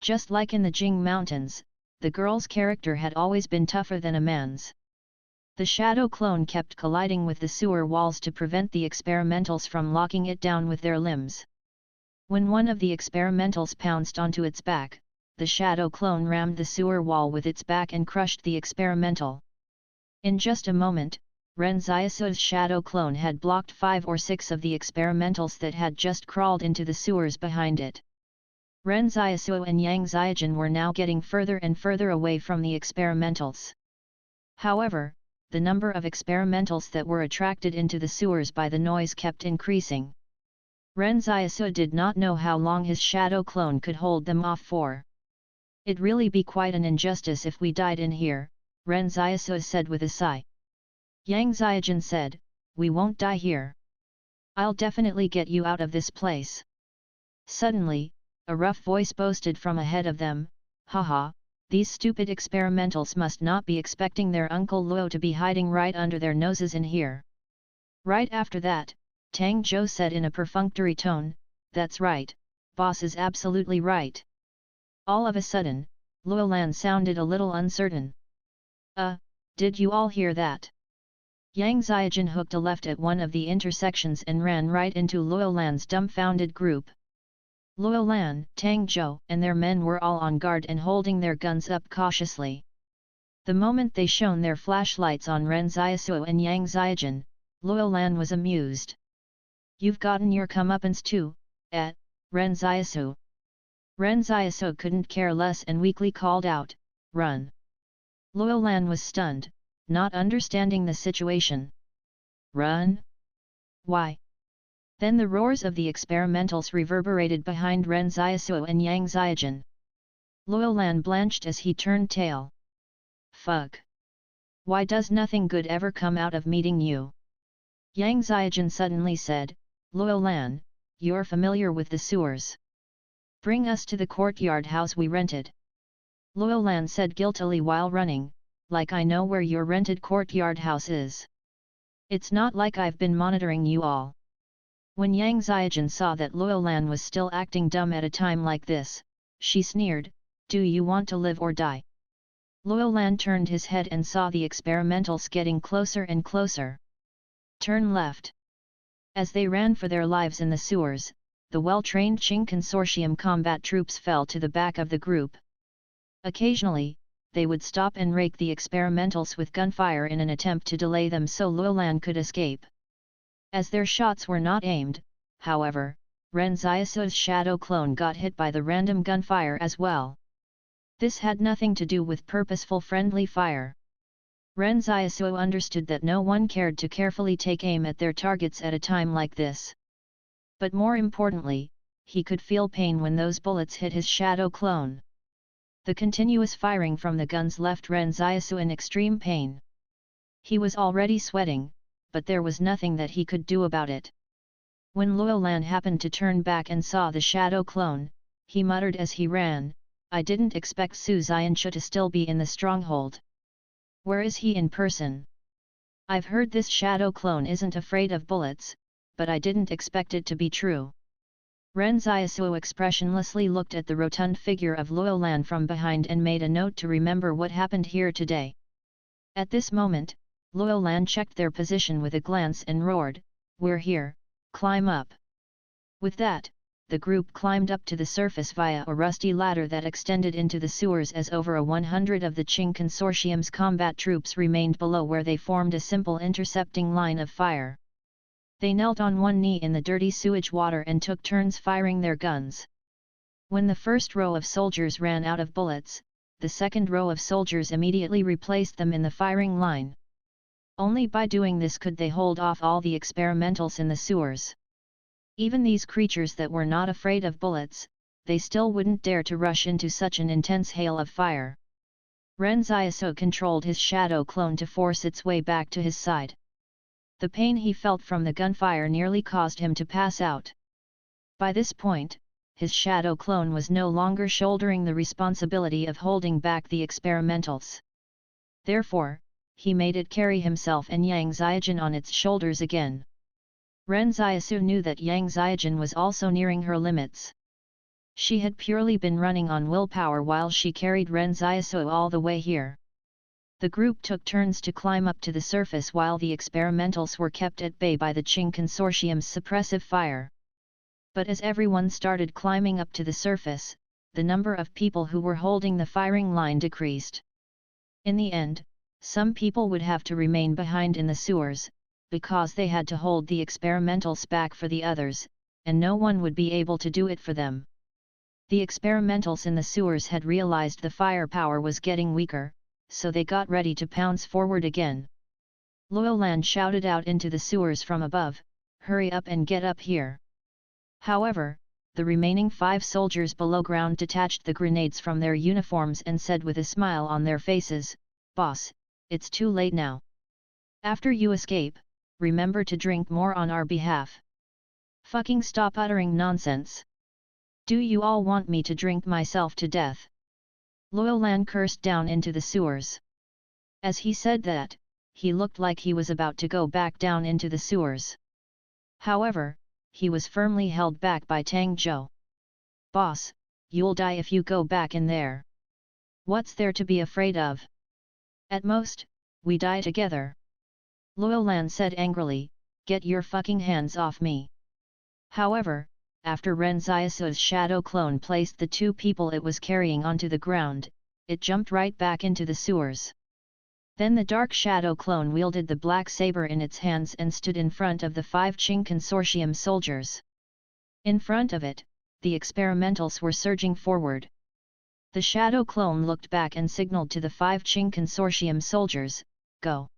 Just like in the Jing Mountains, the girl's character had always been tougher than a man's. The shadow clone kept colliding with the sewer walls to prevent the experimentals from locking it down with their limbs. When one of the experimentals pounced onto its back, the shadow clone rammed the sewer wall with its back and crushed the experimental. In just a moment, Ren Xiaosu's shadow clone had blocked 5 or 6 of the experimentals that had just crawled into the sewers behind it. Ren Xiaosu and Yang Ziajin were now getting further and further away from the experimentals. However, the number of experimentals that were attracted into the sewers by the noise kept increasing. Ren Xiaosu did not know how long his shadow clone could hold them off for. It'd really be quite an injustice if we died in here, Ren Xiaosu said with a sigh. Yang Ziajin said, We won't die here. I'll definitely get you out of this place. Suddenly, a rough voice boasted from ahead of them, Haha, these stupid experimentals must not be expecting their Uncle Luo to be hiding right under their noses in here. Right after that, Tang Zhou said in a perfunctory tone, That's right, boss is absolutely right. All of a sudden, Luolan sounded a little uncertain. Did you all hear that? Yang Ziajin hooked a left at one of the intersections and ran right into Luolan's dumbfounded group. Luolan, Tang Zhou, and their men were all on guard and holding their guns up cautiously. The moment they shone their flashlights on Ren Xiaosu and Yang Ziajin, Luolan was amused. You've gotten your comeuppance too, Ren Xiaosu. Ren Xiaosu couldn't care less and weakly called out, Run! Luolan was stunned, not understanding the situation. Run? Why? Then the roars of the experimentals reverberated behind Ren Xiaosu and Yang Xiaojun. Luolan blanched as he turned tail. Fuck. Why does nothing good ever come out of meeting you? Yang Xiaojun suddenly said, Luolan, you're familiar with the sewers. Bring us to the courtyard house we rented. Luolan said guiltily while running, like I know where your rented courtyard house is. It's not like I've been monitoring you all. When Yang Xiaojun saw that Luolan was still acting dumb at a time like this, she sneered, do you want to live or die? Luolan turned his head and saw the experimentals getting closer and closer. Turn left. As they ran for their lives in the sewers, the well-trained Qing Consortium combat troops fell to the back of the group. Occasionally, they would stop and rake the experimentals with gunfire in an attempt to delay them so Luolan could escape. As their shots were not aimed, however, Ren Xiaosu's shadow clone got hit by the random gunfire as well. This had nothing to do with purposeful friendly fire. Ren Xiaosu understood that no one cared to carefully take aim at their targets at a time like this. But more importantly, he could feel pain when those bullets hit his shadow clone. The continuous firing from the guns left Ren Xiaosu in extreme pain. He was already sweating, but there was nothing that he could do about it. When Luolan happened to turn back and saw the shadow clone, he muttered as he ran, I didn't expect Su Xianxue to still be in the stronghold. Where is he in person? I've heard this shadow clone isn't afraid of bullets, but I didn't expect it to be true. Ren Xiaosu expressionlessly looked at the rotund figure of Luolan from behind and made a note to remember what happened here today. At this moment, Luolan checked their position with a glance and roared, we're here, climb up. With that, the group climbed up to the surface via a rusty ladder that extended into the sewers as over 100 of the Qing Consortium's combat troops remained below where they formed a simple intercepting line of fire. They knelt on one knee in the dirty sewage water and took turns firing their guns. When the first row of soldiers ran out of bullets, the second row of soldiers immediately replaced them in the firing line. Only by doing this could they hold off all the experimentals in the sewers. Even these creatures that were not afraid of bullets, they still wouldn't dare to rush into such an intense hail of fire. Ren Xiaosu controlled his shadow clone to force its way back to his side. The pain he felt from the gunfire nearly caused him to pass out. By this point, his shadow clone was no longer shouldering the responsibility of holding back the experimentals. Therefore, he made it carry himself and Yang Xiaojun on its shoulders again. Ren Xiaosu knew that Yang Xiaojun was also nearing her limits. She had purely been running on willpower while she carried Ren Xiaosu all the way here. The group took turns to climb up to the surface while the experimentals were kept at bay by the Qing Consortium's suppressive fire. But as everyone started climbing up to the surface, the number of people who were holding the firing line decreased. In the end, some people would have to remain behind in the sewers, because they had to hold the experimentals back for the others, and no one would be able to do it for them. The experimentals in the sewers had realized the firepower was getting weaker, so they got ready to pounce forward again. Luolan shouted out into the sewers from above, hurry up and get up here. However, the remaining 5 soldiers below ground detached the grenades from their uniforms and said with a smile on their faces, Boss, it's too late now. After you escape, remember to drink more on our behalf. Fucking stop uttering nonsense. Do you all want me to drink myself to death? Luolan cursed down into the sewers. As he said that, he looked like he was about to go back down into the sewers. However, he was firmly held back by Tang Zhou. Boss, you'll die if you go back in there. What's there to be afraid of? At most, we die together. Luolan said angrily, get your fucking hands off me. However, after Ren Xiaosu's shadow clone placed the 2 people it was carrying onto the ground, it jumped right back into the sewers. Then the dark shadow clone wielded the black saber in its hands and stood in front of the 5 Qing Consortium soldiers. In front of it, the experimentals were surging forward. The shadow clone looked back and signaled to the 5 Qing Consortium soldiers, go.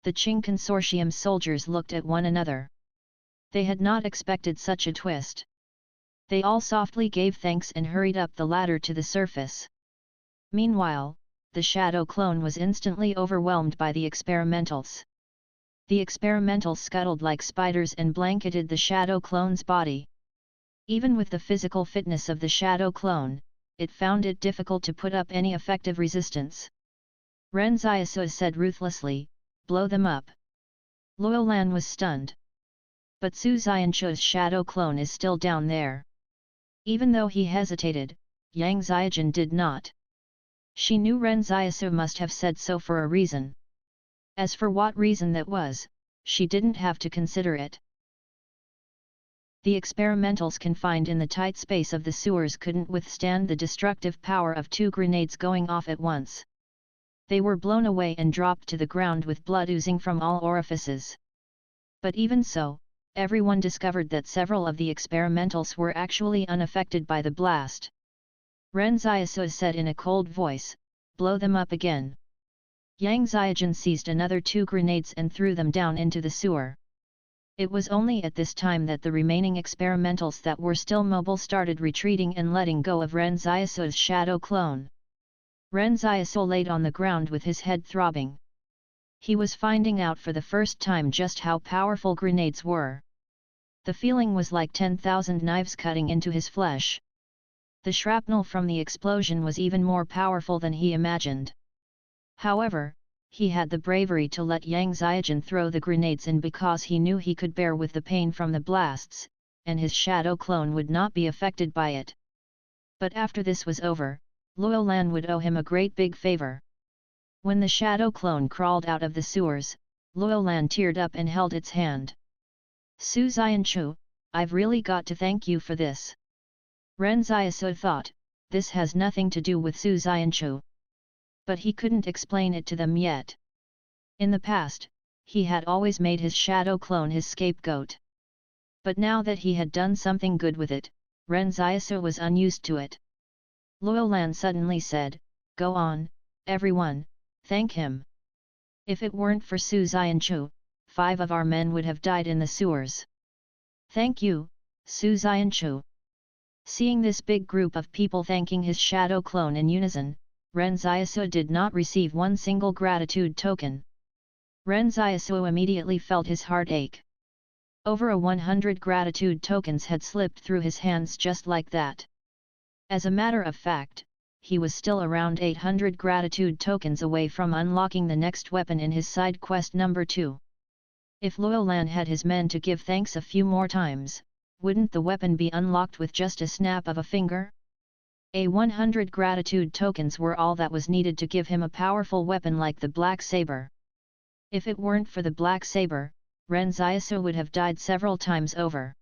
The Qing consortium soldiers looked at one another. They had not expected such a twist. They all softly gave thanks and hurried up the ladder to the surface. Meanwhile, the shadow clone was instantly overwhelmed by the experimentals. The experimentals scuttled like spiders and blanketed the shadow clone's body. Even with the physical fitness of the shadow clone, it found it difficult to put up any effective resistance. Ren Xiaosu said ruthlessly, "Blow them up." Luolan was stunned. But Su Xianchu's shadow clone is still down there. Even though he hesitated, Yang Xiaojun did not. She knew Ren Xiaosu must have said so for a reason. As for what reason that was, she didn't have to consider it. The experimentals confined in the tight space of the sewers couldn't withstand the destructive power of 2 grenades going off at once. They were blown away and dropped to the ground with blood oozing from all orifices. But even so, everyone discovered that several of the experimentals were actually unaffected by the blast. Ren Xiaosu said in a cold voice, "Blow them up again." Yang Xiaojun seized another 2 grenades and threw them down into the sewer. It was only at this time that the remaining experimentals that were still mobile started retreating and letting go of Ren Xiaosu's shadow clone. Ren Xiaosu laid on the ground with his head throbbing. He was finding out for the first time just how powerful grenades were. The feeling was like 10,000 knives cutting into his flesh. The shrapnel from the explosion was even more powerful than he imagined. However, he had the bravery to let Yang Xiaojun throw the grenades in because he knew he could bear with the pain from the blasts, and his shadow clone would not be affected by it. But after this was over, Luolan would owe him a great big favor. When the shadow clone crawled out of the sewers, Luolan teared up and held its hand. "Su Xianchu, I've really got to thank you for this." Ren Xiaosu thought, this has nothing to do with Su Xianchu. But he couldn't explain it to them yet. In the past, he had always made his shadow clone his scapegoat. But now that he had done something good with it, Ren Xiaosu was unused to it. Luolan suddenly said, "Go on, everyone, thank him. If it weren't for Su Xianchu, 5 of our men would have died in the sewers. Thank you, Su Xianchu." Seeing this big group of people thanking his shadow clone in unison, Ren Xiaosu did not receive one single gratitude token. Ren Xiaosu immediately felt his heart ache. Over 100 gratitude tokens had slipped through his hands just like that. As a matter of fact, he was still around 800 gratitude tokens away from unlocking the next weapon in his side quest number 2. If Luolan had his men to give thanks a few more times, wouldn't the weapon be unlocked with just a snap of a finger? 100 gratitude tokens were all that was needed to give him a powerful weapon like the Black Saber. If it weren't for the Black Saber, Ren Xiaosu would have died several times over.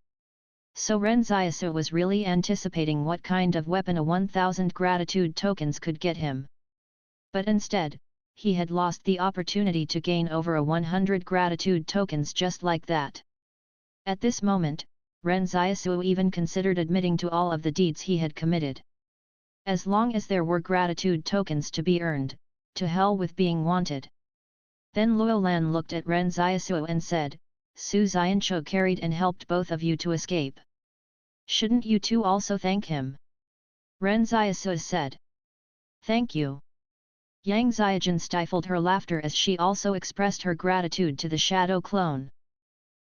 So Ren Xiaosu was really anticipating what kind of weapon a 1000 gratitude tokens could get him. But instead, he had lost the opportunity to gain over 100 gratitude tokens just like that. At this moment, Ren Xiaosu even considered admitting to all of the deeds he had committed. As long as there were gratitude tokens to be earned, to hell with being wanted. Then Luolan looked at Ren Xiaosu and said, "Su Xianchu carried and helped both of you to escape. Shouldn't you two also thank him?" Ren Xiaosu said. "Thank you." Yang Xiaojun stifled her laughter as she also expressed her gratitude to the shadow clone.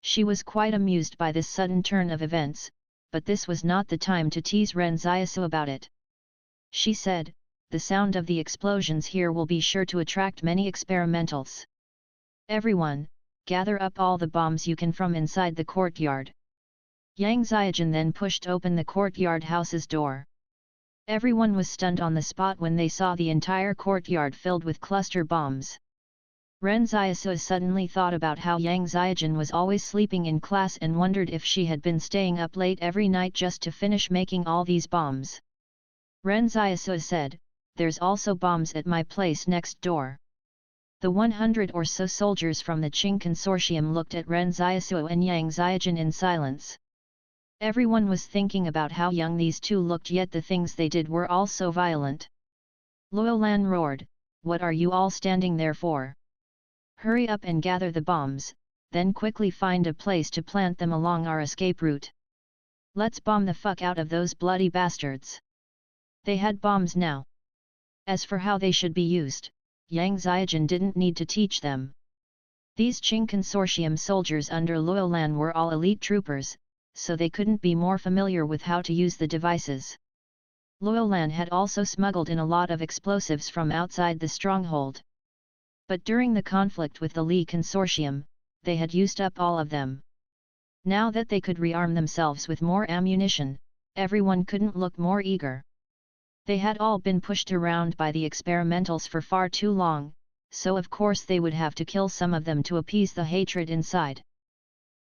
She was quite amused by this sudden turn of events, but this was not the time to tease Ren Xiaosu about it. She said, "The sound of the explosions here will be sure to attract many experimentals. Everyone, gather up all the bombs you can from inside the courtyard." Yang Xiaojun then pushed open the courtyard house's door. Everyone was stunned on the spot when they saw the entire courtyard filled with cluster bombs. Ren Xiaosu suddenly thought about how Yang Xiaojun was always sleeping in class and wondered if she had been staying up late every night just to finish making all these bombs. Ren Xiaosu said, "There's also bombs at my place next door." The 100 or so soldiers from the Qing consortium looked at Ren Xiaosu and Yang Xiaojun in silence. Everyone was thinking about how young these two looked, yet the things they did were all so violent. Luolan roared, "What are you all standing there for? Hurry up and gather the bombs, then quickly find a place to plant them along our escape route. Let's bomb the fuck out of those bloody bastards. They had bombs now. As for how they should be used, Yang Ziajin didn't need to teach them. These Qing Consortium soldiers under Luolan were all elite troopers, so they couldn't be more familiar with how to use the devices. Luolan had also smuggled in a lot of explosives from outside the stronghold. But during the conflict with the Li Consortium, they had used up all of them. Now that they could rearm themselves with more ammunition, everyone couldn't look more eager. They had all been pushed around by the experimentals for far too long, so of course they would have to kill some of them to appease the hatred inside.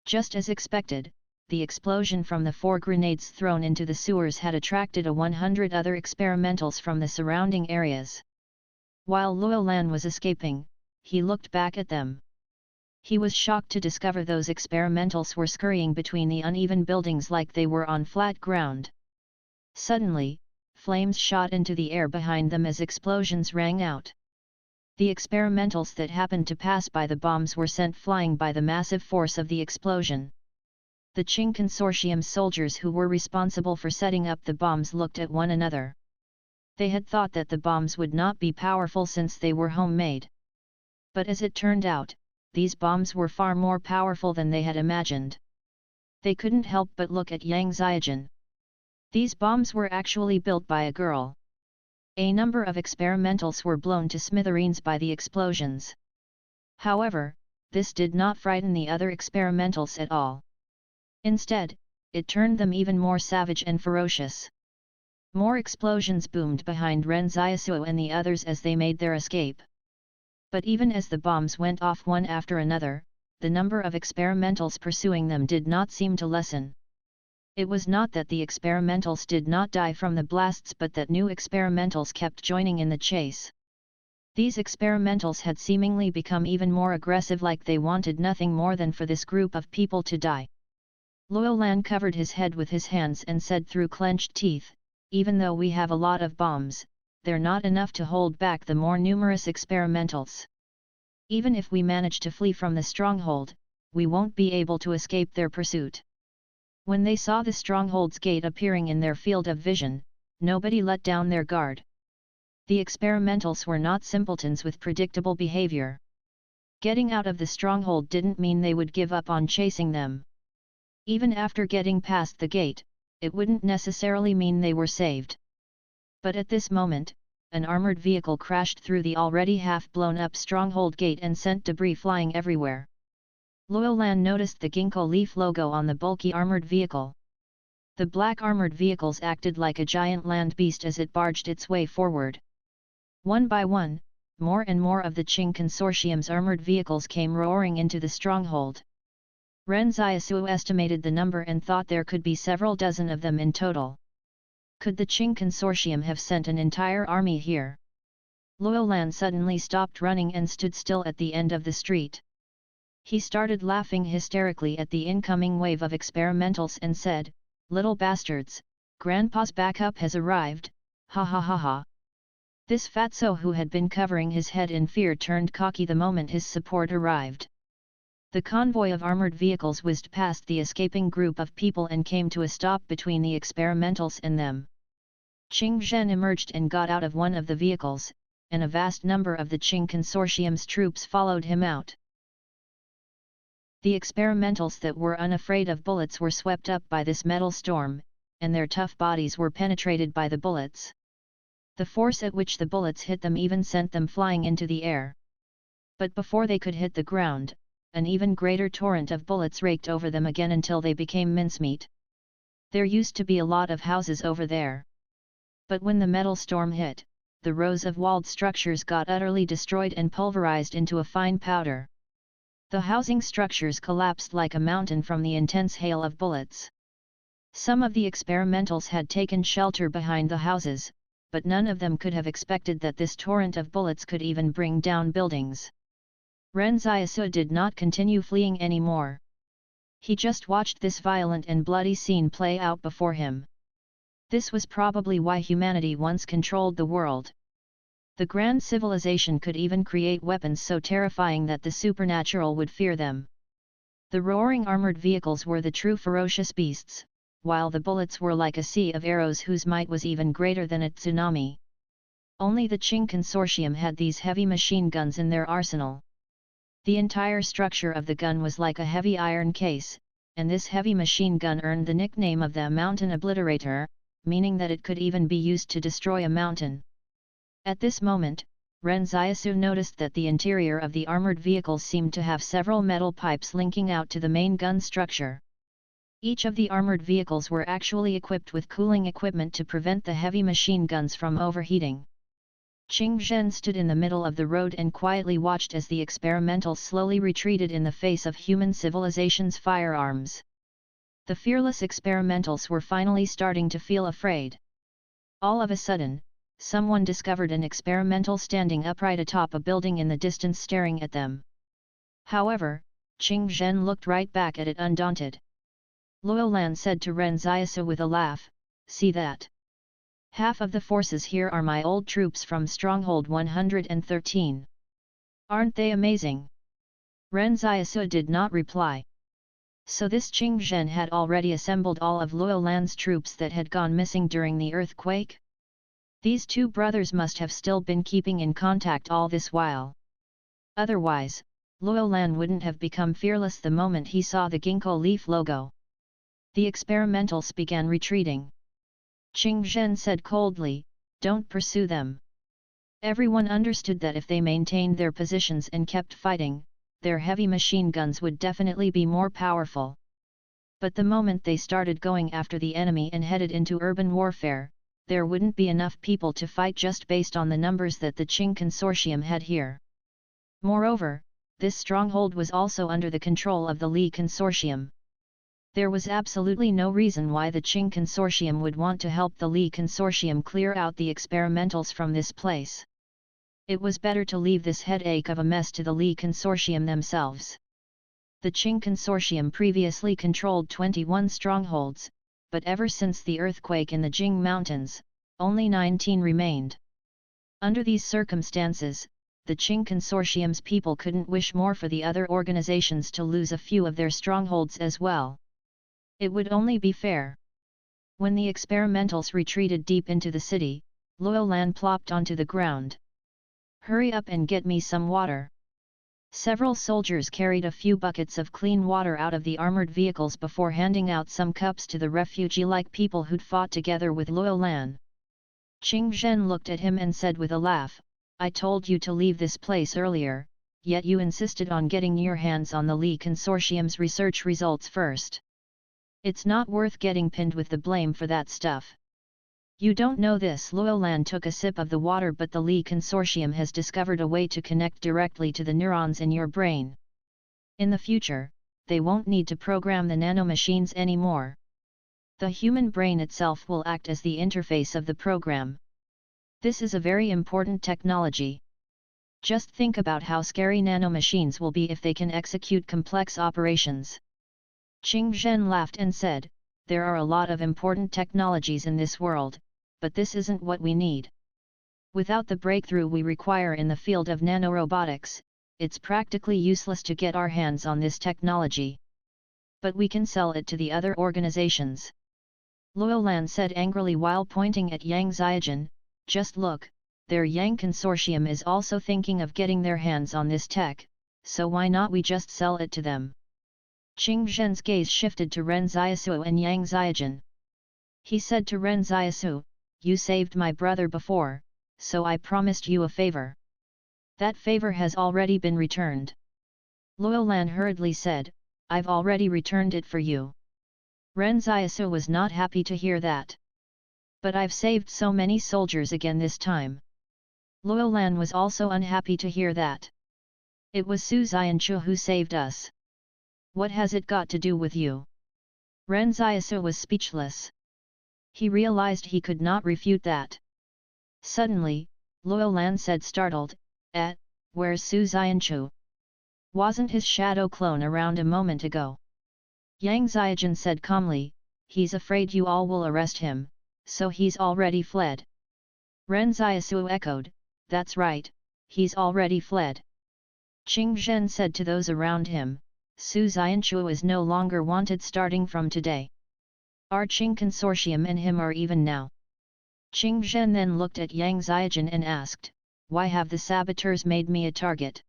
Just as expected, the explosion from the 4 grenades thrown into the sewers had attracted 100 other experimentals from the surrounding areas. While Luolan was escaping, he looked back at them. He was shocked to discover those experimentals were scurrying between the uneven buildings like they were on flat ground. Suddenly, flames shot into the air behind them as explosions rang out. The experimentals that happened to pass by the bombs were sent flying by the massive force of the explosion. The Qing Consortium soldiers who were responsible for setting up the bombs looked at one another. They had thought that the bombs would not be powerful since they were homemade. But as it turned out, these bombs were far more powerful than they had imagined. They couldn't help but look at Yang Ziajin. These bombs were actually built by a girl. A number of experimentals were blown to smithereens by the explosions. However, this did not frighten the other experimentals at all. Instead, it turned them even more savage and ferocious. More explosions boomed behind Ren Xiaosu and the others as they made their escape. But even as the bombs went off one after another, the number of experimentals pursuing them did not seem to lessen. It was not that the experimentals did not die from the blasts but that new experimentals kept joining in the chase. These experimentals had seemingly become even more aggressive, like they wanted nothing more than for this group of people to die. Luolan covered his head with his hands and said through clenched teeth, "Even though we have a lot of bombs, they're not enough to hold back the more numerous experimentals. Even if we manage to flee from the stronghold, we won't be able to escape their pursuit." When they saw the stronghold's gate appearing in their field of vision, nobody let down their guard. The experimentals were not simpletons with predictable behavior. Getting out of the stronghold didn't mean they would give up on chasing them. Even after getting past the gate, it wouldn't necessarily mean they were saved. But at this moment, an armored vehicle crashed through the already half-blown-up stronghold gate and sent debris flying everywhere. Luolan noticed the ginkgo leaf logo on the bulky armored vehicle. The black armored vehicles acted like a giant land beast as it barged its way forward. One by one, more and more of the Qing Consortium's armored vehicles came roaring into the stronghold. Ren Xiaosu estimated the number and thought there could be several dozen of them in total. Could the Qing Consortium have sent an entire army here? Luolan suddenly stopped running and stood still at the end of the street. He started laughing hysterically at the incoming wave of experimentals and said, "Little bastards, Grandpa's backup has arrived, ha ha ha ha." This fatso who had been covering his head in fear turned cocky the moment his support arrived. The convoy of armored vehicles whizzed past the escaping group of people and came to a stop between the experimentals and them. Qing Zhen emerged and got out of one of the vehicles, and a vast number of the Qing Consortium's troops followed him out. The experimentals that were unafraid of bullets were swept up by this metal storm, and their tough bodies were penetrated by the bullets. The force at which the bullets hit them even sent them flying into the air. But before they could hit the ground, an even greater torrent of bullets raked over them again until they became mincemeat. There used to be a lot of houses over there. But when the metal storm hit, the rows of walled structures got utterly destroyed and pulverized into a fine powder. The housing structures collapsed like a mountain from the intense hail of bullets. Some of the experimentals had taken shelter behind the houses, but none of them could have expected that this torrent of bullets could even bring down buildings. Ren Xiaosu did not continue fleeing anymore. He just watched this violent and bloody scene play out before him. This was probably why humanity once controlled the world. The grand civilization could even create weapons so terrifying that the supernatural would fear them. The roaring armored vehicles were the true ferocious beasts, while the bullets were like a sea of arrows whose might was even greater than a tsunami. Only the Qing Consortium had these heavy machine guns in their arsenal. The entire structure of the gun was like a heavy iron case, and this heavy machine gun earned the nickname of the Mountain Obliterator, meaning that it could even be used to destroy a mountain. At this moment, Ren Xiaosu noticed that the interior of the armored vehicles seemed to have several metal pipes linking out to the main gun structure. Each of the armored vehicles were actually equipped with cooling equipment to prevent the heavy machine guns from overheating. Qing Zhen stood in the middle of the road and quietly watched as the experimentals slowly retreated in the face of human civilization's firearms. The fearless experimentals were finally starting to feel afraid. All of a sudden, someone discovered an experimental standing upright atop a building in the distance staring at them. However, Qing Zhen looked right back at it undaunted. Luolan said to Ren Xiaosu with a laugh, "See that? Half of the forces here are my old troops from Stronghold 113. Aren't they amazing?" Ren Xiaosu did not reply. So this Qing Zhen had already assembled all of Luolan's troops that had gone missing during the earthquake? These two brothers must have still been keeping in contact all this while. Otherwise, Luolan wouldn't have become fearless the moment he saw the ginkgo leaf logo. The experimentals began retreating. Qing Zhen said coldly, "Don't pursue them." Everyone understood that if they maintained their positions and kept fighting, their heavy machine guns would definitely be more powerful. But the moment they started going after the enemy and headed into urban warfare, there wouldn't be enough people to fight just based on the numbers that the Qing Consortium had here. Moreover, this stronghold was also under the control of the Li Consortium. There was absolutely no reason why the Qing Consortium would want to help the Li Consortium clear out the experimentals from this place. It was better to leave this headache of a mess to the Li Consortium themselves. The Qing Consortium previously controlled 21 strongholds, but ever since the earthquake in the Jing Mountains, only 19 remained. Under these circumstances, the Qing Consortium's people couldn't wish more for the other organizations to lose a few of their strongholds as well. It would only be fair. When the experimentals retreated deep into the city, Luolan plopped onto the ground. "Hurry up and get me some water." Several soldiers carried a few buckets of clean water out of the armored vehicles before handing out some cups to the refugee-like people who'd fought together with Luolan. Qing Zhen looked at him and said with a laugh, "I told you to leave this place earlier, yet you insisted on getting your hands on the Li Consortium's research results first. It's not worth getting pinned with the blame for that stuff. You don't know this." Luolan took a sip of the water, "but the Li Consortium has discovered a way to connect directly to the neurons in your brain. In the future, they won't need to program the nanomachines anymore. The human brain itself will act as the interface of the program. This is a very important technology. Just think about how scary nanomachines will be if they can execute complex operations." Qing Zhen laughed and said, "There are a lot of important technologies in this world, but this isn't what we need. Without the breakthrough we require in the field of nanorobotics, it's practically useless to get our hands on this technology. But we can sell it to the other organizations." Luolan said angrily while pointing at Yang Xiaojun, "Just look, their Yang Consortium is also thinking of getting their hands on this tech, so why not we just sell it to them?" Qing Zhen's gaze shifted to Ren Xiaosu and Yang Xiaojun. He said to Ren Xiaosu, "You saved my brother before, so I promised you a favor. That favor has already been returned." Luolan hurriedly said, "I've already returned it for you." Ren Xiaosu was not happy to hear that. "But I've saved so many soldiers again this time." Luolan was also unhappy to hear that. "It was Su Xianchu who saved us. What has it got to do with you?" Ren Xiaosu was speechless. He realized he could not refute that. Suddenly, Luolan said startled, "Where's Su Xianchu? Wasn't his shadow clone around a moment ago?" Yang Xiaojun said calmly, "He's afraid you all will arrest him, so he's already fled." Ren Xiaosu echoed, That's right, he's already fled. Qing Zhen said to those around him, Su Xianchuo is no longer wanted starting from today. Our Qing consortium and him are even now. Qing Zhen then looked at Yang Xiaojun and asked, why have the saboteurs made me a target?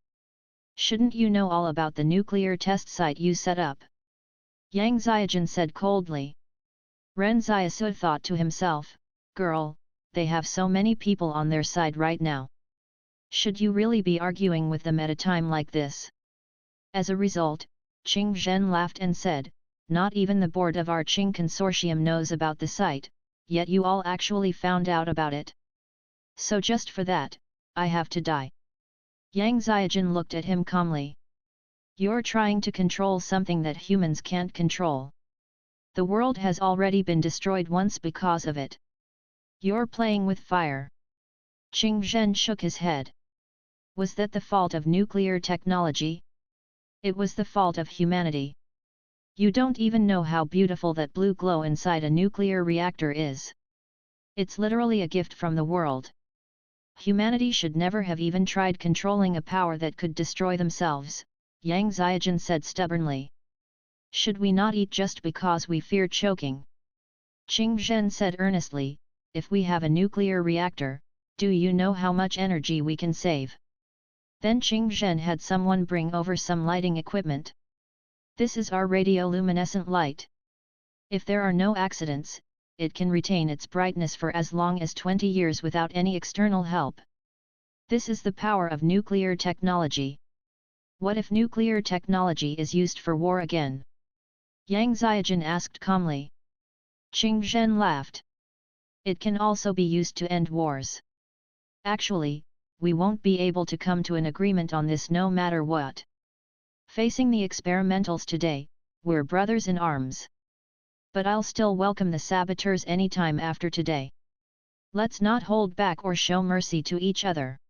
Shouldn't you know all about the nuclear test site you set up? Yang Xiaojun said coldly. Ren Xiaosu thought to himself, girl, they have so many people on their side right now. Should you really be arguing with them at a time like this? As a result, Qing Zhen laughed and said, not even the board of our Qing consortium knows about the site, yet you all actually found out about it. So just for that, I have to die. Yang Xiaojun looked at him calmly. You're trying to control something that humans can't control. The world has already been destroyed once because of it. You're playing with fire. Qing Zhen shook his head. Was that the fault of nuclear technology? It was the fault of humanity. You don't even know how beautiful that blue glow inside a nuclear reactor is. It's literally a gift from the world. Humanity should never have even tried controlling a power that could destroy themselves, Yang Xiaojun said stubbornly. Should we not eat just because we fear choking? Qing Zhen said earnestly, if we have a nuclear reactor, do you know how much energy we can save? Then Qing Zhen had someone bring over some lighting equipment. This is our radioluminescent light. If there are no accidents, it can retain its brightness for as long as 20 years without any external help. This is the power of nuclear technology. What if nuclear technology is used for war again? Yang Xiaojun asked calmly. Qing Zhen laughed. It can also be used to end wars. Actually, we won't be able to come to an agreement on this no matter what. Facing the experimentals today, we're brothers in arms. But I'll still welcome the saboteurs anytime after today. Let's not hold back or show mercy to each other.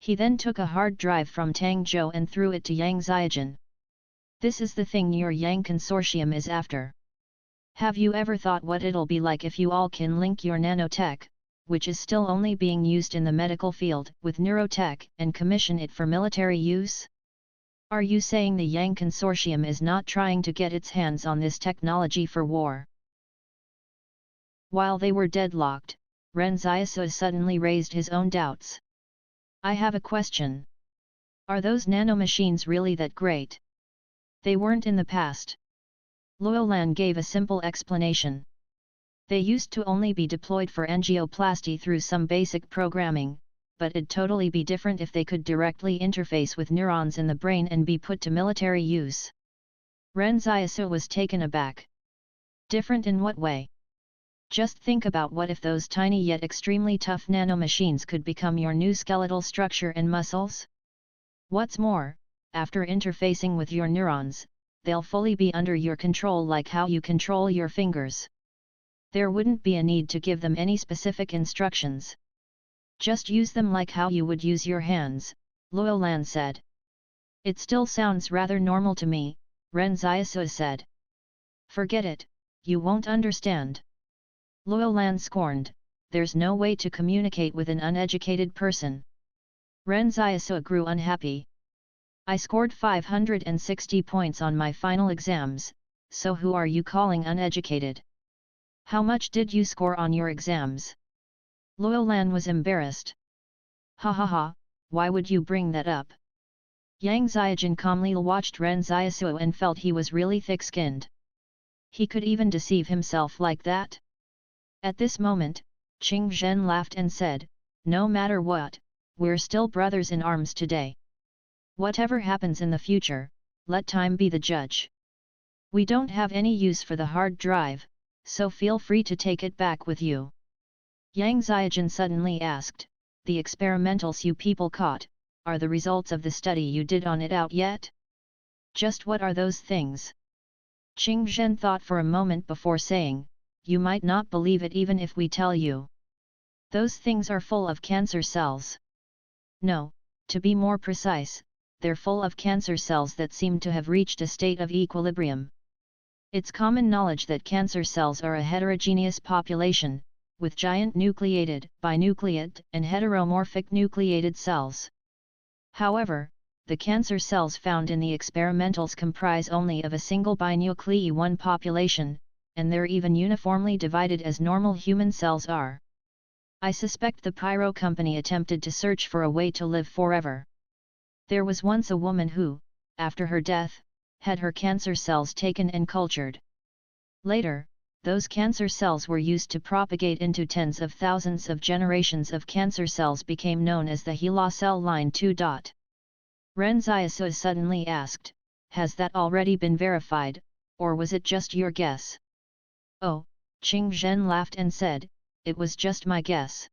He then took a hard drive from Tang Zhou and threw it to Yang Xiaojun. This is the thing your Yang consortium is after. Have you ever thought what it'll be like if you all can link your nanotech, which is still only being used in the medical field, with neurotech and commission it for military use? Are you saying the Yang consortium is not trying to get its hands on this technology for war? While they were deadlocked, Ren Xiaosu suddenly raised his own doubts. I have a question. Are those nanomachines really that great? They weren't in the past. Luolan gave a simple explanation. They used to only be deployed for angioplasty through some basic programming, but it'd totally be different if they could directly interface with neurons in the brain and be put to military use. Ren Xiaosu was taken aback. Different in what way? Just think about what if those tiny yet extremely tough nanomachines could become your new skeletal structure and muscles? What's more, after interfacing with your neurons, they'll fully be under your control like how you control your fingers. There wouldn't be a need to give them any specific instructions. Just use them like how you would use your hands, Luolan said. It still sounds rather normal to me, Ren Xiaosu said. Forget it, you won't understand. Luolan scorned, there's no way to communicate with an uneducated person. Ren Xiaosu grew unhappy. I scored 560 points on my final exams, so who are you calling uneducated? How much did you score on your exams? Luolan was embarrassed. Ha ha ha, why would you bring that up? Yang Xiaojun calmly watched Ren Xiaosu and felt he was really thick-skinned. He could even deceive himself like that? At this moment, Qing Zhen laughed and said, no matter what, we're still brothers in arms today. Whatever happens in the future, let time be the judge. We don't have any use for the hard drive, so feel free to take it back with you. Yang Xiaojun suddenly asked, the experimentals you people caught, are the results of the study you did on it out yet? Just what are those things? Qing Zhen thought for a moment before saying, you might not believe it even if we tell you. Those things are full of cancer cells. No, to be more precise, they're full of cancer cells that seem to have reached a state of equilibrium. It's common knowledge that cancer cells are a heterogeneous population, with giant nucleated, binucleate, and heteromorphic nucleated cells. However, the cancer cells found in the experimentals comprise only of a single binuclei 1 population, and they're even uniformly divided as normal human cells are. I suspect the Pyro Company attempted to search for a way to live forever. There was once a woman who, after her death, had her cancer cells taken and cultured. Later, those cancer cells were used to propagate into tens of thousands of generations of cancer cells became known as the HeLa cell line 2. Ren Xiaosu suddenly asked, "Has that already been verified, or was it just your guess?" "Oh," Qing Zhen laughed and said, "it was just my guess.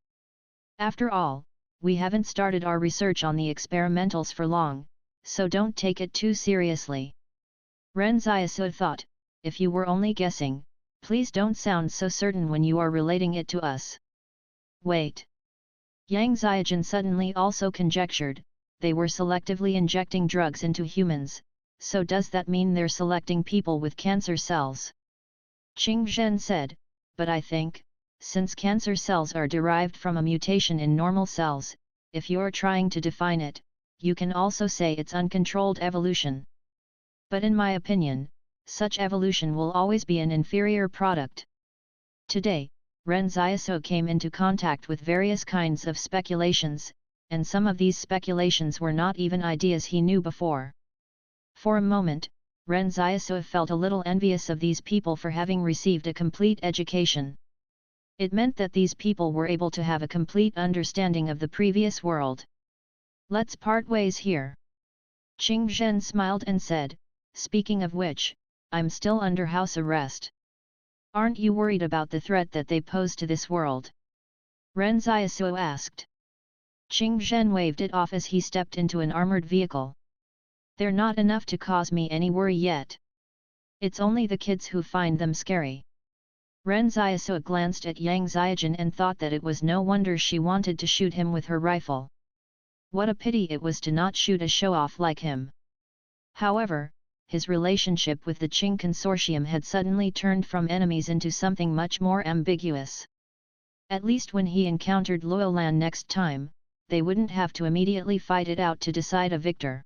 After all, we haven't started our research on the experimentals for long, so don't take it too seriously." Ren Xiaosu thought, "If you were only guessing, please don't sound so certain when you are relating it to us." Wait. Yang Xiaojun suddenly also conjectured, they were selectively injecting drugs into humans, so does that mean they're selecting people with cancer cells? Qing Zhen said, "But I think, since cancer cells are derived from a mutation in normal cells, if you're trying to define it, you can also say it's uncontrolled evolution. But in my opinion, such evolution will always be an inferior product." Today, Ren Xiaosu came into contact with various kinds of speculations, and some of these speculations were not even ideas he knew before. For a moment, Ren Xiaosu felt a little envious of these people for having received a complete education. It meant that these people were able to have a complete understanding of the previous world. "Let's part ways here." Qing Zhen smiled and said, "Speaking of which, I'm still under house arrest. Aren't you worried about the threat that they pose to this world?" Ren Xiaosu asked. Qing Zhen waved it off as he stepped into an armored vehicle. "They're not enough to cause me any worry yet. It's only the kids who find them scary." Ren Xiaosu glanced at Yang Xiaojun and thought that it was no wonder she wanted to shoot him with her rifle. What a pity it was to not shoot a show-off like him. However, his relationship with the Qing Consortium had suddenly turned from enemies into something much more ambiguous. At least when he encountered Luolan next time, they wouldn't have to immediately fight it out to decide a victor.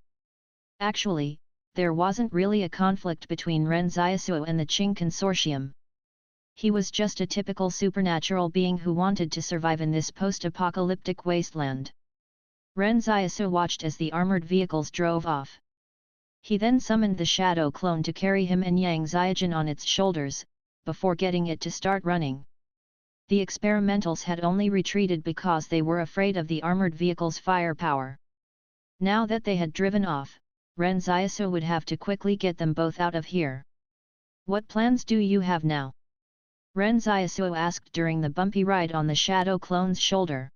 Actually, there wasn't really a conflict between Ren Xiaosu and the Qing Consortium. He was just a typical supernatural being who wanted to survive in this post-apocalyptic wasteland. Ren Xiaosu watched as the armored vehicles drove off. He then summoned the shadow clone to carry him and Yang Xiaojun on its shoulders, before getting it to start running. The experimentals had only retreated because they were afraid of the armored vehicle's firepower. Now that they had driven off, Ren Xiaosu would have to quickly get them both out of here. "What plans do you have now?" Ren Xiaosu asked during the bumpy ride on the shadow clone's shoulder.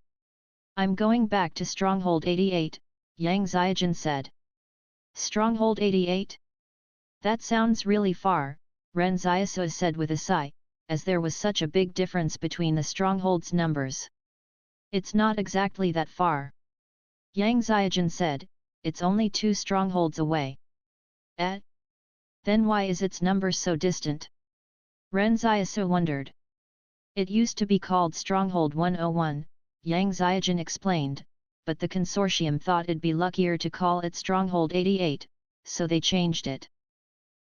"I'm going back to Stronghold 88, Yang Xiaojun said. "Stronghold 88? That sounds really far," Ren Xiaosu said with a sigh, as there was such a big difference between the strongholds' numbers. "It's not exactly that far," Yang Xiaojun said, "it's only 2 strongholds away." "Eh? Then why is its number so distant?" Ren Xiaosu wondered. "It used to be called Stronghold 101, Yang Xiaojun explained, but the consortium thought it'd be luckier to call it Stronghold 88, so they changed it.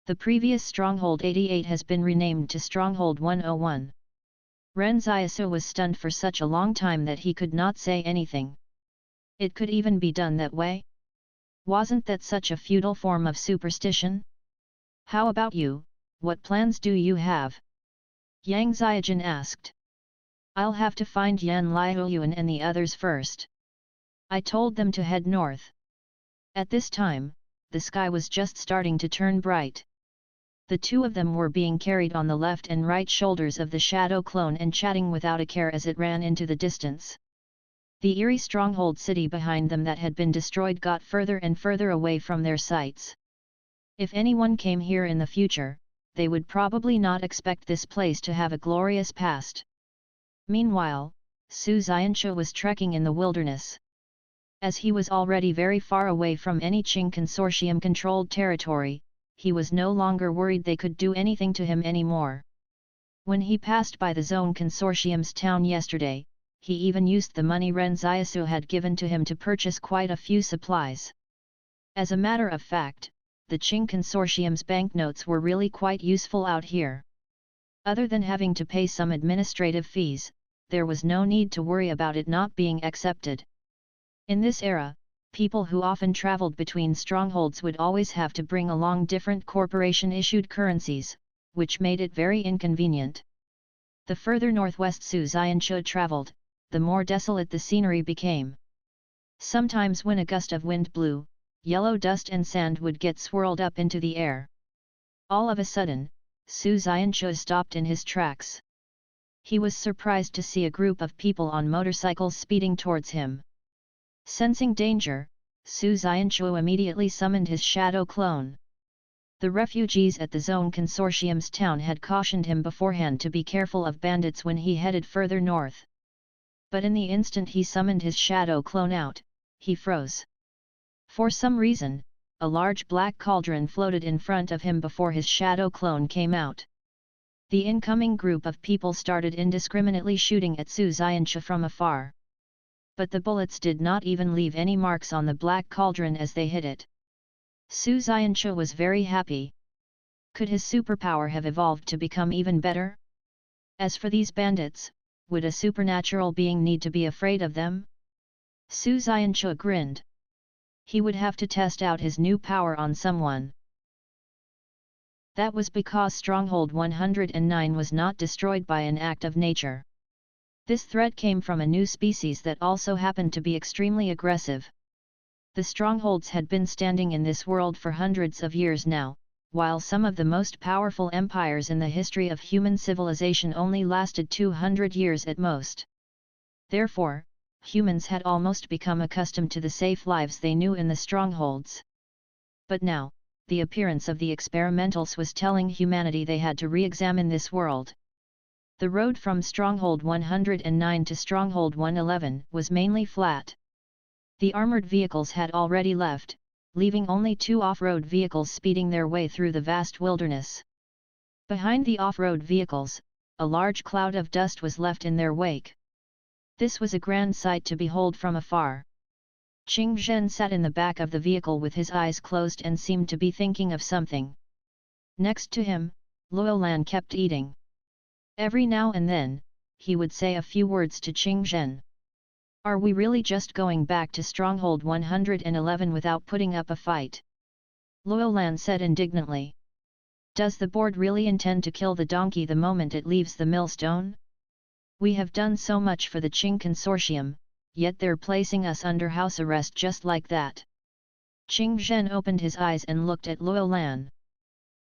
The previous Stronghold 88 has been renamed to Stronghold 101. Ren Xiaosu was stunned for such a long time that he could not say anything. It could even be done that way? Wasn't that such a feudal form of superstition? "How about you, what plans do you have?" Yang Xiaojun asked. "I'll have to find Yan Liuyuan and the others first. I told them to head north." At this time, the sky was just starting to turn bright. The two of them were being carried on the left and right shoulders of the shadow clone and chatting without a care as it ran into the distance. The eerie stronghold city behind them that had been destroyed got further and further away from their sights. If anyone came here in the future, they would probably not expect this place to have a glorious past. Meanwhile, Su Xianxue was trekking in the wilderness. As he was already very far away from any Qing Consortium-controlled territory, he was no longer worried they could do anything to him anymore. When he passed by the Zone Consortium's town yesterday, he even used the money Ren Xiaosu had given to him to purchase quite a few supplies. As a matter of fact, the Qing Consortium's banknotes were really quite useful out here. Other than having to pay some administrative fees, there was no need to worry about it not being accepted. In this era, people who often traveled between strongholds would always have to bring along different corporation-issued currencies, which made it very inconvenient. The further northwest Su Xianchu traveled, the more desolate the scenery became. Sometimes when a gust of wind blew, yellow dust and sand would get swirled up into the air. All of a sudden, Su Xianchu stopped in his tracks. He was surprised to see a group of people on motorcycles speeding towards him. Sensing danger, Su Xianchu immediately summoned his shadow clone. The refugees at the Zone Consortium's town had cautioned him beforehand to be careful of bandits when he headed further north. But in the instant he summoned his shadow clone out, he froze. For some reason, a large black cauldron floated in front of him before his shadow clone came out. The incoming group of people started indiscriminately shooting at Su Xianchu from afar. But the bullets did not even leave any marks on the black cauldron as they hit it. Su Xianchu was very happy. Could his superpower have evolved to become even better? As for these bandits, would a supernatural being need to be afraid of them? Su Xianchu grinned. He would have to test out his new power on someone. That was because Stronghold 109 was not destroyed by an act of nature. This threat came from a new species that also happened to be extremely aggressive. The strongholds had been standing in this world for hundreds of years now, while some of the most powerful empires in the history of human civilization only lasted 200 years at most. Therefore, humans had almost become accustomed to the safe lives they knew in the strongholds. But now, the appearance of the experimentals was telling humanity they had to re-examine this world. The road from Stronghold 109 to Stronghold 111 was mainly flat. The armored vehicles had already left, leaving only 2 off-road vehicles speeding their way through the vast wilderness. Behind the off-road vehicles, a large cloud of dust was left in their wake. This was a grand sight to behold from afar. Qing Zhen sat in the back of the vehicle with his eyes closed and seemed to be thinking of something. Next to him, Luolan kept eating. Every now and then, he would say a few words to Qing Zhen. Are we really just going back to Stronghold 111 without putting up a fight? Luolan said indignantly. Does the board really intend to kill the donkey the moment it leaves the millstone? We have done so much for the Qing Consortium, yet they're placing us under house arrest just like that. Qing Zhen opened his eyes and looked at Luolan.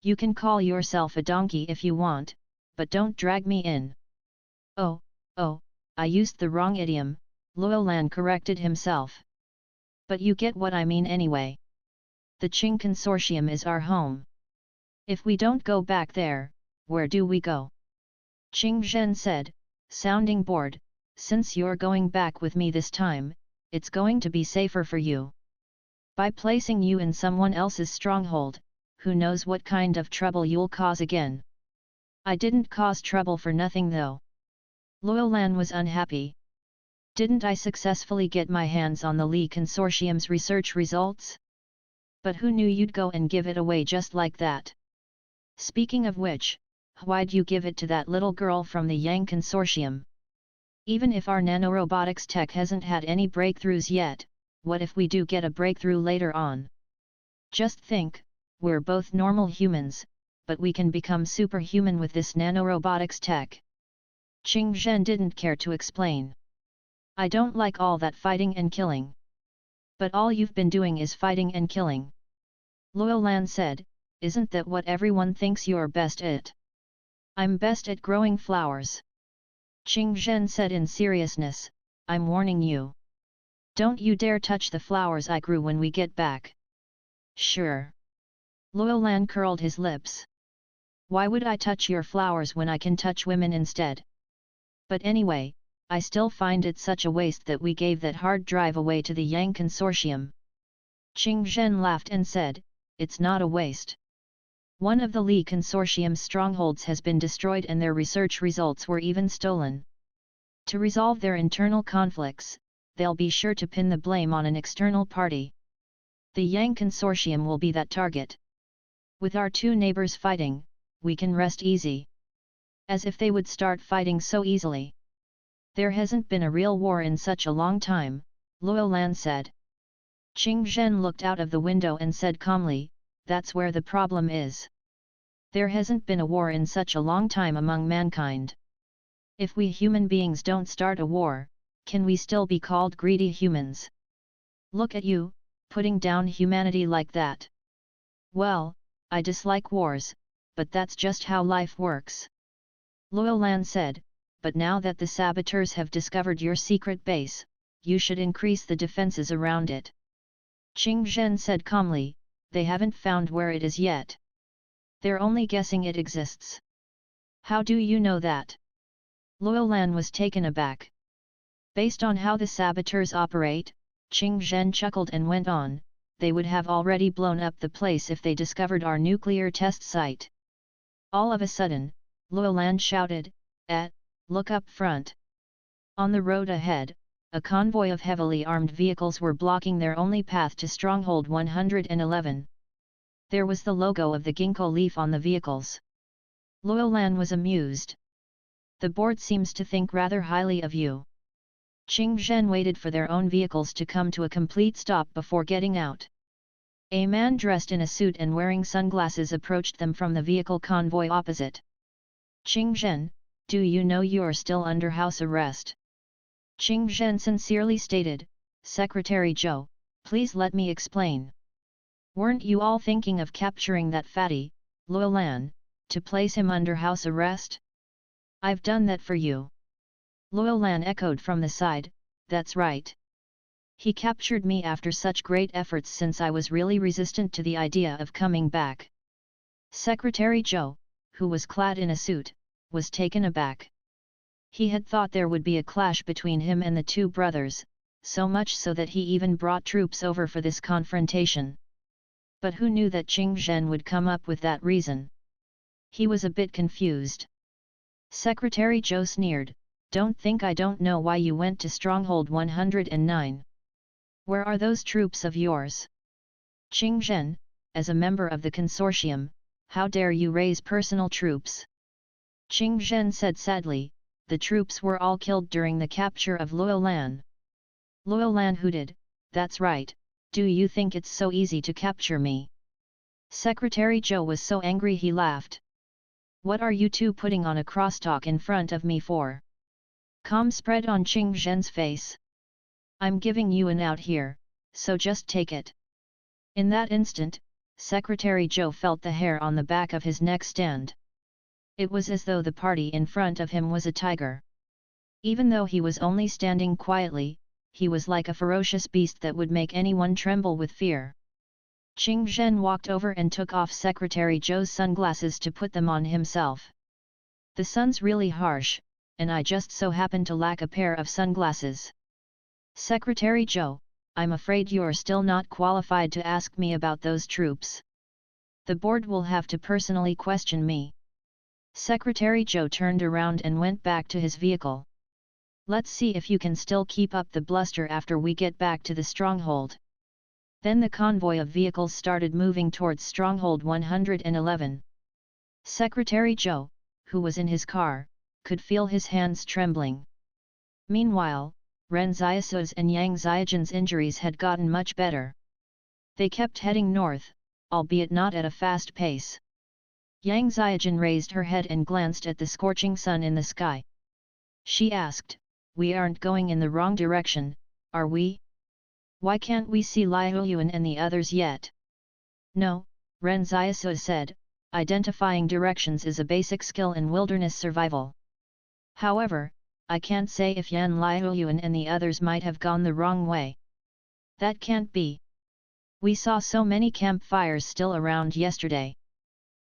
You can call yourself a donkey if you want, but don't drag me in. Oh, I used the wrong idiom, Luolan corrected himself. But you get what I mean anyway. The Qing Consortium is our home. If we don't go back there, where do we go? Qing Zhen said, sounding bored, since you're going back with me this time, it's going to be safer for you. By placing you in someone else's stronghold, who knows what kind of trouble you'll cause again. I didn't cause trouble for nothing though. Luolan was unhappy. Didn't I successfully get my hands on the Li Consortium's research results? But who knew you'd go and give it away just like that? Speaking of which, why'd you give it to that little girl from the Yang Consortium? Even if our nanorobotics tech hasn't had any breakthroughs yet, what if we do get a breakthrough later on? Just think, we're both normal humans, but we can become superhuman with this nanorobotics tech. Qing Zhen didn't care to explain. I don't like all that fighting and killing. But all you've been doing is fighting and killing. Luolan said, isn't that what everyone thinks you're best at? I'm best at growing flowers. Qing Zhen said in seriousness, I'm warning you. Don't you dare touch the flowers I grew when we get back. Sure. Luolan curled his lips. Why would I touch your flowers when I can touch women instead? But anyway, I still find it such a waste that we gave that hard drive away to the Yang Consortium. Qing Zhen laughed and said, it's not a waste. One of the Li Consortium's strongholds has been destroyed and their research results were even stolen. To resolve their internal conflicts, they'll be sure to pin the blame on an external party. The Yang Consortium will be that target. With our two neighbors fighting, we can rest easy. As if they would start fighting so easily. There hasn't been a real war in such a long time, Luolan said. Qing Zhen looked out of the window and said calmly, that's where the problem is. There hasn't been a war in such a long time among mankind. If we human beings don't start a war, can we still be called greedy humans? Look at you, putting down humanity like that. Well, I dislike wars, but that's just how life works. Luolan said, but now that the saboteurs have discovered your secret base, you should increase the defenses around it. Qing Zhen said calmly, they haven't found where it is yet. They're only guessing it exists. How do you know that? Luolan was taken aback. Based on how the saboteurs operate, Qing Zhen chuckled and went on, they would have already blown up the place if they discovered our nuclear test site. All of a sudden, Luolan shouted, look up front. On the road ahead, a convoy of heavily armed vehicles were blocking their only path to Stronghold 111. There was the logo of the ginkgo leaf on the vehicles. Luolan was amused. The board seems to think rather highly of you. Qing Zhen waited for their own vehicles to come to a complete stop before getting out. A man dressed in a suit and wearing sunglasses approached them from the vehicle convoy opposite. Qing Zhen, do you know you're still under house arrest? Qing Zhen sincerely stated, Secretary Zhou, please let me explain. Weren't you all thinking of capturing that fatty, Luolan, to place him under house arrest? I've done that for you. Luolan echoed from the side, that's right. He captured me after such great efforts since I was really resistant to the idea of coming back. Secretary Zhou, who was clad in a suit, was taken aback. He had thought there would be a clash between him and the two brothers, so much so that he even brought troops over for this confrontation. But who knew that Qing Zhen would come up with that reason? He was a bit confused. Secretary Zhou sneered, don't think I don't know why you went to Stronghold 109. Where are those troops of yours? Qing Zhen, as a member of the consortium, how dare you raise personal troops? Qing Zhen said sadly, the troops were all killed during the capture of Luolan. Luolan hooted, that's right, do you think it's so easy to capture me? Secretary Zhou was so angry he laughed. What are you two putting on a crosstalk in front of me for? Calm spread on Qing Zhen's face. I'm giving you an out here, so just take it. In that instant, Secretary Zhou felt the hair on the back of his neck stand. It was as though the party in front of him was a tiger. Even though he was only standing quietly, he was like a ferocious beast that would make anyone tremble with fear. Qing Zhen walked over and took off Secretary Zhou's sunglasses to put them on himself. The sun's really harsh, and I just so happen to lack a pair of sunglasses. Secretary Zhou, I'm afraid you're still not qualified to ask me about those troops. The board will have to personally question me. Secretary Zhou turned around and went back to his vehicle. Let's see if you can still keep up the bluster after we get back to the stronghold. Then the convoy of vehicles started moving towards Stronghold 111. Secretary Zhou, who was in his car, could feel his hands trembling. Meanwhile, Ren Xiaosu's and Yang Xiaojin's injuries had gotten much better. They kept heading north, albeit not at a fast pace. Yang Xiaojin raised her head and glanced at the scorching sun in the sky. She asked, we aren't going in the wrong direction, are we? Why can't we see Liu Yuan and the others yet? No, Ren Xiaosu said, identifying directions is a basic skill in wilderness survival. However, I can't say if Yan Liu Yuan and the others might have gone the wrong way. That can't be. We saw so many campfires still around yesterday.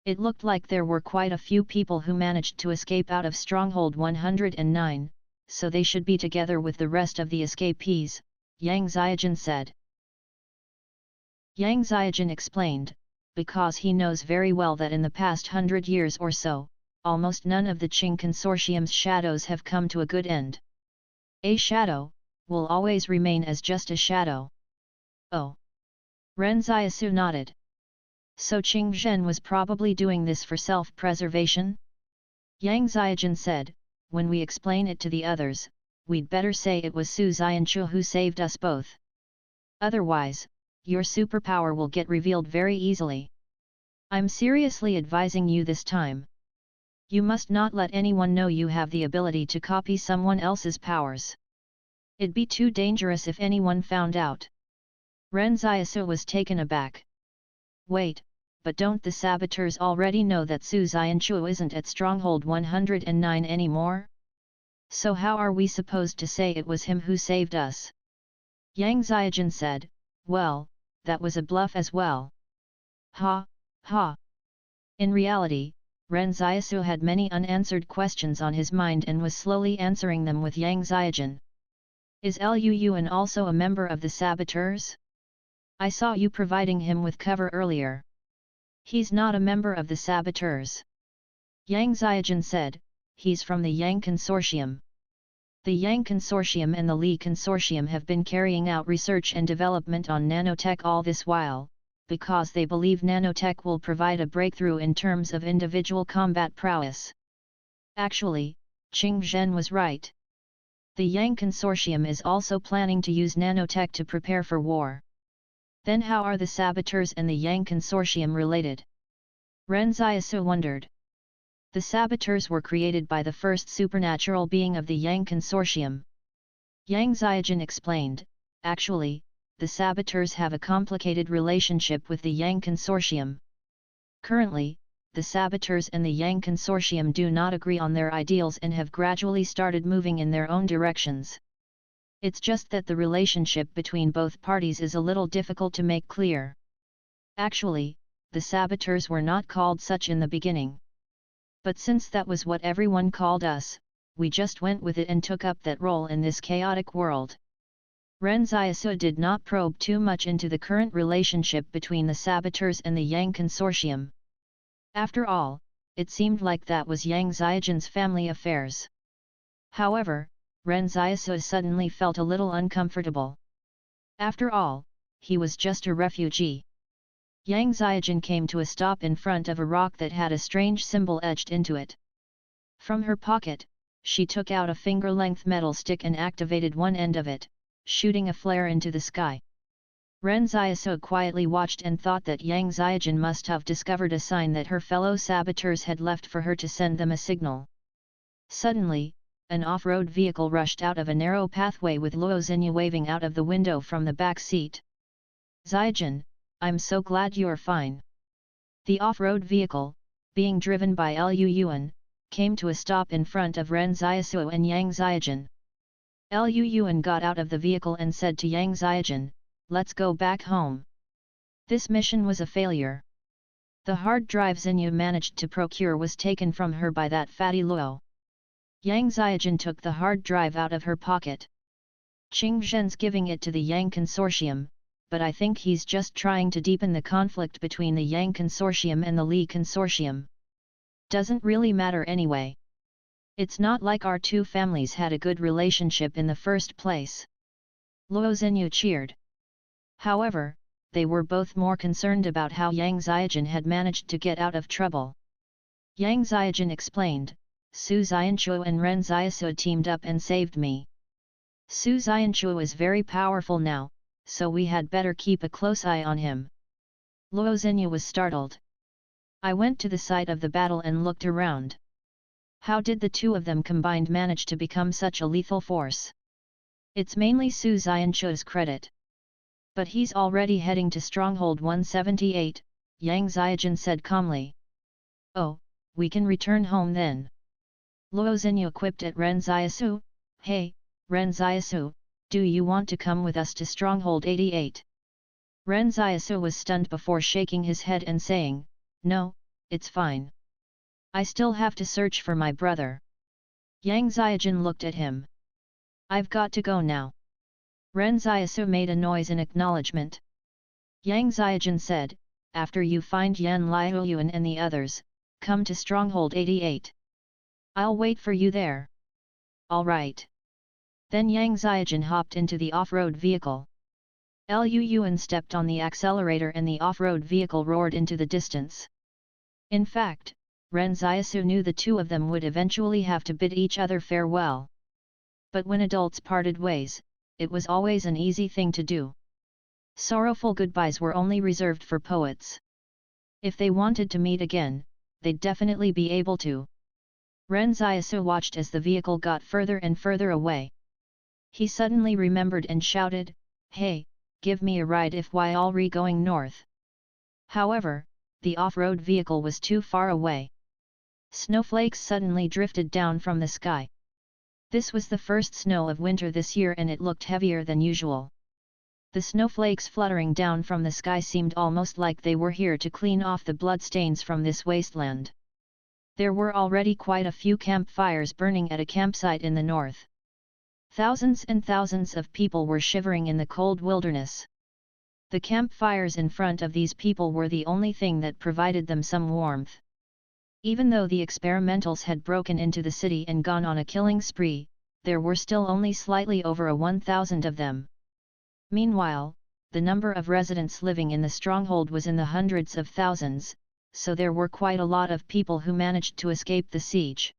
It looked like there were quite a few people who managed to escape out of Stronghold 109, so they should be together with the rest of the escapees, Yang Xiaojin said. Yang Xiaojin explained, because he knows very well that in the past 100 years or so, almost none of the Qing Consortium's shadows have come to a good end. A shadow will always remain as just a shadow. Oh. Ren Xiaosu nodded. So Qing Zhen was probably doing this for self-preservation? Yang Ziajin said, when we explain it to the others, we'd better say it was Su Xianchu who saved us both. Otherwise, your superpower will get revealed very easily. I'm seriously advising you this time. You must not let anyone know you have the ability to copy someone else's powers. It'd be too dangerous if anyone found out. Ren Xiaosu was taken aback. Wait, but don't the saboteurs already know that Su Xianchu isn't at Stronghold 109 anymore? So how are we supposed to say it was him who saved us? Yang Ziajin said, well, that was a bluff as well. Ha, ha. In reality, Ren Xiaosu had many unanswered questions on his mind and was slowly answering them with Yang Ziajin. Is Liu Yuan also a member of the saboteurs? I saw you providing him with cover earlier. He's not a member of the saboteurs. Yang Ziajin said, he's from the Yang Consortium. The Yang Consortium and the Li Consortium have been carrying out research and development on nanotech all this while, because they believe nanotech will provide a breakthrough in terms of individual combat prowess. Actually, Qing Zhen was right. The Yang Consortium is also planning to use nanotech to prepare for war. Then how are the saboteurs and the Yang Consortium related? Ren Xiaosu wondered. The saboteurs were created by the first supernatural being of the Yang Consortium. Yang Ziajin explained, actually, the saboteurs have a complicated relationship with the Yang Consortium. Currently, the saboteurs and the Yang Consortium do not agree on their ideals and have gradually started moving in their own directions. It's just that the relationship between both parties is a little difficult to make clear. Actually, the saboteurs were not called such in the beginning. But since that was what everyone called us, we just went with it and took up that role in this chaotic world. Ren Xiaosu did not probe too much into the current relationship between the saboteurs and the Yang Consortium. After all, it seemed like that was Yang Ziajin's family affairs. However, Ren Xiaosu suddenly felt a little uncomfortable. After all, he was just a refugee. Yang Ziajin came to a stop in front of a rock that had a strange symbol etched into it. From her pocket, she took out a finger-length metal stick and activated one end of it, shooting a flare into the sky. Ren Xiaosu quietly watched and thought that Yang Ziajin must have discovered a sign that her fellow saboteurs had left for her to send them a signal. Suddenly, an off-road vehicle rushed out of a narrow pathway with Luo Xinyu waving out of the window from the back seat. Ziajin, I'm so glad you're fine. The off-road vehicle, being driven by Liu Yuan, came to a stop in front of Ren Xiaosu and Yang Ziajin. Liu Yuan got out of the vehicle and said to Yang Ziajin, let's go back home. This mission was a failure. The hard drive Xinyu managed to procure was taken from her by that fatty Luo. Yang Ziajin took the hard drive out of her pocket. Qing Zhen's giving it to the Yang Consortium, but I think he's just trying to deepen the conflict between the Yang Consortium and the Li Consortium. Doesn't really matter anyway. It's not like our two families had a good relationship in the first place. Luo Xinyu cheered. However, they were both more concerned about how Yang Ziajin had managed to get out of trouble. Yang Ziajin explained, Su Xianchu and Ren Xiaosu teamed up and saved me. Su Xianchu is very powerful now, so we had better keep a close eye on him. Luo Xinyu was startled. I went to the site of the battle and looked around. How did the two of them combined manage to become such a lethal force? It's mainly Su Xianchu's credit. But he's already heading to Stronghold 178, Yang Ziajin said calmly. Oh, we can return home then. Luo Xinyu quipped at Ren Xiaosu, hey, Ren Xiaosu, do you want to come with us to Stronghold 88? Ren Xiaosu was stunned before shaking his head and saying, no, it's fine. I still have to search for my brother. Yang Ziajin looked at him. I've got to go now. Ren Xiaosu made a noise in acknowledgement. Yang Ziajin said, after you find Yan Liuyuan and the others, come to Stronghold 88. I'll wait for you there. All right. Then Yang Xiaojun hopped into the off-road vehicle. Lu Yuan stepped on the accelerator and the off-road vehicle roared into the distance. In fact, Ren Xiaosu knew the two of them would eventually have to bid each other farewell. But when adults parted ways, it was always an easy thing to do. Sorrowful goodbyes were only reserved for poets. If they wanted to meet again, they'd definitely be able to. Ren Xiaosu watched as the vehicle got further and further away. He suddenly remembered and shouted, "Hey, give me a ride if while going north." However, the off-road vehicle was too far away. Snowflakes suddenly drifted down from the sky. This was the first snow of winter this year and it looked heavier than usual. The snowflakes fluttering down from the sky seemed almost like they were here to clean off the bloodstains from this wasteland. There were already quite a few campfires burning at a campsite in the north. Thousands and thousands of people were shivering in the cold wilderness. The campfires in front of these people were the only thing that provided them some warmth. Even though the experimentals had broken into the city and gone on a killing spree, there were still only slightly over 1,000 of them. Meanwhile, the number of residents living in the stronghold was in the hundreds of thousands, so there were quite a lot of people who managed to escape the siege.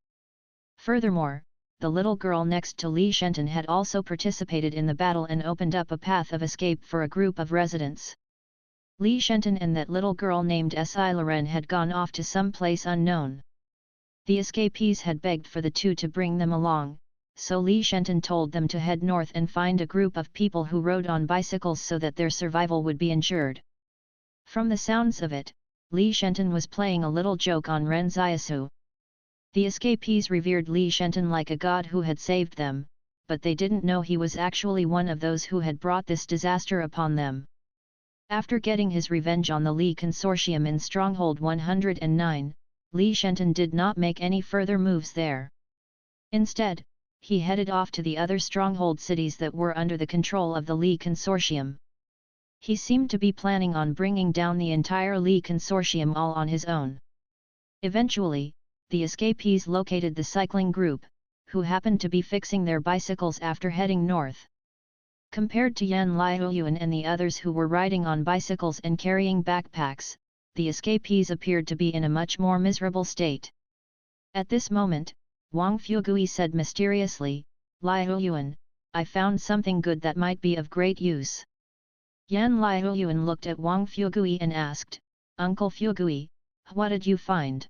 Furthermore, the little girl next to Li Shenton had also participated in the battle and opened up a path of escape for a group of residents. Li Shenton and that little girl named Si Loren had gone off to some place unknown. The escapees had begged for the two to bring them along, so Li Shenton told them to head north and find a group of people who rode on bicycles so that their survival would be ensured. From the sounds of it, Li Shenton was playing a little joke on Ren Xiaosu. The escapees revered Li Shenton like a god who had saved them, but they didn't know he was actually one of those who had brought this disaster upon them. After getting his revenge on the Li Consortium in Stronghold 109, Li Shenton did not make any further moves there. Instead, he headed off to the other stronghold cities that were under the control of the Li Consortium. He seemed to be planning on bringing down the entire Li Consortium all on his own. Eventually, the escapees located the cycling group, who happened to be fixing their bicycles after heading north. Compared to Yan Liuyuan and the others who were riding on bicycles and carrying backpacks, the escapees appeared to be in a much more miserable state. At this moment, Wang Fugui said mysteriously, "Liuyuan, I found something good that might be of great use." Yan Liuyuan looked at Wang Fugui and asked, "Uncle Fugui, what did you find?"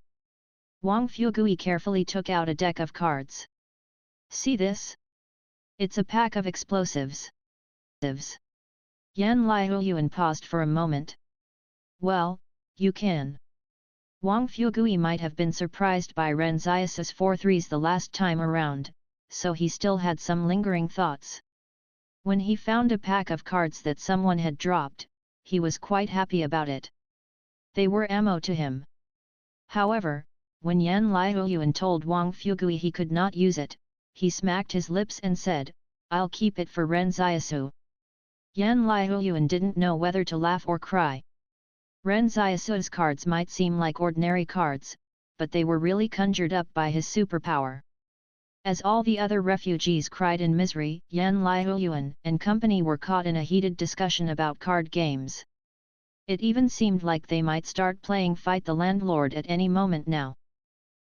Wang Fugui carefully took out a deck of cards. "See this? It's a pack of explosives." Yan Liuyuan paused for a moment. "Well, you can." Wang Fugui might have been surprised by Ren Xiaosu's 4-3s the last time around, so he still had some lingering thoughts. When he found a pack of cards that someone had dropped, he was quite happy about it. They were ammo to him. However, when Yan Liuyuan told Wang Fugui he could not use it, he smacked his lips and said, "I'll keep it for Ren Xiaosu." Yan Liuyuan didn't know whether to laugh or cry. Ren Xiaosu's cards might seem like ordinary cards, but they were really conjured up by his superpower. As all the other refugees cried in misery, Yan Liuyuan and company were caught in a heated discussion about card games. It even seemed like they might start playing Fight the Landlord at any moment now.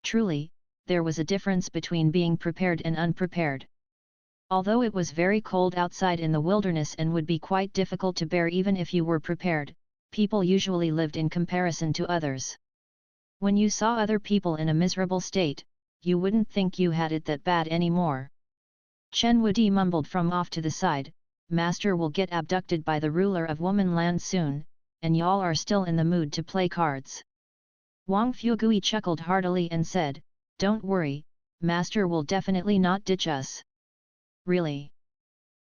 Truly, there was a difference between being prepared and unprepared. Although it was very cold outside in the wilderness and would be quite difficult to bear even if you were prepared, people usually lived in comparison to others. When you saw other people in a miserable state, you wouldn't think you had it that bad anymore. Chen Wudi mumbled from off to the side, "Master will get abducted by the ruler of Womanland soon, and y'all are still in the mood to play cards." Wang Fugui chuckled heartily and said, "Don't worry, Master will definitely not ditch us." "Really?"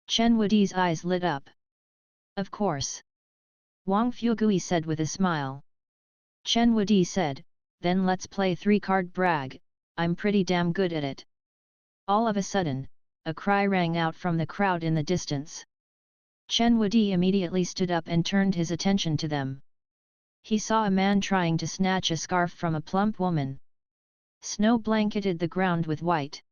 Chen Wudi's eyes lit up. "Of course." Wang Fugui said with a smile. Chen Wudi said, "Then let's play 3-card brag, I'm pretty damn good at it." All of a sudden, a cry rang out from the crowd in the distance. Chen Wudi immediately stood up and turned his attention to them. He saw a man trying to snatch a scarf from a plump woman. Snow blanketed the ground with white.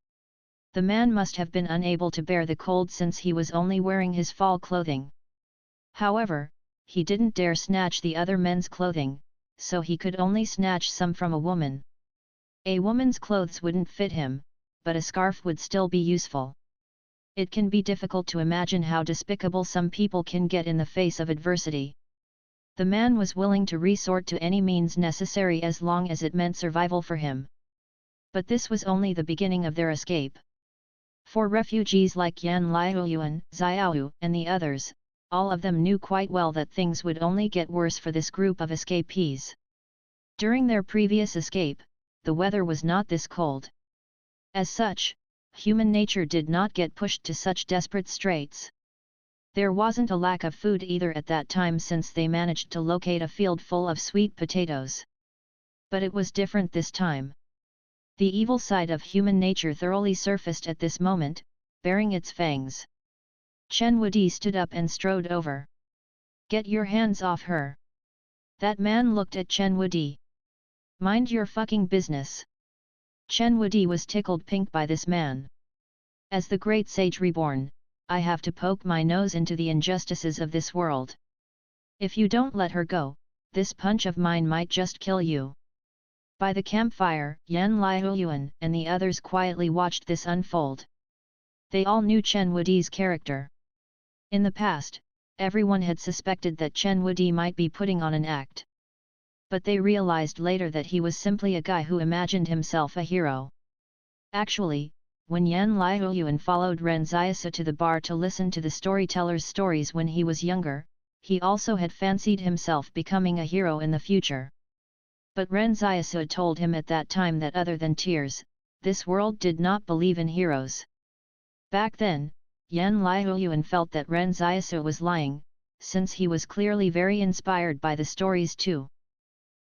The man must have been unable to bear the cold since he was only wearing his fall clothing. However, he didn't dare snatch the other men's clothing, so he could only snatch some from a woman. A woman's clothes wouldn't fit him, but a scarf would still be useful. It can be difficult to imagine how despicable some people can get in the face of adversity. The man was willing to resort to any means necessary as long as it meant survival for him. But this was only the beginning of their escape. For refugees like Yan Liuyuan, Xiaoyu, and the others, all of them knew quite well that things would only get worse for this group of escapees. During their previous escape, the weather was not this cold. As such, human nature did not get pushed to such desperate straits. There wasn't a lack of food either at that time since they managed to locate a field full of sweet potatoes. But it was different this time. The evil side of human nature thoroughly surfaced at this moment, baring its fangs. Chen Wudi stood up and strode over. "Get your hands off her!" That man looked at Chen Wudi. "Mind your fucking business!" Chen Wudi was tickled pink by this man. As the great sage reborn, I have to poke my nose into the injustices of this world. If you don't let her go, this punch of mine might just kill you. By the campfire, Yan Liuyuan and the others quietly watched this unfold. They all knew Chen Wudi's character. In the past, everyone had suspected that Chen Wudi might be putting on an act. But they realized later that he was simply a guy who imagined himself a hero. Actually, when Yan Liuyuan followed Ren Xiaosu to the bar to listen to the storyteller's stories when he was younger, he also had fancied himself becoming a hero in the future. But Ren Xiaosu told him at that time that other than tears, this world did not believe in heroes. Back then, Yan Liuyuan felt that Ren Xiaosu was lying, since he was clearly very inspired by the stories too.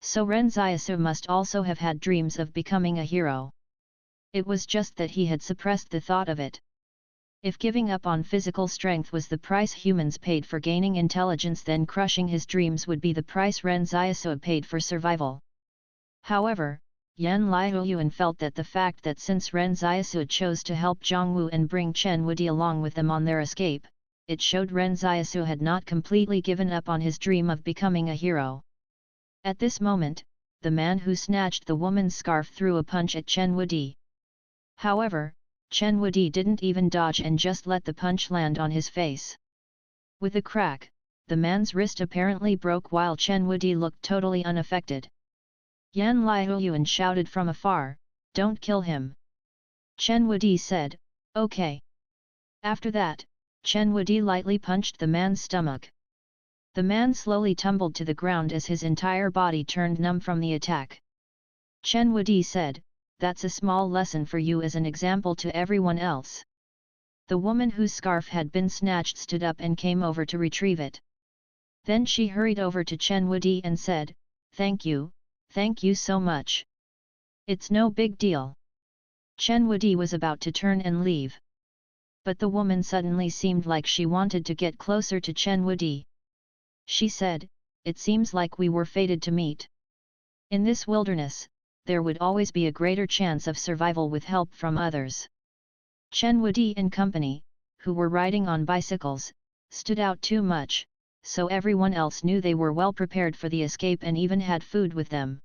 So Ren Xiaosu must also have had dreams of becoming a hero. It was just that he had suppressed the thought of it. If giving up on physical strength was the price humans paid for gaining intelligence, then crushing his dreams would be the price Ren Xiaosu paid for survival. However, Yan Liuyuan felt that the fact that since Ren Xiaosu chose to help Zhongwu and bring Chen Wudi along with them on their escape, it showed Ren Xiaosu had not completely given up on his dream of becoming a hero. At this moment, the man who snatched the woman's scarf threw a punch at Chen Wudi. However, Chen Wudi didn't even dodge and just let the punch land on his face. With a crack, the man's wrist apparently broke while Chen Wudi looked totally unaffected. Yan Liuyuan shouted from afar, "Don't kill him." Chen Wudi said, "Okay." After that, Chen Wudi lightly punched the man's stomach. The man slowly tumbled to the ground as his entire body turned numb from the attack. Chen Wudi said, "That's a small lesson for you as an example to everyone else." The woman whose scarf had been snatched stood up and came over to retrieve it. Then she hurried over to Chen Wudi and said, Thank you so much. It's no big deal." Chen Wudi was about to turn and leave. But the woman suddenly seemed like she wanted to get closer to Chen Wudi. She said, "It seems like we were fated to meet. In this wilderness, there would always be a greater chance of survival with help from others." Chen Wudi and company, who were riding on bicycles, stood out too much, so everyone else knew they were well prepared for the escape and even had food with them.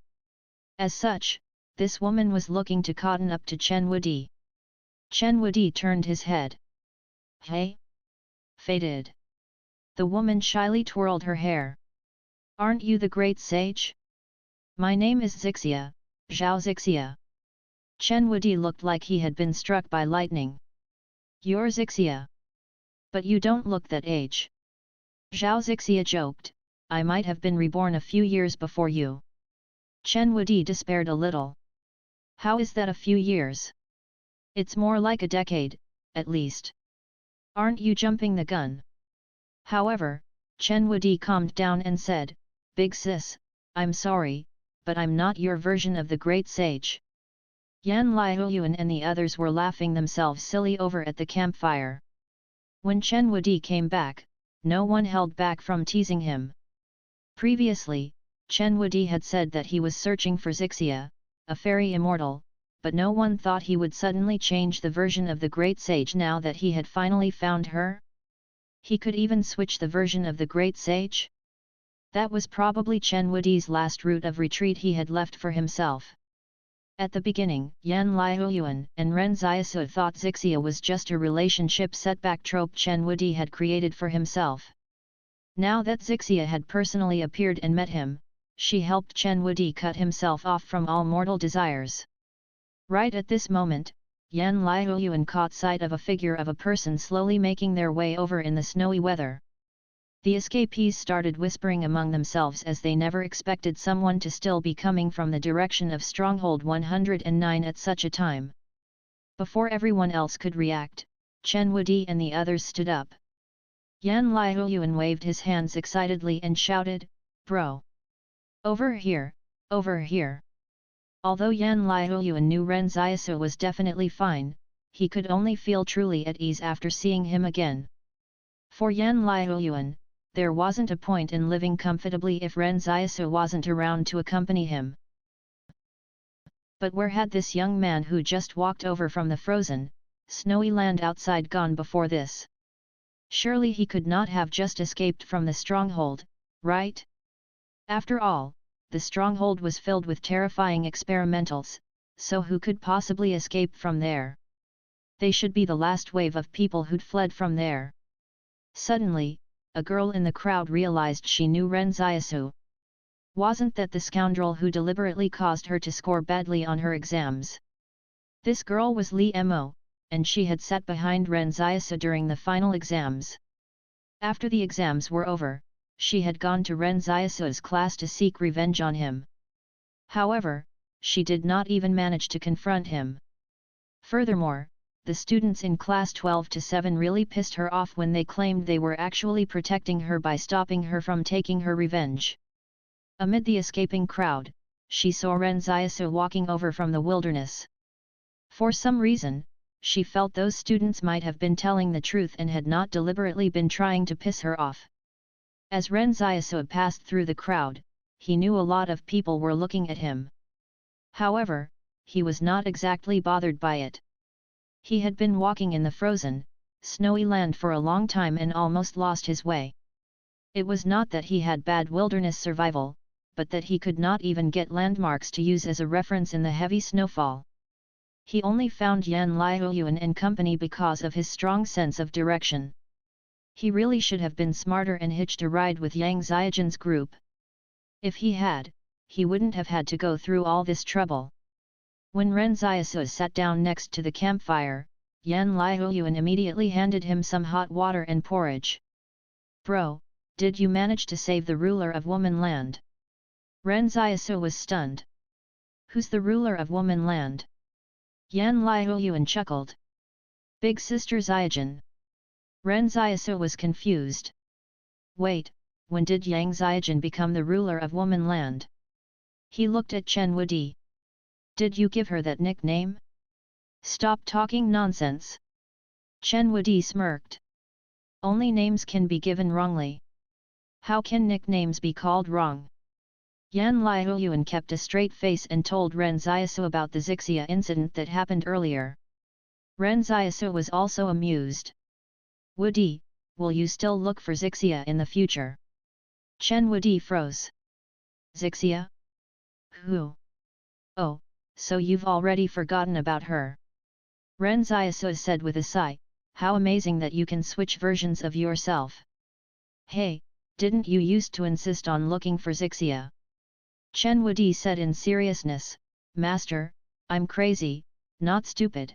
As such, this woman was looking to cotton up to Chen Wudi. Chen Wudi turned his head. "Hey? Fated." The woman shyly twirled her hair. "Aren't you the great sage? My name is Zixia, Zhao Zixia." Chen Wudi looked like he had been struck by lightning. "You're Zixia. But you don't look that age." Zhao Zixia joked, "I might have been reborn a few years before you." Chen Wudi despaired a little. "How is that a few years? It's more like a decade, at least. Aren't you jumping the gun?" However, Chen Wudi calmed down and said, "Big sis, I'm sorry, but I'm not your version of the great sage." Yan Liuyuan and the others were laughing themselves silly over at the campfire. When Chen Wudi came back, no one held back from teasing him. Previously, Chen Wudi had said that he was searching for Zixia, a fairy immortal, but no one thought he would suddenly change the version of the great sage now that he had finally found her. He could even switch the version of the great sage? That was probably Chen Wudi's last route of retreat he had left for himself. At the beginning, Yan Liuyuan and Ren Xiaosu thought Zixia was just a relationship setback trope Chen Wudi had created for himself. Now that Zixia had personally appeared and met him, she helped Chen Wudi cut himself off from all mortal desires. Right at this moment, Yan Liuyuan caught sight of a figure of a person slowly making their way over in the snowy weather. The escapees started whispering among themselves as they never expected someone to still be coming from the direction of Stronghold 109 at such a time. Before everyone else could react, Chen Wudi and the others stood up. Yan Liuyuan waved his hands excitedly and shouted, "Bro! Over here, over here!" Although Yan Liuyuan knew Ren Xiaosu was definitely fine, he could only feel truly at ease after seeing him again. For Yan Liuyuan, there wasn't a point in living comfortably if Ren Xiaosu wasn't around to accompany him. But where had this young man who just walked over from the frozen, snowy land outside gone before this? Surely he could not have just escaped from the stronghold, right? After all, the stronghold was filled with terrifying experimentals, so who could possibly escape from there? They should be the last wave of people who'd fled from there. Suddenly, a girl in the crowd realized she knew Ren Xiaosu. Wasn't that the scoundrel who deliberately caused her to score badly on her exams? This girl was Li Mo, and she had sat behind Ren Xiaosu during the final exams. After the exams were over, she had gone to Ren Xiaosu's class to seek revenge on him. However, she did not even manage to confront him. Furthermore, the students in class 12-7 really pissed her off when they claimed they were actually protecting her by stopping her from taking her revenge. Amid the escaping crowd, she saw Ren Xiaosu walking over from the wilderness. For some reason, she felt those students might have been telling the truth and had not deliberately been trying to piss her off. As Ren Xiaosu passed through the crowd, he knew a lot of people were looking at him. However, he was not exactly bothered by it. He had been walking in the frozen, snowy land for a long time and almost lost his way. It was not that he had bad wilderness survival, but that he could not even get landmarks to use as a reference in the heavy snowfall. He only found Yan Liuyuan and company because of his strong sense of direction. He really should have been smarter and hitched a ride with Yang Xiaojin's group. If he had, he wouldn't have had to go through all this trouble. When Ren Xiaosu sat down next to the campfire, Yan Liuyuan immediately handed him some hot water and porridge. "Bro, did you manage to save the ruler of Woman Land?" Ren Xiaosu was stunned. "Who's the ruler of Woman Land?" Yan Liuyuan chuckled. "Big Sister Xiaojin." Ren Xiaosu was confused. "Wait, when did Yang Xiaojin become the ruler of Woman Land?" He looked at Chen Wudi. "Did you give her that nickname? Stop talking nonsense." Chen Wudi smirked. "Only names can be given wrongly. How can nicknames be called wrong?" Yan Liuyuan kept a straight face and told Ren Xiaosu about the Zixia incident that happened earlier. Ren Xiaosu was also amused. "Wudi, will you still look for Zixia in the future?" Chen Wudi froze. "Zixia? Who? Oh, so you've already forgotten about her." Ren Xiaosu said with a sigh, "How amazing that you can switch versions of yourself. Hey, didn't you used to insist on looking for Zixia?" Chen Wudi said in seriousness, "Master, I'm crazy, not stupid."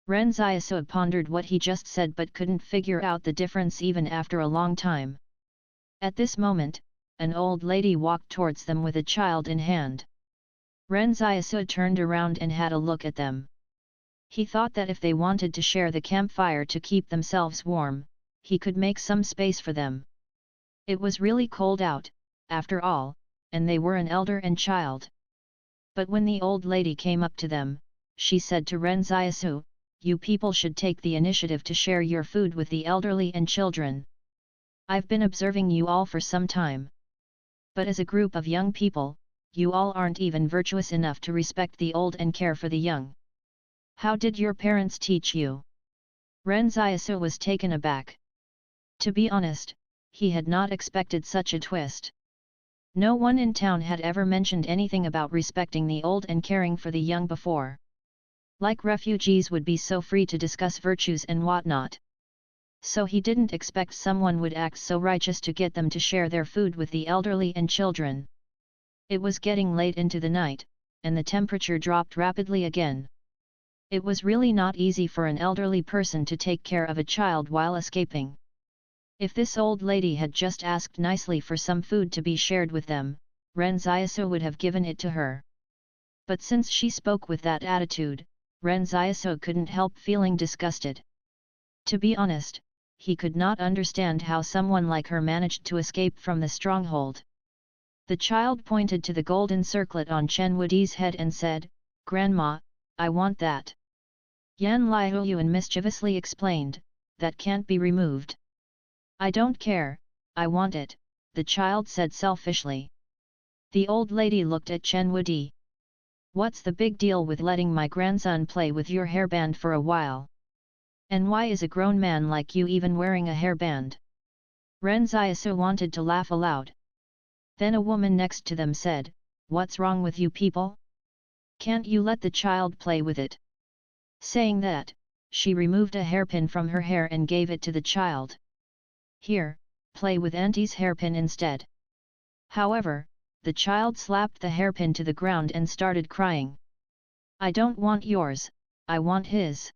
Ren Xiaosu pondered what he just said but couldn't figure out the difference even after a long time. At this moment, an old lady walked towards them with a child in hand. Ren Xiaosu turned around and had a look at them. He thought that if they wanted to share the campfire to keep themselves warm, he could make some space for them. It was really cold out, after all, and they were an elder and child. But when the old lady came up to them, she said to Ren Xiaosu, "You people should take the initiative to share your food with the elderly and children. I've been observing you all for some time. But as a group of young people, you all aren't even virtuous enough to respect the old and care for the young. How did your parents teach you? Ren Xiaosu was taken aback. To be honest, he had not expected such a twist. No one in town had ever mentioned anything about respecting the old and caring for the young before. Like refugees would be so free to discuss virtues and whatnot. So he didn't expect someone would act so righteous to get them to share their food with the elderly and children. It was getting late into the night, and the temperature dropped rapidly again. It was really not easy for an elderly person to take care of a child while escaping. If this old lady had just asked nicely for some food to be shared with them, Ren Xiaosu would have given it to her. But since she spoke with that attitude, Ren Xiaosu couldn't help feeling disgusted. To be honest, he could not understand how someone like her managed to escape from the stronghold. The child pointed to the golden circlet on Chen Wudi's head and said, "Grandma, I want that." Yan Liuyuan mischievously explained, "That can't be removed." "I don't care, I want it," the child said selfishly. The old lady looked at Chen Wudi. "What's the big deal with letting my grandson play with your hairband for a while? And why is a grown man like you even wearing a hairband?" Ren Xiaosu wanted to laugh aloud. Then a woman next to them said, "What's wrong with you people? Can't you let the child play with it?" Saying that, she removed a hairpin from her hair and gave it to the child. "Here, play with Auntie's hairpin instead." However, the child slapped the hairpin to the ground and started crying. "I don't want yours, I want his."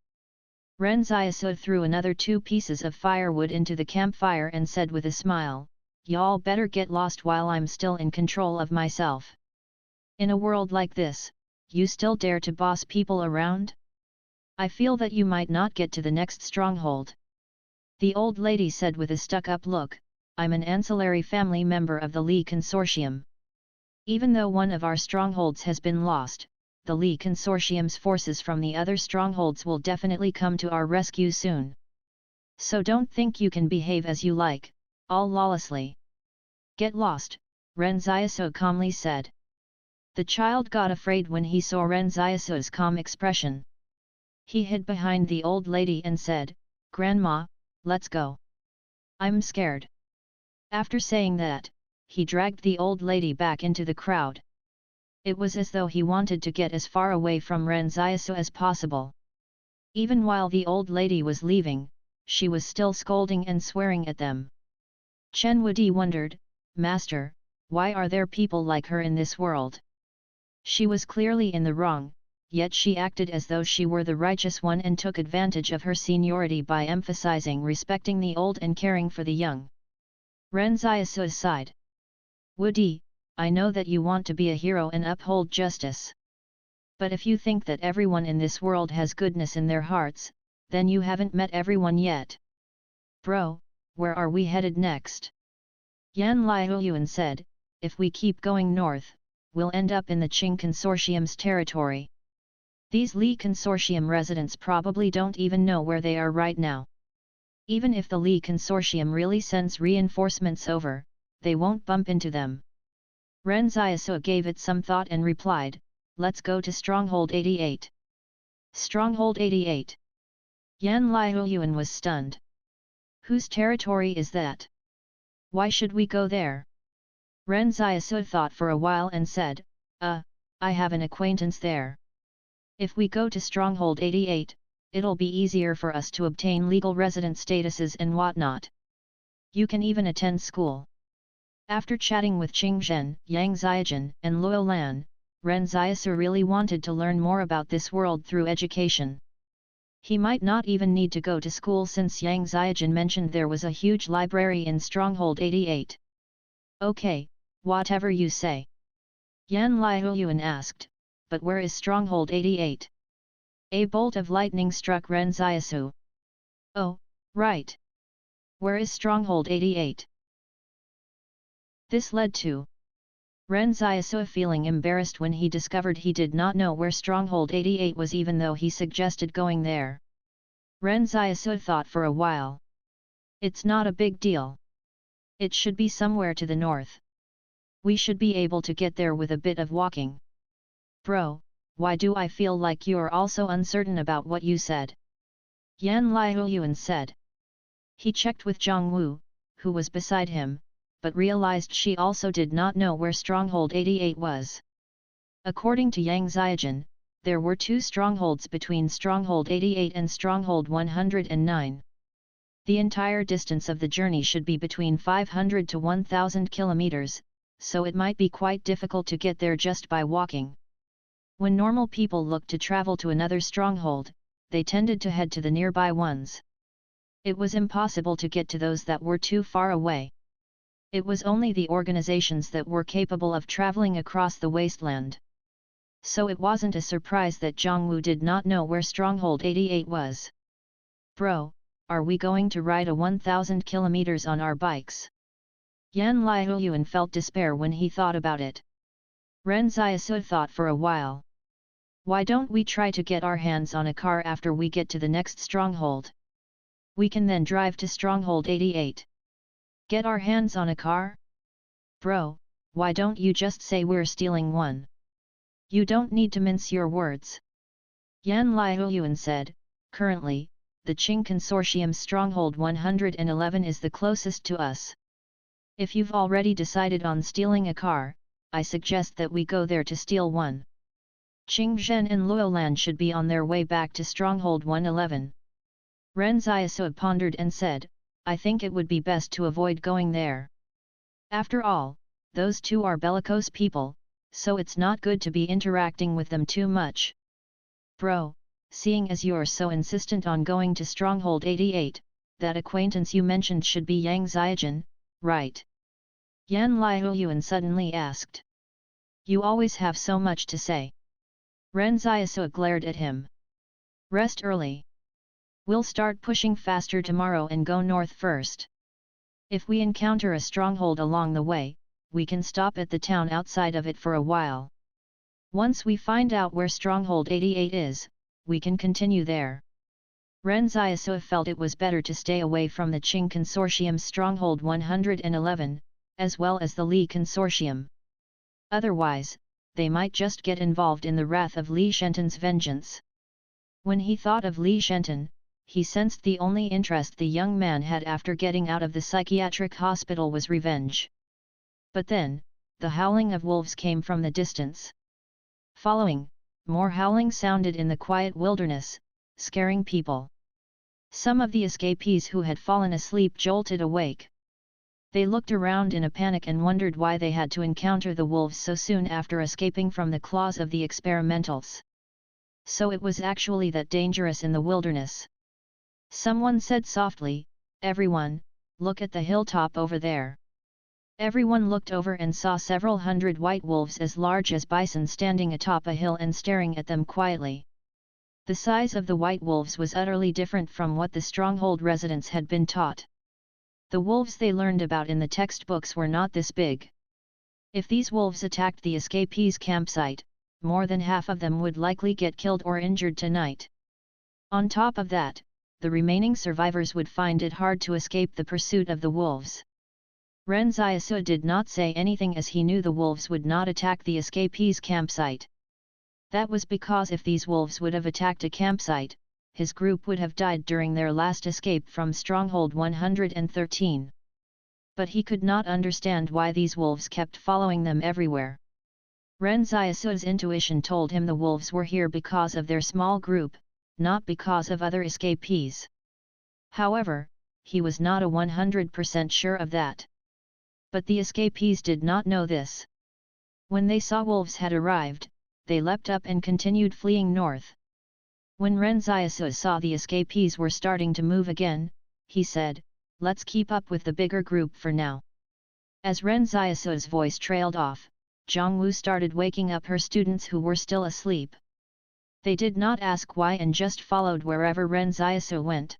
Ren Xiaosu threw another 2 pieces of firewood into the campfire and said with a smile, "Y'all better get lost while I'm still in control of myself. In a world like this, you still dare to boss people around? I feel that you might not get to the next stronghold." The old lady said with a stuck-up look, "I'm an ancillary family member of the Li Consortium. Even though one of our strongholds has been lost, the Li Consortium's forces from the other strongholds will definitely come to our rescue soon. So don't think you can behave as you like, all lawlessly." "Get lost," Ren Xiaosu calmly said. The child got afraid when he saw Ren Xiaosu's calm expression. He hid behind the old lady and said, "Grandma, let's go. I'm scared." After saying that, he dragged the old lady back into the crowd. It was as though he wanted to get as far away from Ren Xiaosu as possible. Even while the old lady was leaving, she was still scolding and swearing at them. Chen Wudi wondered, "Master, why are there people like her in this world?" She was clearly in the wrong, yet she acted as though she were the righteous one and took advantage of her seniority by emphasizing respecting the old and caring for the young. Ren Xiaosu sighed. "Wudi, I know that you want to be a hero and uphold justice. But if you think that everyone in this world has goodness in their hearts, then you haven't met everyone yet. Bro, where are we headed next?" Yan Liuyuan said, "If we keep going north, we'll end up in the Qing Consortium's territory. These Li Consortium residents probably don't even know where they are right now. Even if the Li Consortium really sends reinforcements over, they won't bump into them." Ren Xiaosu gave it some thought and replied, "Let's go to Stronghold 88. Stronghold 88. Yan Liuyuan was stunned. "Whose territory is that? Why should we go there?" Ren Xiaosu thought for a while and said, I have an acquaintance there. If we go to Stronghold 88, it'll be easier for us to obtain legal resident statuses and whatnot. You can even attend school." After chatting with Qing Zhen, Yang Ziajin, and Luo Lan, Ren Xiaosu really wanted to learn more about this world through education. He might not even need to go to school since Yang Ziajin mentioned there was a huge library in Stronghold 88. "Okay, whatever you say." Yan Liuyuan asked, "But where is Stronghold 88? A bolt of lightning struck Ren Xiaosu. "Oh, right. Where is Stronghold 88? This led to Ren Xiaosu feeling embarrassed when he discovered he did not know where Stronghold 88 was even though he suggested going there. Ren Xiaosu thought for a while. It's not a big deal. It should be somewhere to the north. We should be able to get there with a bit of walking. Bro, why do I feel like you're also uncertain about what you said? Yan Liuyuan said. He checked with Zhang Wu, who was beside him, but realized she also did not know where Stronghold 88 was. According to Yang Xiaojun, there were 2 strongholds between Stronghold 88 and Stronghold 109. The entire distance of the journey should be between 500 to 1000 kilometers, so it might be quite difficult to get there just by walking. When normal people looked to travel to another stronghold, they tended to head to the nearby ones. It was impossible to get to those that were too far away. It was only the organizations that were capable of traveling across the wasteland. So it wasn't a surprise that Zhang Wu did not know where Stronghold 88 was. Bro, are we going to ride a 1000 kilometers on our bikes? Yan Liuyuan felt despair when he thought about it. Ren Xiaosu thought for a while. Why don't we try to get our hands on a car after we get to the next stronghold? We can then drive to Stronghold 88. Get our hands on a car? Bro, why don't you just say we're stealing one? You don't need to mince your words. Yan Liuyuan said, currently, the Qing Consortium's Stronghold 111 is the closest to us. If you've already decided on stealing a car, I suggest that we go there to steal one. Qingzhen and Luolan should be on their way back to Stronghold 111. Ren Xiaosu pondered and said, I think it would be best to avoid going there. After all, those 2 are bellicose people, so it's not good to be interacting with them too much. Bro, seeing as you're so insistent on going to Stronghold 88, that acquaintance you mentioned should be Yang Xiaojun, right? Yan Liuyuan suddenly asked. You always have so much to say. Ren Xiaosu glared at him. Rest early. We'll start pushing faster tomorrow and go north first. If we encounter a stronghold along the way, we can stop at the town outside of it for a while. Once we find out where Stronghold 88 is, we can continue there. Ren Xiaosu felt it was better to stay away from the Qing Consortium's Stronghold 111, as well as the Li Consortium. Otherwise, they might just get involved in the wrath of Li Shenton's vengeance. When he thought of Li Shenton, he sensed the only interest the young man had after getting out of the psychiatric hospital was revenge. But then, the howling of wolves came from the distance. Following, more howling sounded in the quiet wilderness, scaring people. Some of the escapees who had fallen asleep jolted awake. They looked around in a panic and wondered why they had to encounter the wolves so soon after escaping from the claws of the experimentals. So it was actually that dangerous in the wilderness. Someone said softly, everyone, look at the hilltop over there. Everyone looked over and saw several hundred white wolves as large as bison standing atop a hill and staring at them quietly. The size of the white wolves was utterly different from what the stronghold residents had been taught. The wolves they learned about in the textbooks were not this big. If these wolves attacked the escapees' campsite, more than half of them would likely get killed or injured tonight. On top of that, the remaining survivors would find it hard to escape the pursuit of the wolves. Ren Xiaosu did not say anything as he knew the wolves would not attack the escapees' campsite. That was because if these wolves would have attacked a campsite, his group would have died during their last escape from Stronghold 113. But he could not understand why these wolves kept following them everywhere. Ren Xiaosu's intuition told him the wolves were here because of their small group, not because of other escapees. However, he was not 100% sure of that. But the escapees did not know this. When they saw wolves had arrived, they leapt up and continued fleeing north. When Ren Xiaosu saw the escapees were starting to move again, he said, let's keep up with the bigger group for now. As Ren Xiaosu's voice trailed off, Zhang Wu started waking up her students who were still asleep. They did not ask why and just followed wherever Ren Xiaosu went.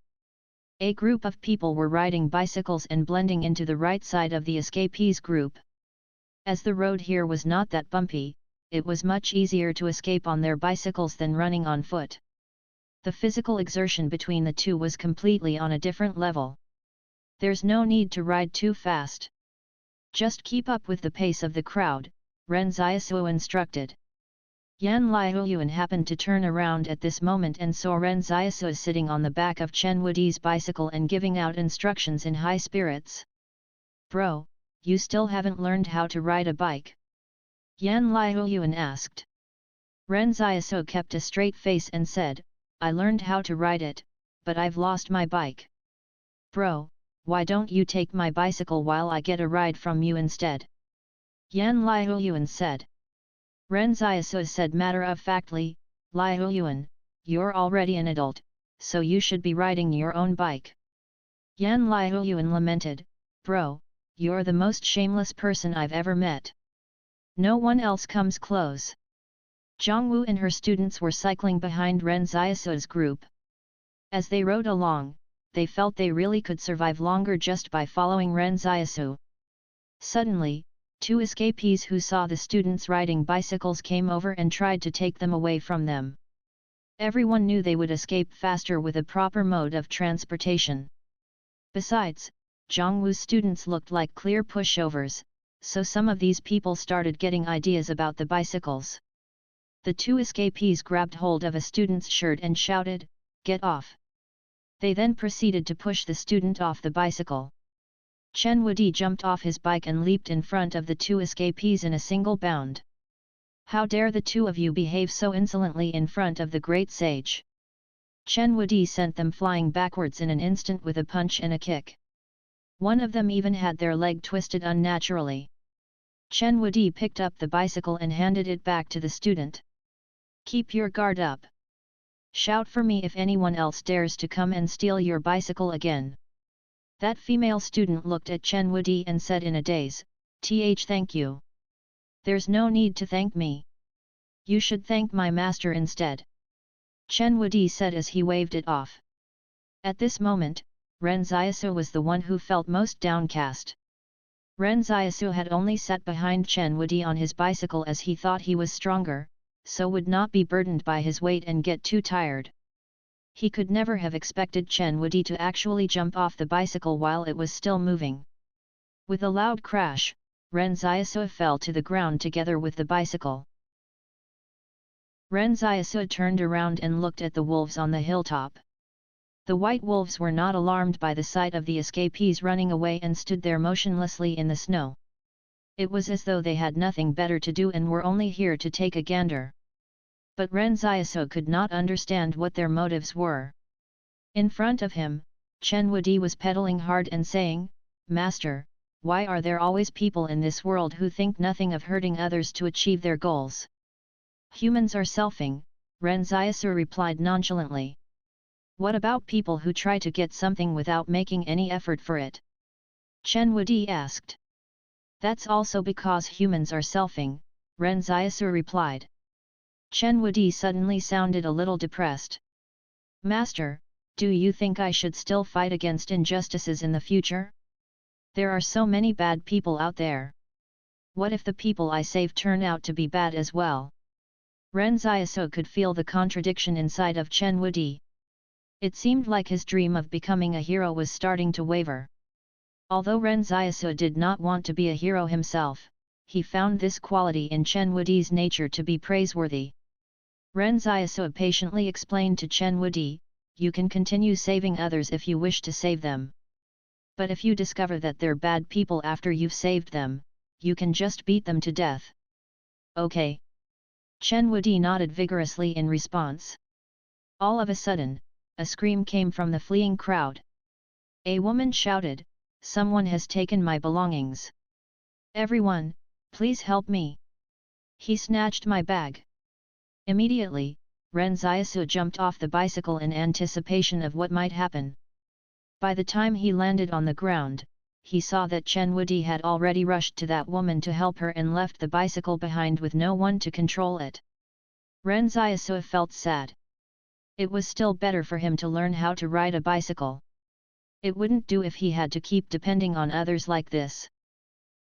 A group of people were riding bicycles and blending into the right side of the escapees group. As the road here was not that bumpy, it was much easier to escape on their bicycles than running on foot. The physical exertion between the two was completely on a different level. There's no need to ride too fast. Just keep up with the pace of the crowd, Ren Xiaosu instructed. Yan Liuyuan happened to turn around at this moment and saw Ren Xiaosu sitting on the back of Chen Wudi's bicycle and giving out instructions in high spirits. "Bro, you still haven't learned how to ride a bike?" Yan Liuyuan asked. Ren Xiaosu kept a straight face and said, "I learned how to ride it, but I've lost my bike." "Bro, why don't you take my bicycle while I get a ride from you instead?" Yan Liuyuan said. Ren Xiaosu said matter-of-factly, "Liuyuan, you're already an adult, so you should be riding your own bike." Yan Liuyuan lamented, "Bro, you're the most shameless person I've ever met. No one else comes close." Zhang Wu and her students were cycling behind Ren Xiaosu's group. As they rode along, they felt they really could survive longer just by following Ren Xiaosu. Suddenly, two escapees who saw the students riding bicycles came over and tried to take them away from them. Everyone knew they would escape faster with a proper mode of transportation. Besides, Zhang Wu's students looked like clear pushovers, so some of these people started getting ideas about the bicycles. The two escapees grabbed hold of a student's shirt and shouted, "Get off!" They then proceeded to push the student off the bicycle. Chen Wudi jumped off his bike and leaped in front of the two escapees in a single bound. "How dare the two of you behave so insolently in front of the great sage!" Chen Wudi sent them flying backwards in an instant with a punch and a kick. One of them even had their leg twisted unnaturally. Chen Wudi picked up the bicycle and handed it back to the student. "Keep your guard up. Shout for me if anyone else dares to come and steal your bicycle again." That female student looked at Chen Wudi and said in a daze, "Thank you. There's no need to thank me. You should thank my master instead." Chen Wudi said as he waved it off. At this moment, Ren Xiaosu was the one who felt most downcast. Ren Xiaosu had only sat behind Chen Wudi on his bicycle as he thought he was stronger, so would not be burdened by his weight and get too tired. He could never have expected Chen Wudi to actually jump off the bicycle while it was still moving. With a loud crash, Ren Xiaosu fell to the ground together with the bicycle. Ren Xiaosu turned around and looked at the wolves on the hilltop. The white wolves were not alarmed by the sight of the escapees running away and stood there motionlessly in the snow. It was as though they had nothing better to do and were only here to take a gander. But Ren Xiaosu could not understand what their motives were. In front of him, Chen Wudi was pedaling hard and saying, "Master, why are there always people in this world who think nothing of hurting others to achieve their goals?" "Humans are selfing," Ren Xiaosu replied nonchalantly. "What about people who try to get something without making any effort for it?" Chen Wudi asked. "That's also because humans are selfing," Ren Xiaosu replied. Chen Wudi suddenly sounded a little depressed. "Master, do you think I should still fight against injustices in the future? There are so many bad people out there. What if the people I save turn out to be bad as well?" Ren Xiaosu could feel the contradiction inside of Chen Wudi. It seemed like his dream of becoming a hero was starting to waver. Although Ren Xiaosu did not want to be a hero himself, he found this quality in Chen Wudi's nature to be praiseworthy. Ren Xiaosu patiently explained to Chen Wudi, "You can continue saving others if you wish to save them. But if you discover that they're bad people after you've saved them, you can just beat them to death." "Okay." Chen Wudi nodded vigorously in response. All of a sudden, a scream came from the fleeing crowd. A woman shouted, "Someone has taken my belongings. Everyone, please help me. He snatched my bag." Immediately, Ren Xiaosu jumped off the bicycle in anticipation of what might happen. By the time he landed on the ground, he saw that Chen Wudi had already rushed to that woman to help her and left the bicycle behind with no one to control it. Ren Xiaosu felt sad. It was still better for him to learn how to ride a bicycle. It wouldn't do if he had to keep depending on others like this.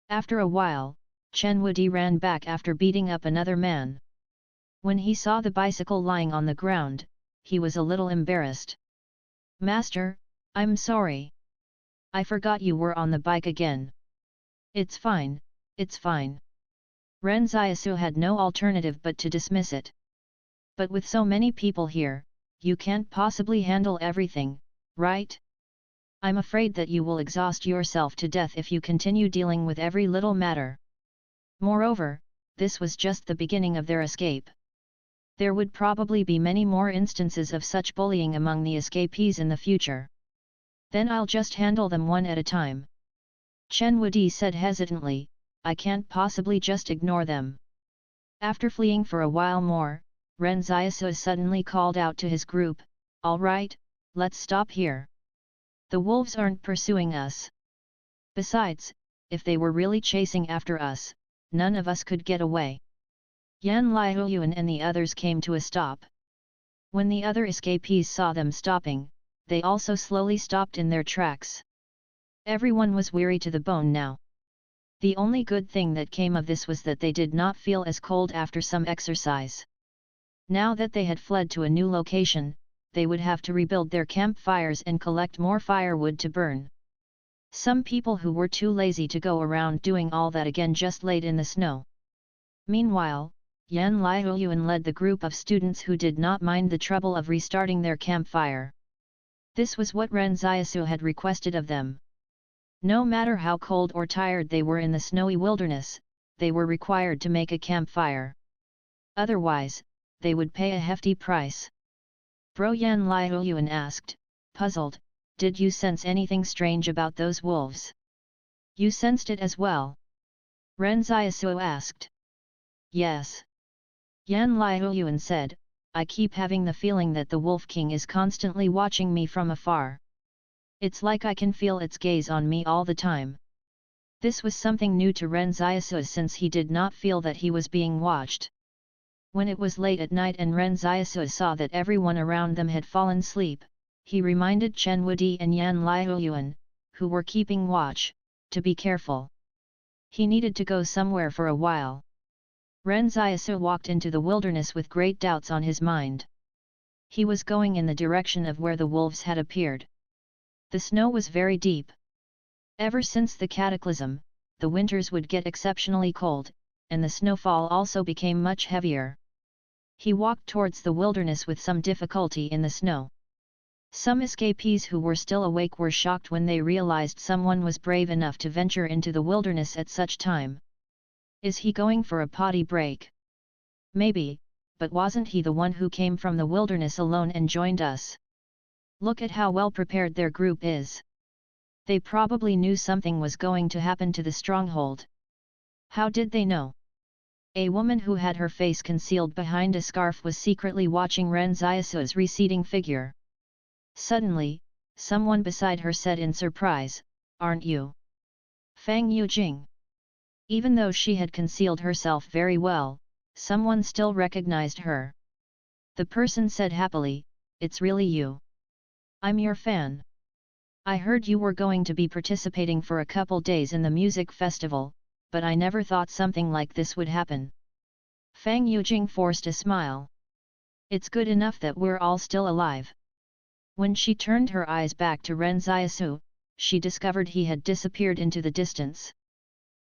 After a while, Chen Wudi ran back after beating up another man. When he saw the bicycle lying on the ground, he was a little embarrassed. "Master, I'm sorry. I forgot you were on the bike again." It's fine, it's fine. Ren Xiaosu had no alternative but to dismiss it. But with so many people here, you can't possibly handle everything, right? I'm afraid that you will exhaust yourself to death if you continue dealing with every little matter. Moreover, this was just the beginning of their escape. There would probably be many more instances of such bullying among the escapees in the future. Then I'll just handle them one at a time. Chen Wudi said hesitantly, I can't possibly just ignore them. After fleeing for a while more, Ren Xiaosu suddenly called out to his group, all right, let's stop here. The wolves aren't pursuing us. Besides, if they were really chasing after us, none of us could get away. Yan Liuyuan and the others came to a stop. When the other escapees saw them stopping, they also slowly stopped in their tracks. Everyone was weary to the bone now. The only good thing that came of this was that they did not feel as cold after some exercise. Now that they had fled to a new location, they would have to rebuild their campfires and collect more firewood to burn. Some people who were too lazy to go around doing all that again just laid in the snow. Meanwhile, Yan Liuyuan led the group of students who did not mind the trouble of restarting their campfire. This was what Ren Xiaosu had requested of them. No matter how cold or tired they were in the snowy wilderness, they were required to make a campfire. Otherwise, they would pay a hefty price. Bro Yan Liuyuan asked, puzzled, did you sense anything strange about those wolves? You sensed it as well? Ren Xiaosu asked. Yes. Yan Liuyuan said, I keep having the feeling that the Wolf King is constantly watching me from afar. It's like I can feel its gaze on me all the time. This was something new to Ren Xiaosu since he did not feel that he was being watched. When it was late at night and Ren Xiaosu saw that everyone around them had fallen asleep, he reminded Chen Wudi and Yan Liuyuan, who were keeping watch, to be careful. He needed to go somewhere for a while. Ren Xiaosu walked into the wilderness with great doubts on his mind. He was going in the direction of where the wolves had appeared. The snow was very deep. Ever since the cataclysm, the winters would get exceptionally cold, and the snowfall also became much heavier. He walked towards the wilderness with some difficulty in the snow. Some escapees who were still awake were shocked when they realized someone was brave enough to venture into the wilderness at such time. Is he going for a potty break? Maybe, but wasn't he the one who came from the wilderness alone and joined us? Look at how well prepared their group is. They probably knew something was going to happen to the stronghold. How did they know? A woman who had her face concealed behind a scarf was secretly watching Ren Xiaosu's receding figure. Suddenly, someone beside her said in surprise, "Aren't you Fang Yujing?" Even though she had concealed herself very well, someone still recognized her. The person said happily, "It's really you. I'm your fan. I heard you were going to be participating for a couple days in the music festival, but I never thought something like this would happen." Fang Yujing forced a smile. "It's good enough that we're all still alive." When she turned her eyes back to Ren Xiaosu, she discovered he had disappeared into the distance.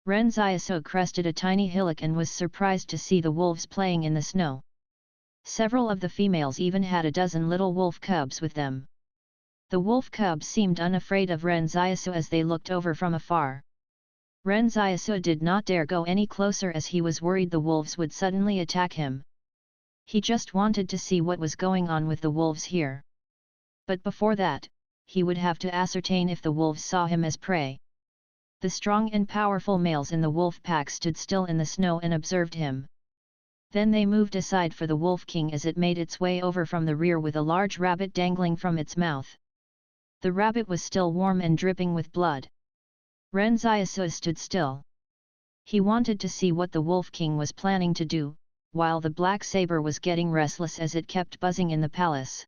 Ren Xiaosu crested a tiny hillock and was surprised to see the wolves playing in the snow. Several of the females even had a dozen little wolf cubs with them. The wolf cubs seemed unafraid of Ren Xiaosu as they looked over from afar. Ren Xiaosu did not dare go any closer as he was worried the wolves would suddenly attack him. He just wanted to see what was going on with the wolves here. But before that, he would have to ascertain if the wolves saw him as prey. The strong and powerful males in the wolf pack stood still in the snow and observed him. Then they moved aside for the Wolf King as it made its way over from the rear with a large rabbit dangling from its mouth. The rabbit was still warm and dripping with blood. Ren Xiaosu stood still. He wanted to see what the Wolf King was planning to do, while the black saber was getting restless as it kept buzzing in the palace.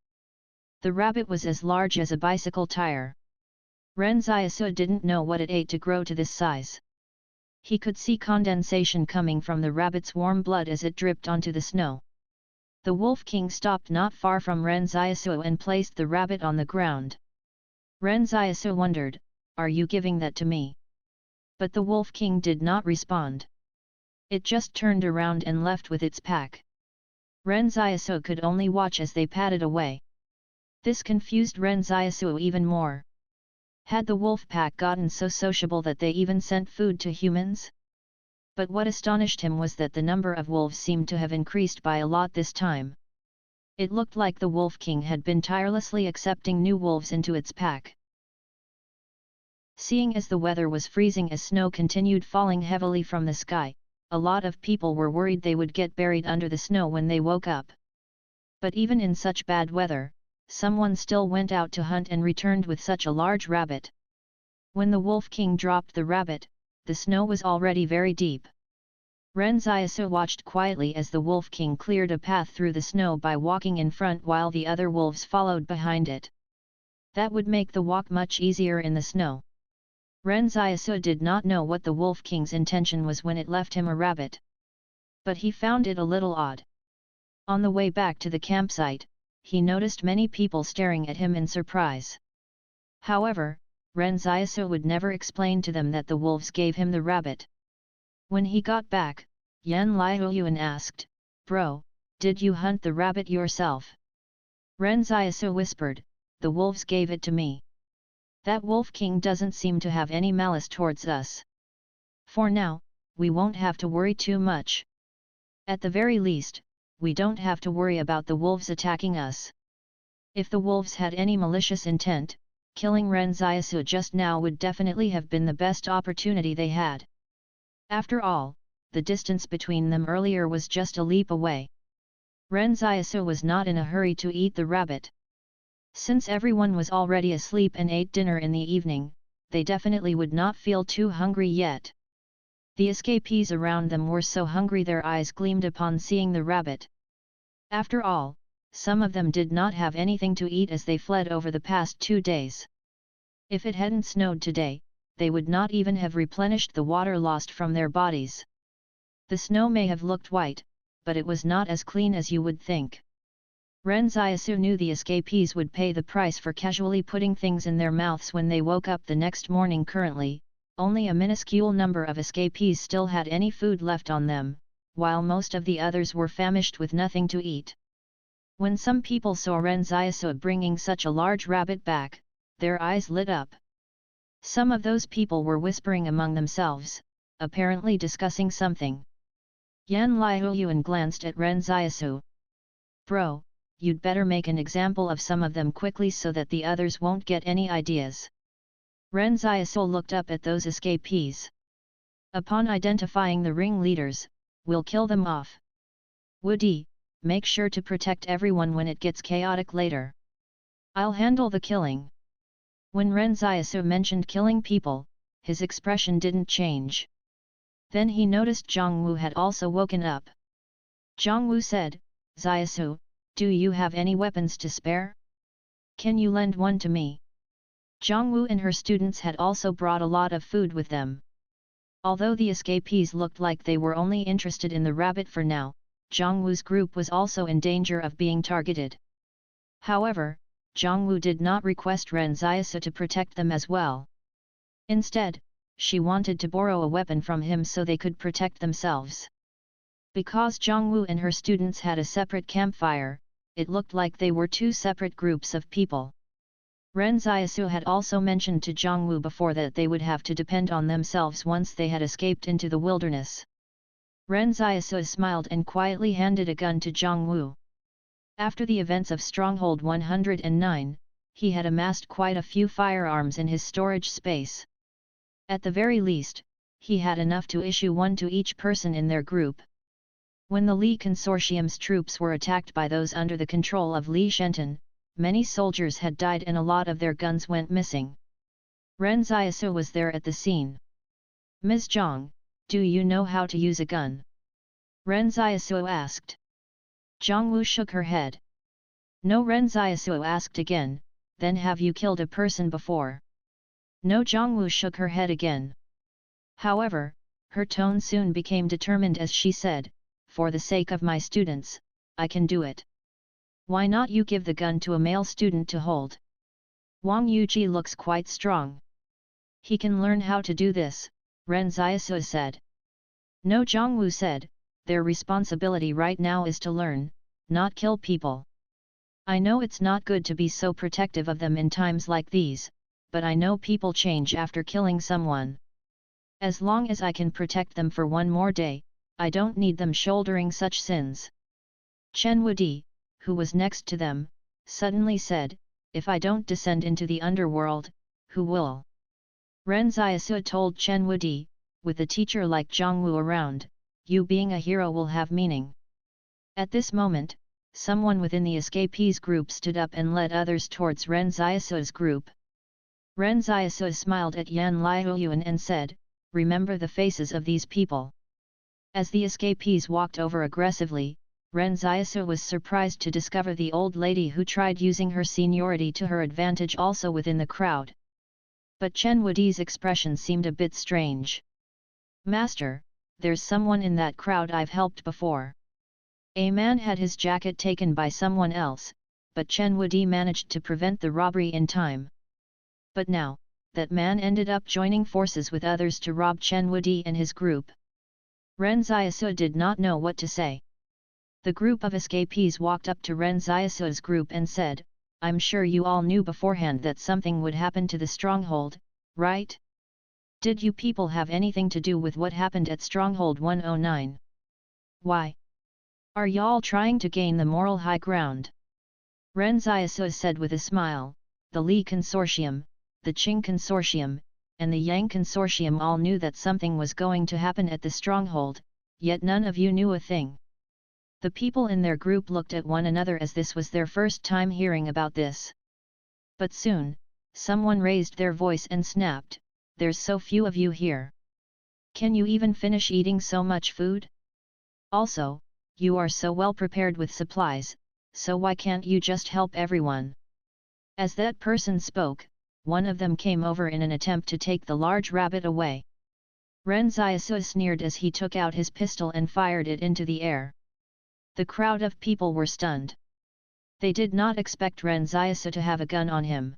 The rabbit was as large as a bicycle tire. Ren Xiaosu didn't know what it ate to grow to this size. He could see condensation coming from the rabbit's warm blood as it dripped onto the snow. The Wolf King stopped not far from Ren Xiaosu and placed the rabbit on the ground. Ren Xiaosu wondered, "Are you giving that to me?" But the Wolf King did not respond. It just turned around and left with its pack. Ren Xiaosu could only watch as they padded away. This confused Ren Xiaosu even more. Had the wolf pack gotten so sociable that they even sent food to humans? But what astonished him was that the number of wolves seemed to have increased by a lot this time. It looked like the Wolf King had been tirelessly accepting new wolves into its pack. Seeing as the weather was freezing as snow continued falling heavily from the sky, a lot of people were worried they would get buried under the snow when they woke up. But even in such bad weather, someone still went out to hunt and returned with such a large rabbit. When the Wolf King dropped the rabbit, the snow was already very deep. Ren Xiaosu watched quietly as the Wolf King cleared a path through the snow by walking in front while the other wolves followed behind it. That would make the walk much easier in the snow. Ren Xiaosu did not know what the Wolf King's intention was when it left him a rabbit. But he found it a little odd. On the way back to the campsite, he noticed many people staring at him in surprise. However, Ren Xiaosu would never explain to them that the wolves gave him the rabbit. When he got back, Yan Liuyuan asked, "Bro, did you hunt the rabbit yourself?" Ren Xiaosu whispered, "The wolves gave it to me. That Wolf King doesn't seem to have any malice towards us. For now, we won't have to worry too much. At the very least, we don't have to worry about the wolves attacking us. If the wolves had any malicious intent, killing Ren Xiaosu just now would definitely have been the best opportunity they had. After all, the distance between them earlier was just a leap away. Ren Xiaosu was not in a hurry to eat the rabbit. Since everyone was already asleep and ate dinner in the evening, they definitely would not feel too hungry yet. The escapees around them were so hungry their eyes gleamed upon seeing the rabbit. After all, some of them did not have anything to eat as they fled over the past 2 days. If it hadn't snowed today, they would not even have replenished the water lost from their bodies. The snow may have looked white, but it was not as clean as you would think. Ren Xiaosu knew the escapees would pay the price for casually putting things in their mouths when they woke up the next morning. Currently, only a minuscule number of escapees still had any food left on them, while most of the others were famished with nothing to eat. When some people saw Ren Xiaosu bringing such a large rabbit back, their eyes lit up. Some of those people were whispering among themselves, apparently discussing something. Yan Liuyuan glanced at Ren Xiaosu. "Bro, you'd better make an example of some of them quickly so that the others won't get any ideas." Ren Xiaosu looked up at those escapees. Upon identifying the ringleaders, "We'll kill them off. Woody, make sure to protect everyone when it gets chaotic later. I'll handle the killing." When Ren Xiaosu mentioned killing people, his expression didn't change. Then he noticed Zhang Wu had also woken up. Zhang Wu said, "Xiaosu, do you have any weapons to spare? Can you lend one to me?" Zhang Wu and her students had also brought a lot of food with them. Although the escapees looked like they were only interested in the rabbit for now, Zhang Wu's group was also in danger of being targeted. However, Zhang Wu did not request Ren Xiaosu to protect them as well. Instead, she wanted to borrow a weapon from him so they could protect themselves. Because Zhang Wu and her students had a separate campfire, it looked like they were 2 separate groups of people. Ren Xiaosu had also mentioned to Zhang Wu before that they would have to depend on themselves once they had escaped into the wilderness. Ren Xiaosu smiled and quietly handed a gun to Zhang Wu. After the events of Stronghold 109, he had amassed quite a few firearms in his storage space. At the very least, he had enough to issue one to each person in their group. When the Li Consortium's troops were attacked by those under the control of Li Shenton, many soldiers had died and a lot of their guns went missing. Ren Xiaosu was there at the scene. "Ms. Zhang, do you know how to use a gun?" Ren Xiaosu asked. Zhang Wu shook her head. "No." Ren Xiaosu asked again, "Then have you killed a person before?" "No." Zhang Wu shook her head again. However, her tone soon became determined as she said, "For the sake of my students, I can do it. Why not you give the gun to a male student to hold? Wang Yuji looks quite strong. He can learn how to do this, Ren Xiaosu said. No, Zhongwu said, their responsibility right now is to learn, not kill people. I know it's not good to be so protective of them in times like these, but I know people change after killing someone. As long as I can protect them for one more day, I don't need them shouldering such sins. Chen Wudi, who was next to them, suddenly said, if I don't descend into the underworld, who will? Ren Xiaosu told Chen Wudi, with a teacher like Zhongwu around, you being a hero will have meaning. At this moment, someone within the escapees group stood up and led others towards Ren Xiaosu's group. Ren Xiaosu smiled at Yan Liuyuan and said, remember the faces of these people. As the escapees walked over aggressively, Ren Xiaosu was surprised to discover the old lady who tried using her seniority to her advantage also within the crowd. But Chen Wudi's expression seemed a bit strange. Master, there's someone in that crowd I've helped before. A man had his jacket taken by someone else, but Chen Wudi managed to prevent the robbery in time. But now, that man ended up joining forces with others to rob Chen Wudi and his group. Ren Xiaosu did not know what to say. The group of escapees walked up to Ren Xiaosu's group and said, I'm sure you all knew beforehand that something would happen to the stronghold, right? Did you people have anything to do with what happened at Stronghold 109? Why? Are y'all trying to gain the moral high ground? Ren Xiaosu said with a smile, the Li Consortium, the Qing Consortium, and the Yang Consortium all knew that something was going to happen at the stronghold, yet none of you knew a thing. The people in their group looked at one another as this was their first time hearing about this. But soon, someone raised their voice and snapped, there's so few of you here. Can you even finish eating so much food? Also, you are so well prepared with supplies, so why can't you just help everyone? As that person spoke, one of them came over in an attempt to take the large rabbit away. Ren Xiaosu sneered as he took out his pistol and fired it into the air. The crowd of people were stunned. They did not expect Ren Xiaosu to have a gun on him.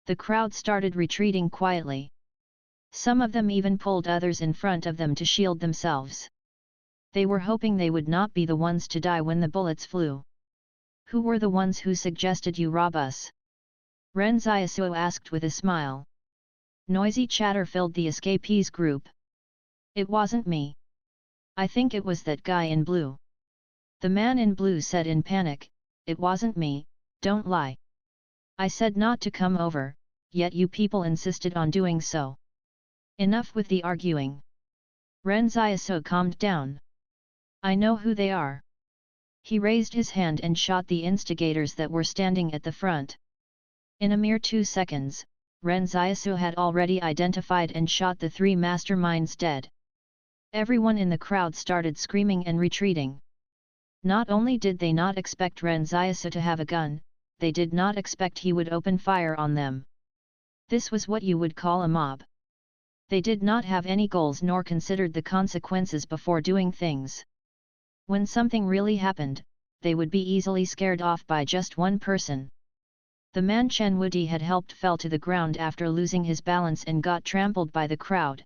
The crowd started retreating quietly. Some of them even pulled others in front of them to shield themselves. They were hoping they would not be the ones to die when the bullets flew. Who were the ones who suggested you rob us? Ren Xiaosu asked with a smile. Noisy chatter filled the escapees group. It wasn't me. I think it was that guy in blue. The man in blue said in panic, it wasn't me, don't lie. I said not to come over, yet you people insisted on doing so. Enough with the arguing. Ren Xiaosu calmed down. I know who they are. He raised his hand and shot the instigators that were standing at the front. In a mere 2 seconds, Ren Xiaosu had already identified and shot the 3 masterminds dead. Everyone in the crowd started screaming and retreating. Not only did they not expect Ren Xiaosu to have a gun, they did not expect he would open fire on them. This was what you would call a mob. They did not have any goals nor considered the consequences before doing things. When something really happened, they would be easily scared off by just one person. The man Chen Wudi had helped fell to the ground after losing his balance and got trampled by the crowd.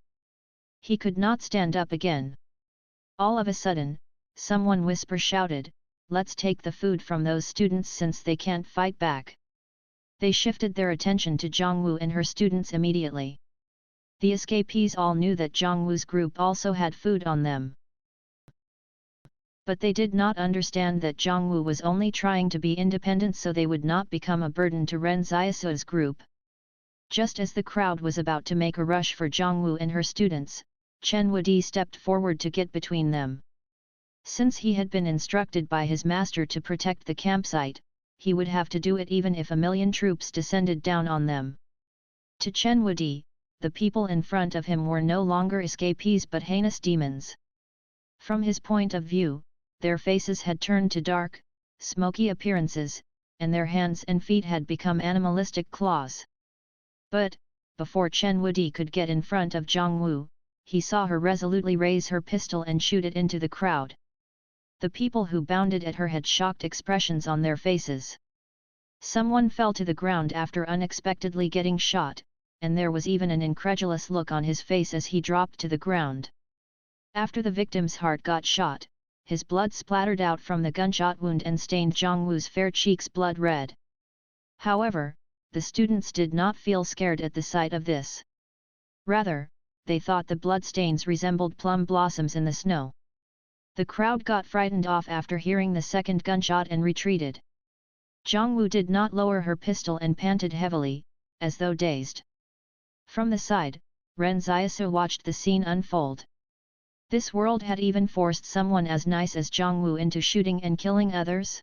He could not stand up again. All of a sudden, someone shouted, let's take the food from those students since they can't fight back. They shifted their attention to Zhongwu and her students immediately. The escapees all knew that Zhongwu's group also had food on them. But they did not understand that Zhongwu was only trying to be independent so they would not become a burden to Ren Xiaosu's group. Just as the crowd was about to make a rush for Zhongwu and her students, Chen Wudi stepped forward to get between them. Since he had been instructed by his master to protect the campsite, he would have to do it even if 1,000,000 troops descended down on them. To Chen Wudi, the people in front of him were no longer escapees but heinous demons. From his point of view, their faces had turned to dark, smoky appearances, and their hands and feet had become animalistic claws. But, before Chen Wudi could get in front of Zhongwu, he saw her resolutely raise her pistol and shoot it into the crowd. The people who bounded at her had shocked expressions on their faces. Someone fell to the ground after unexpectedly getting shot, and there was even an incredulous look on his face as he dropped to the ground. After the victim's heart got shot, his blood splattered out from the gunshot wound and stained Zhongwu's fair cheeks blood red. However, the students did not feel scared at the sight of this. Rather, they thought the bloodstains resembled plum blossoms in the snow. The crowd got frightened off after hearing the second gunshot and retreated. Zhongwu did not lower her pistol and panted heavily, as though dazed. From the side, Ren Xiaosu watched the scene unfold. This world had even forced someone as nice as Zhongwu into shooting and killing others?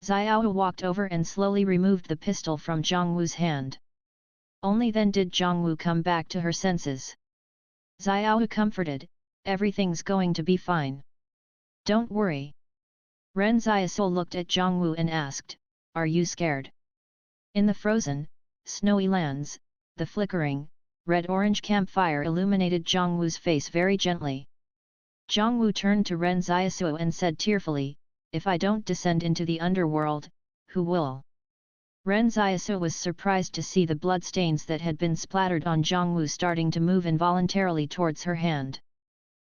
Xiao walked over and slowly removed the pistol from Zhongwu's hand. Only then did Zhongwu come back to her senses. Xiao comforted, "Everything's going to be fine. Don't worry." Ren Xiaosu looked at Zhongwu and asked, "Are you scared?" In the frozen, snowy lands, the flickering, red-orange campfire illuminated Zhongwu's face very gently. Zhongwu turned to Ren Xiaosu and said tearfully, "If I don't descend into the underworld, who will?" Ren Xiaosu was surprised to see the bloodstains that had been splattered on Zhongwu starting to move involuntarily towards her hand.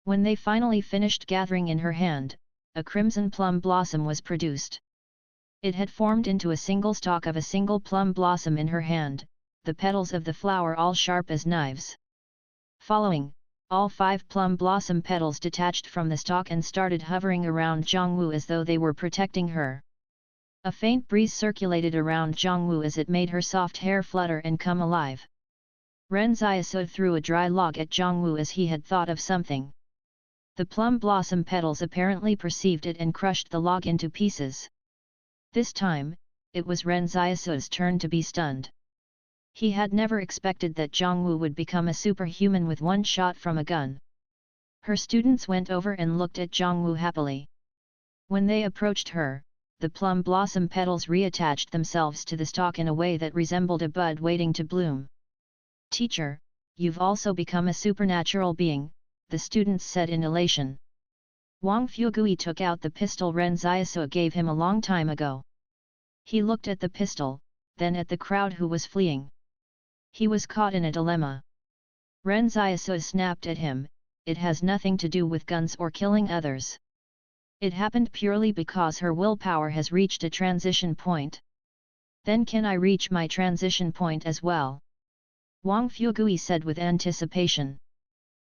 When they finally finished gathering in her hand, a crimson plum blossom was produced. It had formed into a single stalk of a single plum blossom in her hand, the petals of the flower all sharp as knives. Following, all 5 plum blossom petals detached from the stalk and started hovering around Zhongwu as though they were protecting her. A faint breeze circulated around Zhongwu as it made her soft hair flutter and come alive. Ren Xiaosu threw a dry log at Zhongwu as he had thought of something. The plum blossom petals apparently perceived it and crushed the log into pieces. This time, it was Ren Xiaosu's turn to be stunned. He had never expected that Zhongwu would become a superhuman with one shot from a gun. Her students went over and looked at Zhongwu happily. When they approached her, the plum blossom petals reattached themselves to the stalk in a way that resembled a bud waiting to bloom. "Teacher, you've also become a supernatural being," the students said in elation. Wang Fugui took out the pistol Ren Xiaosu gave him a long time ago. He looked at the pistol, then at the crowd who was fleeing. He was caught in a dilemma. Ren Xiaosu snapped at him, "It has nothing to do with guns or killing others. It happened purely because her willpower has reached a transition point. Then can I reach my transition point as well?" Wang Fugui said with anticipation.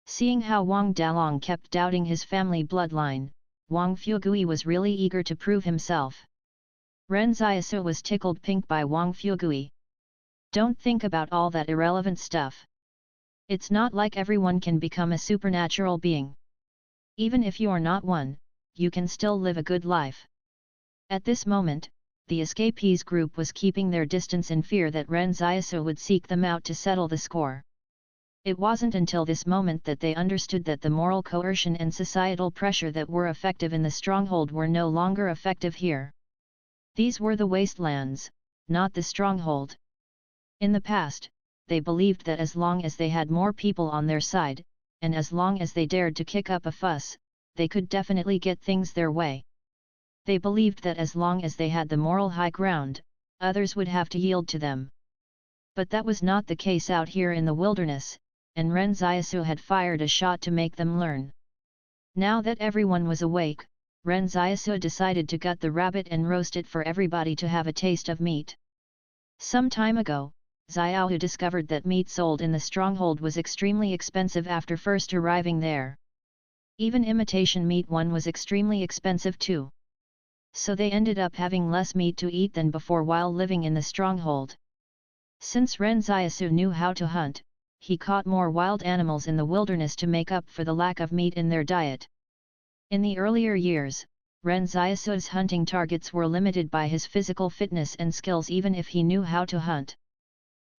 Seeing how Wang Dalong kept doubting his family bloodline, Wang Fugui was really eager to prove himself. Ren Xiaosu was tickled pink by Wang Fugui. "Don't think about all that irrelevant stuff. It's not like everyone can become a supernatural being. Even if you are not one, you can still live a good life." At this moment, the escapees group was keeping their distance in fear that Ren Xiaosu would seek them out to settle the score. It wasn't until this moment that they understood that the moral coercion and societal pressure that were effective in the stronghold were no longer effective here. These were the wastelands, not the stronghold. In the past, they believed that as long as they had more people on their side, and as long as they dared to kick up a fuss, they could definitely get things their way. They believed that as long as they had the moral high ground, others would have to yield to them. But that was not the case out here in the wilderness, and Ren Xiaosu had fired a shot to make them learn. Now that everyone was awake, Ren Xiaosu decided to gut the rabbit and roast it for everybody to have a taste of meat. Some time ago, Xiao discovered that meat sold in the stronghold was extremely expensive after first arriving there. Even imitation meat one was extremely expensive too. So they ended up having less meat to eat than before while living in the stronghold. Since Ren Xiaosu knew how to hunt, he caught more wild animals in the wilderness to make up for the lack of meat in their diet. In the earlier years, Ren Xiaosu's hunting targets were limited by his physical fitness and skills even if he knew how to hunt.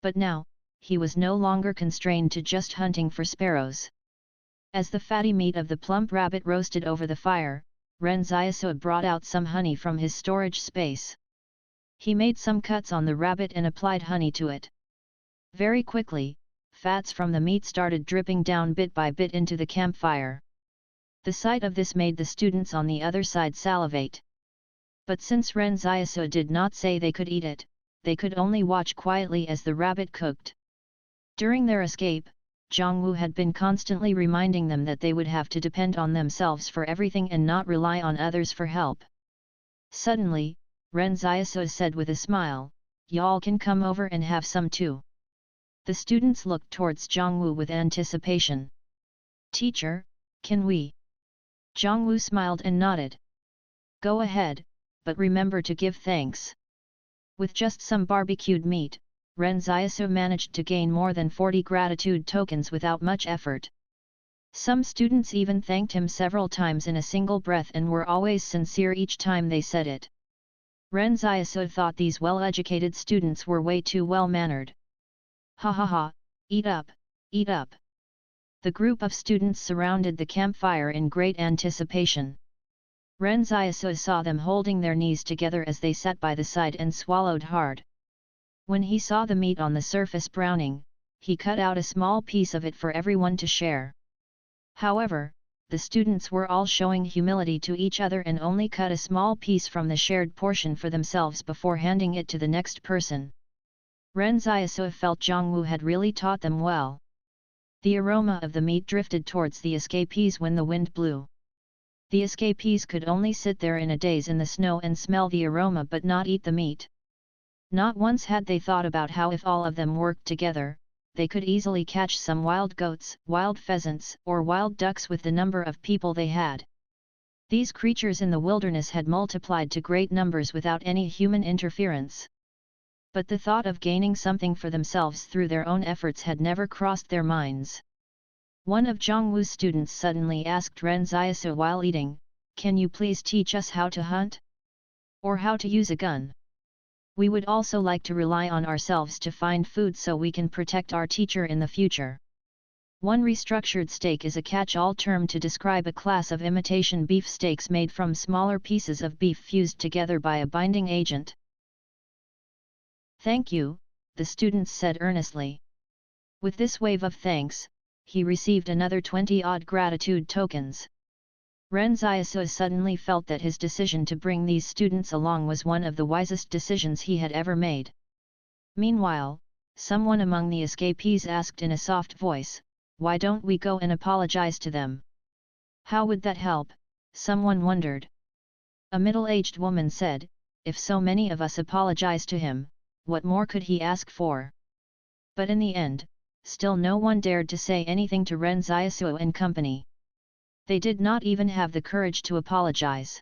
But now, he was no longer constrained to just hunting for sparrows. As the fatty meat of the plump rabbit roasted over the fire, Ren Xiaosu brought out some honey from his storage space. He made some cuts on the rabbit and applied honey to it. Very quickly, fats from the meat started dripping down bit by bit into the campfire. The sight of this made the students on the other side salivate. But since Ren Xiaosu did not say they could eat it, they could only watch quietly as the rabbit cooked. During their escape, Zhongwu had been constantly reminding them that they would have to depend on themselves for everything and not rely on others for help. Suddenly, Ren Xiaosu said with a smile, "Y'all can come over and have some too." The students looked towards Zhongwu with anticipation. "Teacher, can we?" Zhongwu smiled and nodded. "Go ahead, but remember to give thanks." With just some barbecued meat, Ren Xiaosu managed to gain more than 40 gratitude tokens without much effort. Some students even thanked him several times in a single breath and were always sincere each time they said it. Ren Xiaosu thought these well-educated students were way too well-mannered. "Ha ha ha, eat up, eat up." The group of students surrounded the campfire in great anticipation. Ren Xiaosu saw them holding their knees together as they sat by the side and swallowed hard. When he saw the meat on the surface browning, he cut out a small piece of it for everyone to share. However, the students were all showing humility to each other and only cut a small piece from the shared portion for themselves before handing it to the next person. Ren Xiaosu felt Zhongwu had really taught them well. The aroma of the meat drifted towards the escapees when the wind blew. The escapees could only sit there in a daze in the snow and smell the aroma but not eat the meat. Not once had they thought about how if all of them worked together, they could easily catch some wild goats, wild pheasants, or wild ducks with the number of people they had. These creatures in the wilderness had multiplied to great numbers without any human interference. But the thought of gaining something for themselves through their own efforts had never crossed their minds. One of Zhongwu's students suddenly asked Ren Xiaosu while eating, "Can you please teach us how to hunt? Or how to use a gun? We would also like to rely on ourselves to find food so we can protect our teacher in the future." One restructured steak is a catch-all term to describe a class of imitation beef steaks made from smaller pieces of beef fused together by a binding agent. "Thank you," the students said earnestly. With this wave of thanks, he received another 20-odd gratitude tokens. Ren Xiaosu suddenly felt that his decision to bring these students along was one of the wisest decisions he had ever made. Meanwhile, someone among the escapees asked in a soft voice, "Why don't we go and apologize to them?" "How would that help?" someone wondered. A middle-aged woman said, "If so many of us apologize to him, what more could he ask for?" But in the end, still no one dared to say anything to Ren Xiaosu and company. They did not even have the courage to apologize.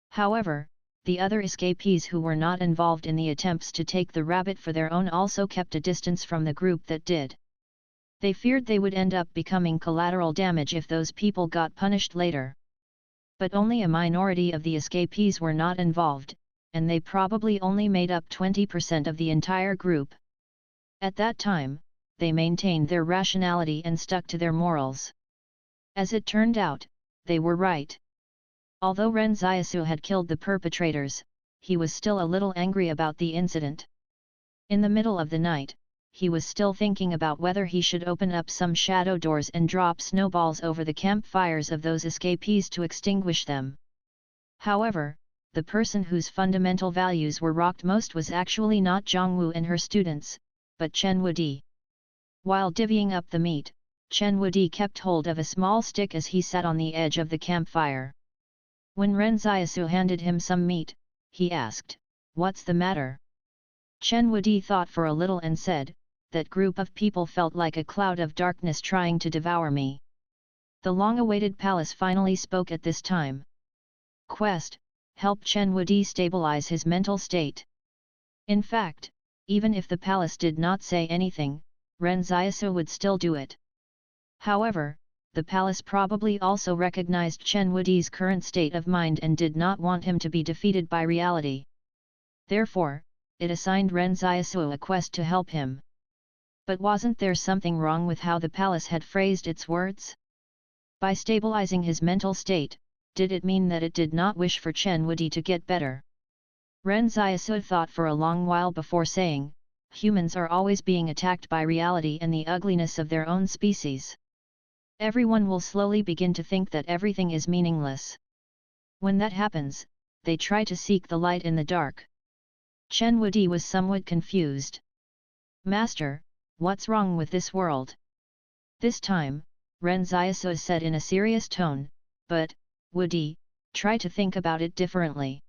However, the other escapees who were not involved in the attempts to take the rabbit for their own also kept a distance from the group that did. They feared they would end up becoming collateral damage if those people got punished later. But only a minority of the escapees were not involved, and they probably only made up 20% of the entire group. At that time, they maintained their rationality and stuck to their morals. As it turned out, they were right. Although Ren Xiaosu had killed the perpetrators, he was still a little angry about the incident. In the middle of the night, he was still thinking about whether he should open up some shadow doors and drop snowballs over the campfires of those escapees to extinguish them. However, the person whose fundamental values were rocked most was actually not Zhongwu and her students, but Chen Wudi. While divvying up the meat, Chen Wudi kept hold of a small stick as he sat on the edge of the campfire. When Ren Xiaosu handed him some meat, he asked, "What's the matter?" Chen Wudi thought for a little and said, "That group of people felt like a cloud of darkness trying to devour me." The long-awaited palace finally spoke at this time. Quest, help Chen Wudi stabilize his mental state. In fact, even if the palace did not say anything, Ren Xiaosu would still do it. However, the palace probably also recognized Chen Wudi's current state of mind and did not want him to be defeated by reality. Therefore, it assigned Ren Xiaosu a quest to help him. But wasn't there something wrong with how the palace had phrased its words? By stabilizing his mental state, did it mean that it did not wish for Chen Wudi to get better? Ren Xiaosu thought for a long while before saying, "Humans are always being attacked by reality and the ugliness of their own species. Everyone will slowly begin to think that everything is meaningless. When that happens, they try to seek the light in the dark." Chen Wudi was somewhat confused. "Master, What's wrong with this world? This time, Ren Xiaosu said in a serious tone, but, Woody, try to think about it differently.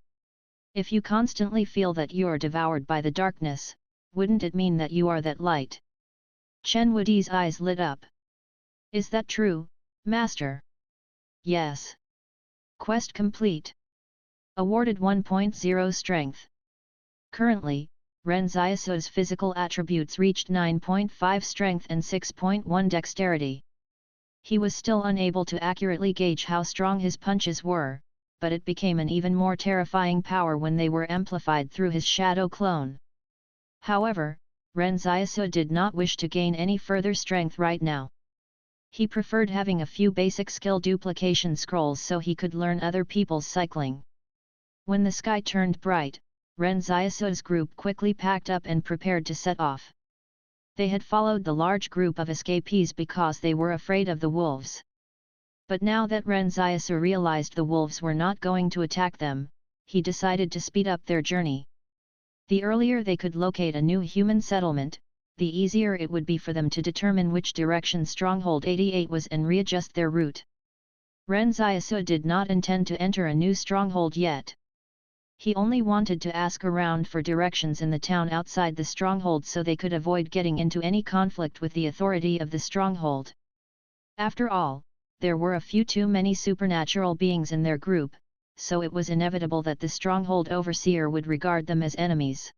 If you constantly feel that you are devoured by the darkness, wouldn't it mean that you are that light? Chen Wudi's eyes lit up. Is that true, Master? Yes. Quest complete. Awarded 1.0 strength. Currently, Ren Xiaosu's physical attributes reached 9.5 strength and 6.1 dexterity. He was still unable to accurately gauge how strong his punches were, but it became an even more terrifying power when they were amplified through his shadow clone. However, Ren Xiaosu did not wish to gain any further strength right now. He preferred having a few basic skill duplication scrolls so he could learn other people's cycling. When the sky turned bright, Ren Xiaosu's group quickly packed up and prepared to set off. They had followed the large group of escapees because they were afraid of the wolves. But now that Ren Xiaosu realized the wolves were not going to attack them, he decided to speed up their journey. The earlier they could locate a new human settlement, the easier it would be for them to determine which direction Stronghold 88 was and readjust their route. Ren Xiaosu did not intend to enter a new stronghold yet. He only wanted to ask around for directions in the town outside the stronghold so they could avoid getting into any conflict with the authority of the stronghold. After all, there were a few too many supernatural beings in their group, so it was inevitable that the stronghold overseer would regard them as enemies.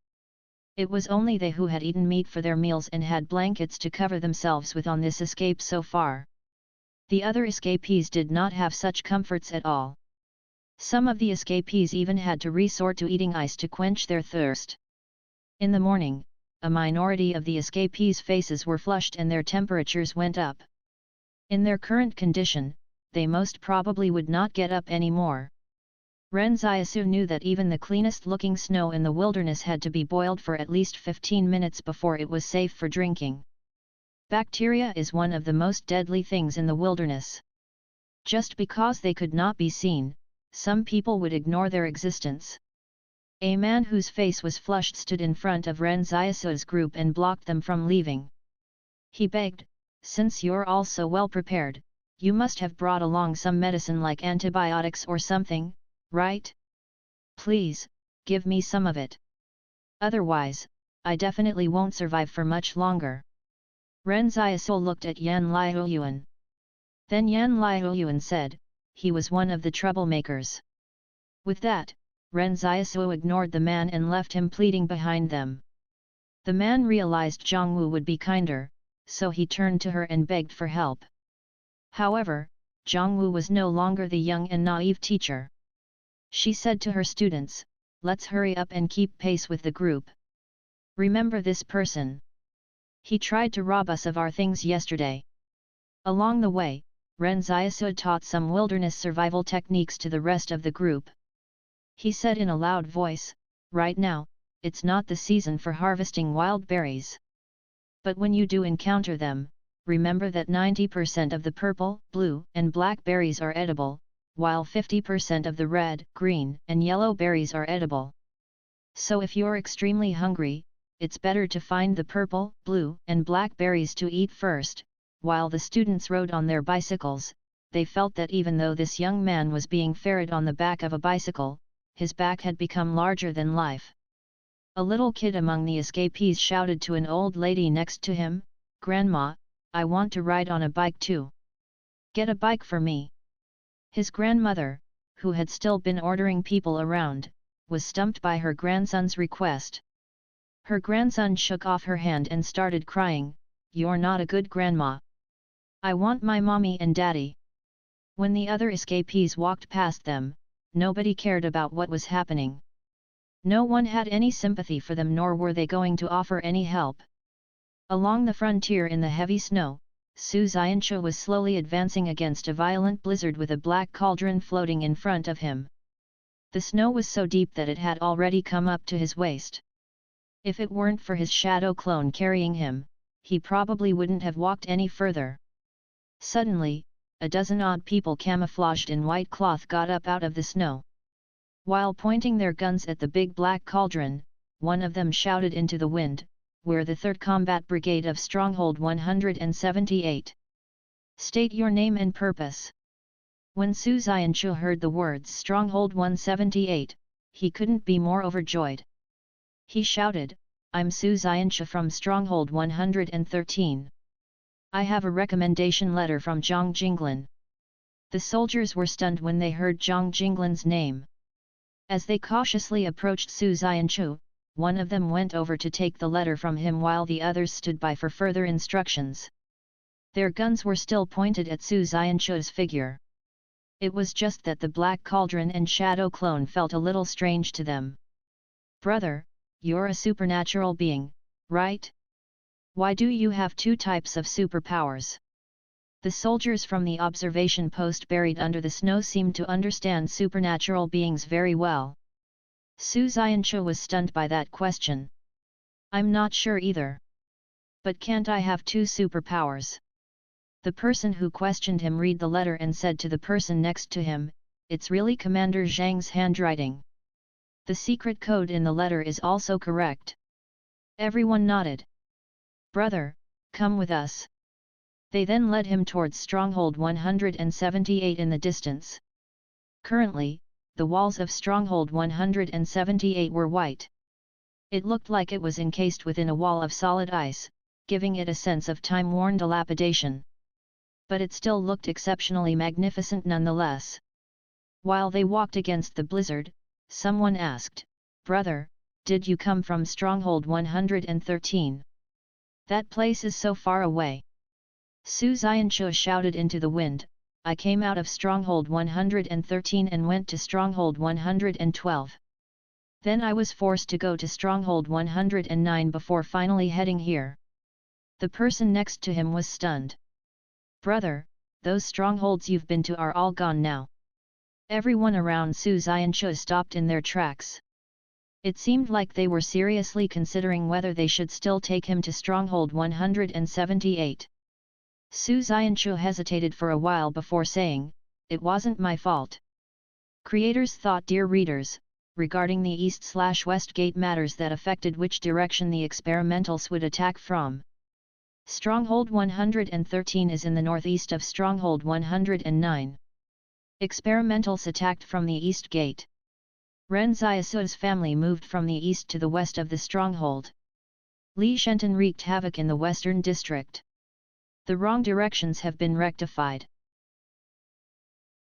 It was only they who had eaten meat for their meals and had blankets to cover themselves with on this escape so far. The other escapees did not have such comforts at all. Some of the escapees even had to resort to eating ice to quench their thirst. In the morning, a minority of the escapees' faces were flushed and their temperatures went up. In their current condition, they most probably would not get up anymore. Ren Xiaosu knew that even the cleanest-looking snow in the wilderness had to be boiled for at least 15 minutes before it was safe for drinking. Bacteria is one of the most deadly things in the wilderness. Just because they could not be seen, some people would ignore their existence. A man whose face was flushed stood in front of Ren Xiaosu's group and blocked them from leaving. He begged, "Since you're all so well prepared, you must have brought along some medicine like antibiotics or something, right? Please, give me some of it. Otherwise, I definitely won't survive for much longer." Ren Xiaosu looked at Yan Liuyuan. Then Yan Liuyuan said, he was one of the troublemakers. With that, Ren Xiaosu ignored the man and left him pleading behind them. The man realized Zhongwu would be kinder, so he turned to her and begged for help. However, Zhongwu was no longer the young and naive teacher. She said to her students, "Let's hurry up and keep pace with the group. Remember this person. He tried to rob us of our things yesterday." Along the way, Ren Xiaosu taught some wilderness survival techniques to the rest of the group. He said in a loud voice, "Right now, it's not the season for harvesting wild berries. But when you do encounter them, remember that 90% of the purple, blue, and black berries are edible, while 50% of the red, green, and yellow berries are edible. So if you're extremely hungry, it's better to find the purple, blue, and black berries to eat first." While the students rode on their bicycles, they felt that even though this young man was being ferried on the back of a bicycle, his back had become larger than life. A little kid among the escapees shouted to an old lady next to him, "Grandma, I want to ride on a bike too. Get a bike for me." His grandmother, who had still been ordering people around, was stumped by her grandson's request. Her grandson shook off her hand and started crying, "You're not a good grandma. I want my mommy and daddy." When the other escapees walked past them, nobody cared about what was happening. No one had any sympathy for them, nor were they going to offer any help. Along the frontier in the heavy snow, Su Xianxue was slowly advancing against a violent blizzard with a black cauldron floating in front of him. The snow was so deep that it had already come up to his waist. If it weren't for his shadow clone carrying him, he probably wouldn't have walked any further. Suddenly, a dozen odd people camouflaged in white cloth got up out of the snow. While pointing their guns at the big black cauldron, one of them shouted into the wind, where the 3rd Combat Brigade of Stronghold 178. State your name and purpose. When Su Xianchu heard the words Stronghold 178, he couldn't be more overjoyed. He shouted, "I'm Su Xianchu from Stronghold 113. I have a recommendation letter from Zhang Jinglan." The soldiers were stunned when they heard Zhang Jinglan's name. As they cautiously approached Su Xianchu, one of them went over to take the letter from him while the others stood by for further instructions. Their guns were still pointed at Su Xianchu's figure. It was just that the Black Cauldron and Shadow Clone felt a little strange to them. "Brother, you're a supernatural being, right? Why do you have 2 types of superpowers?" The soldiers from the observation post buried under the snow seemed to understand supernatural beings very well. Su Xianchu was stunned by that question. "I'm not sure either. But can't I have 2 superpowers?" The person who questioned him read the letter and said to the person next to him, "It's really Commander Zhang's handwriting. The secret code in the letter is also correct." Everyone nodded. "Brother, come with us." They then led him towards Stronghold 178 in the distance. Currently, the walls of Stronghold 178 were white. It looked like it was encased within a wall of solid ice, giving it a sense of time-worn dilapidation. But it still looked exceptionally magnificent nonetheless. While they walked against the blizzard, someone asked, "Brother, did you come from Stronghold 113? That place is so far away." Su Xianchu shouted into the wind, "I came out of Stronghold 113 and went to Stronghold 112. Then I was forced to go to Stronghold 109 before finally heading here." The person next to him was stunned. "Brother, those strongholds you've been to are all gone now." Everyone around Su Xianchu stopped in their tracks. It seemed like they were seriously considering whether they should still take him to Stronghold 178. Su Xianchu hesitated for a while before saying, "It wasn't my fault." Creators thought, dear readers, regarding the east/west gate matters that affected which direction the experimentals would attack from. Stronghold 113 is in the northeast of Stronghold 109. Experimentals attacked from the east gate. Ren Xiaosu's family moved from the east to the west of the stronghold. Li Shenton wreaked havoc in the western district. The wrong directions have been rectified.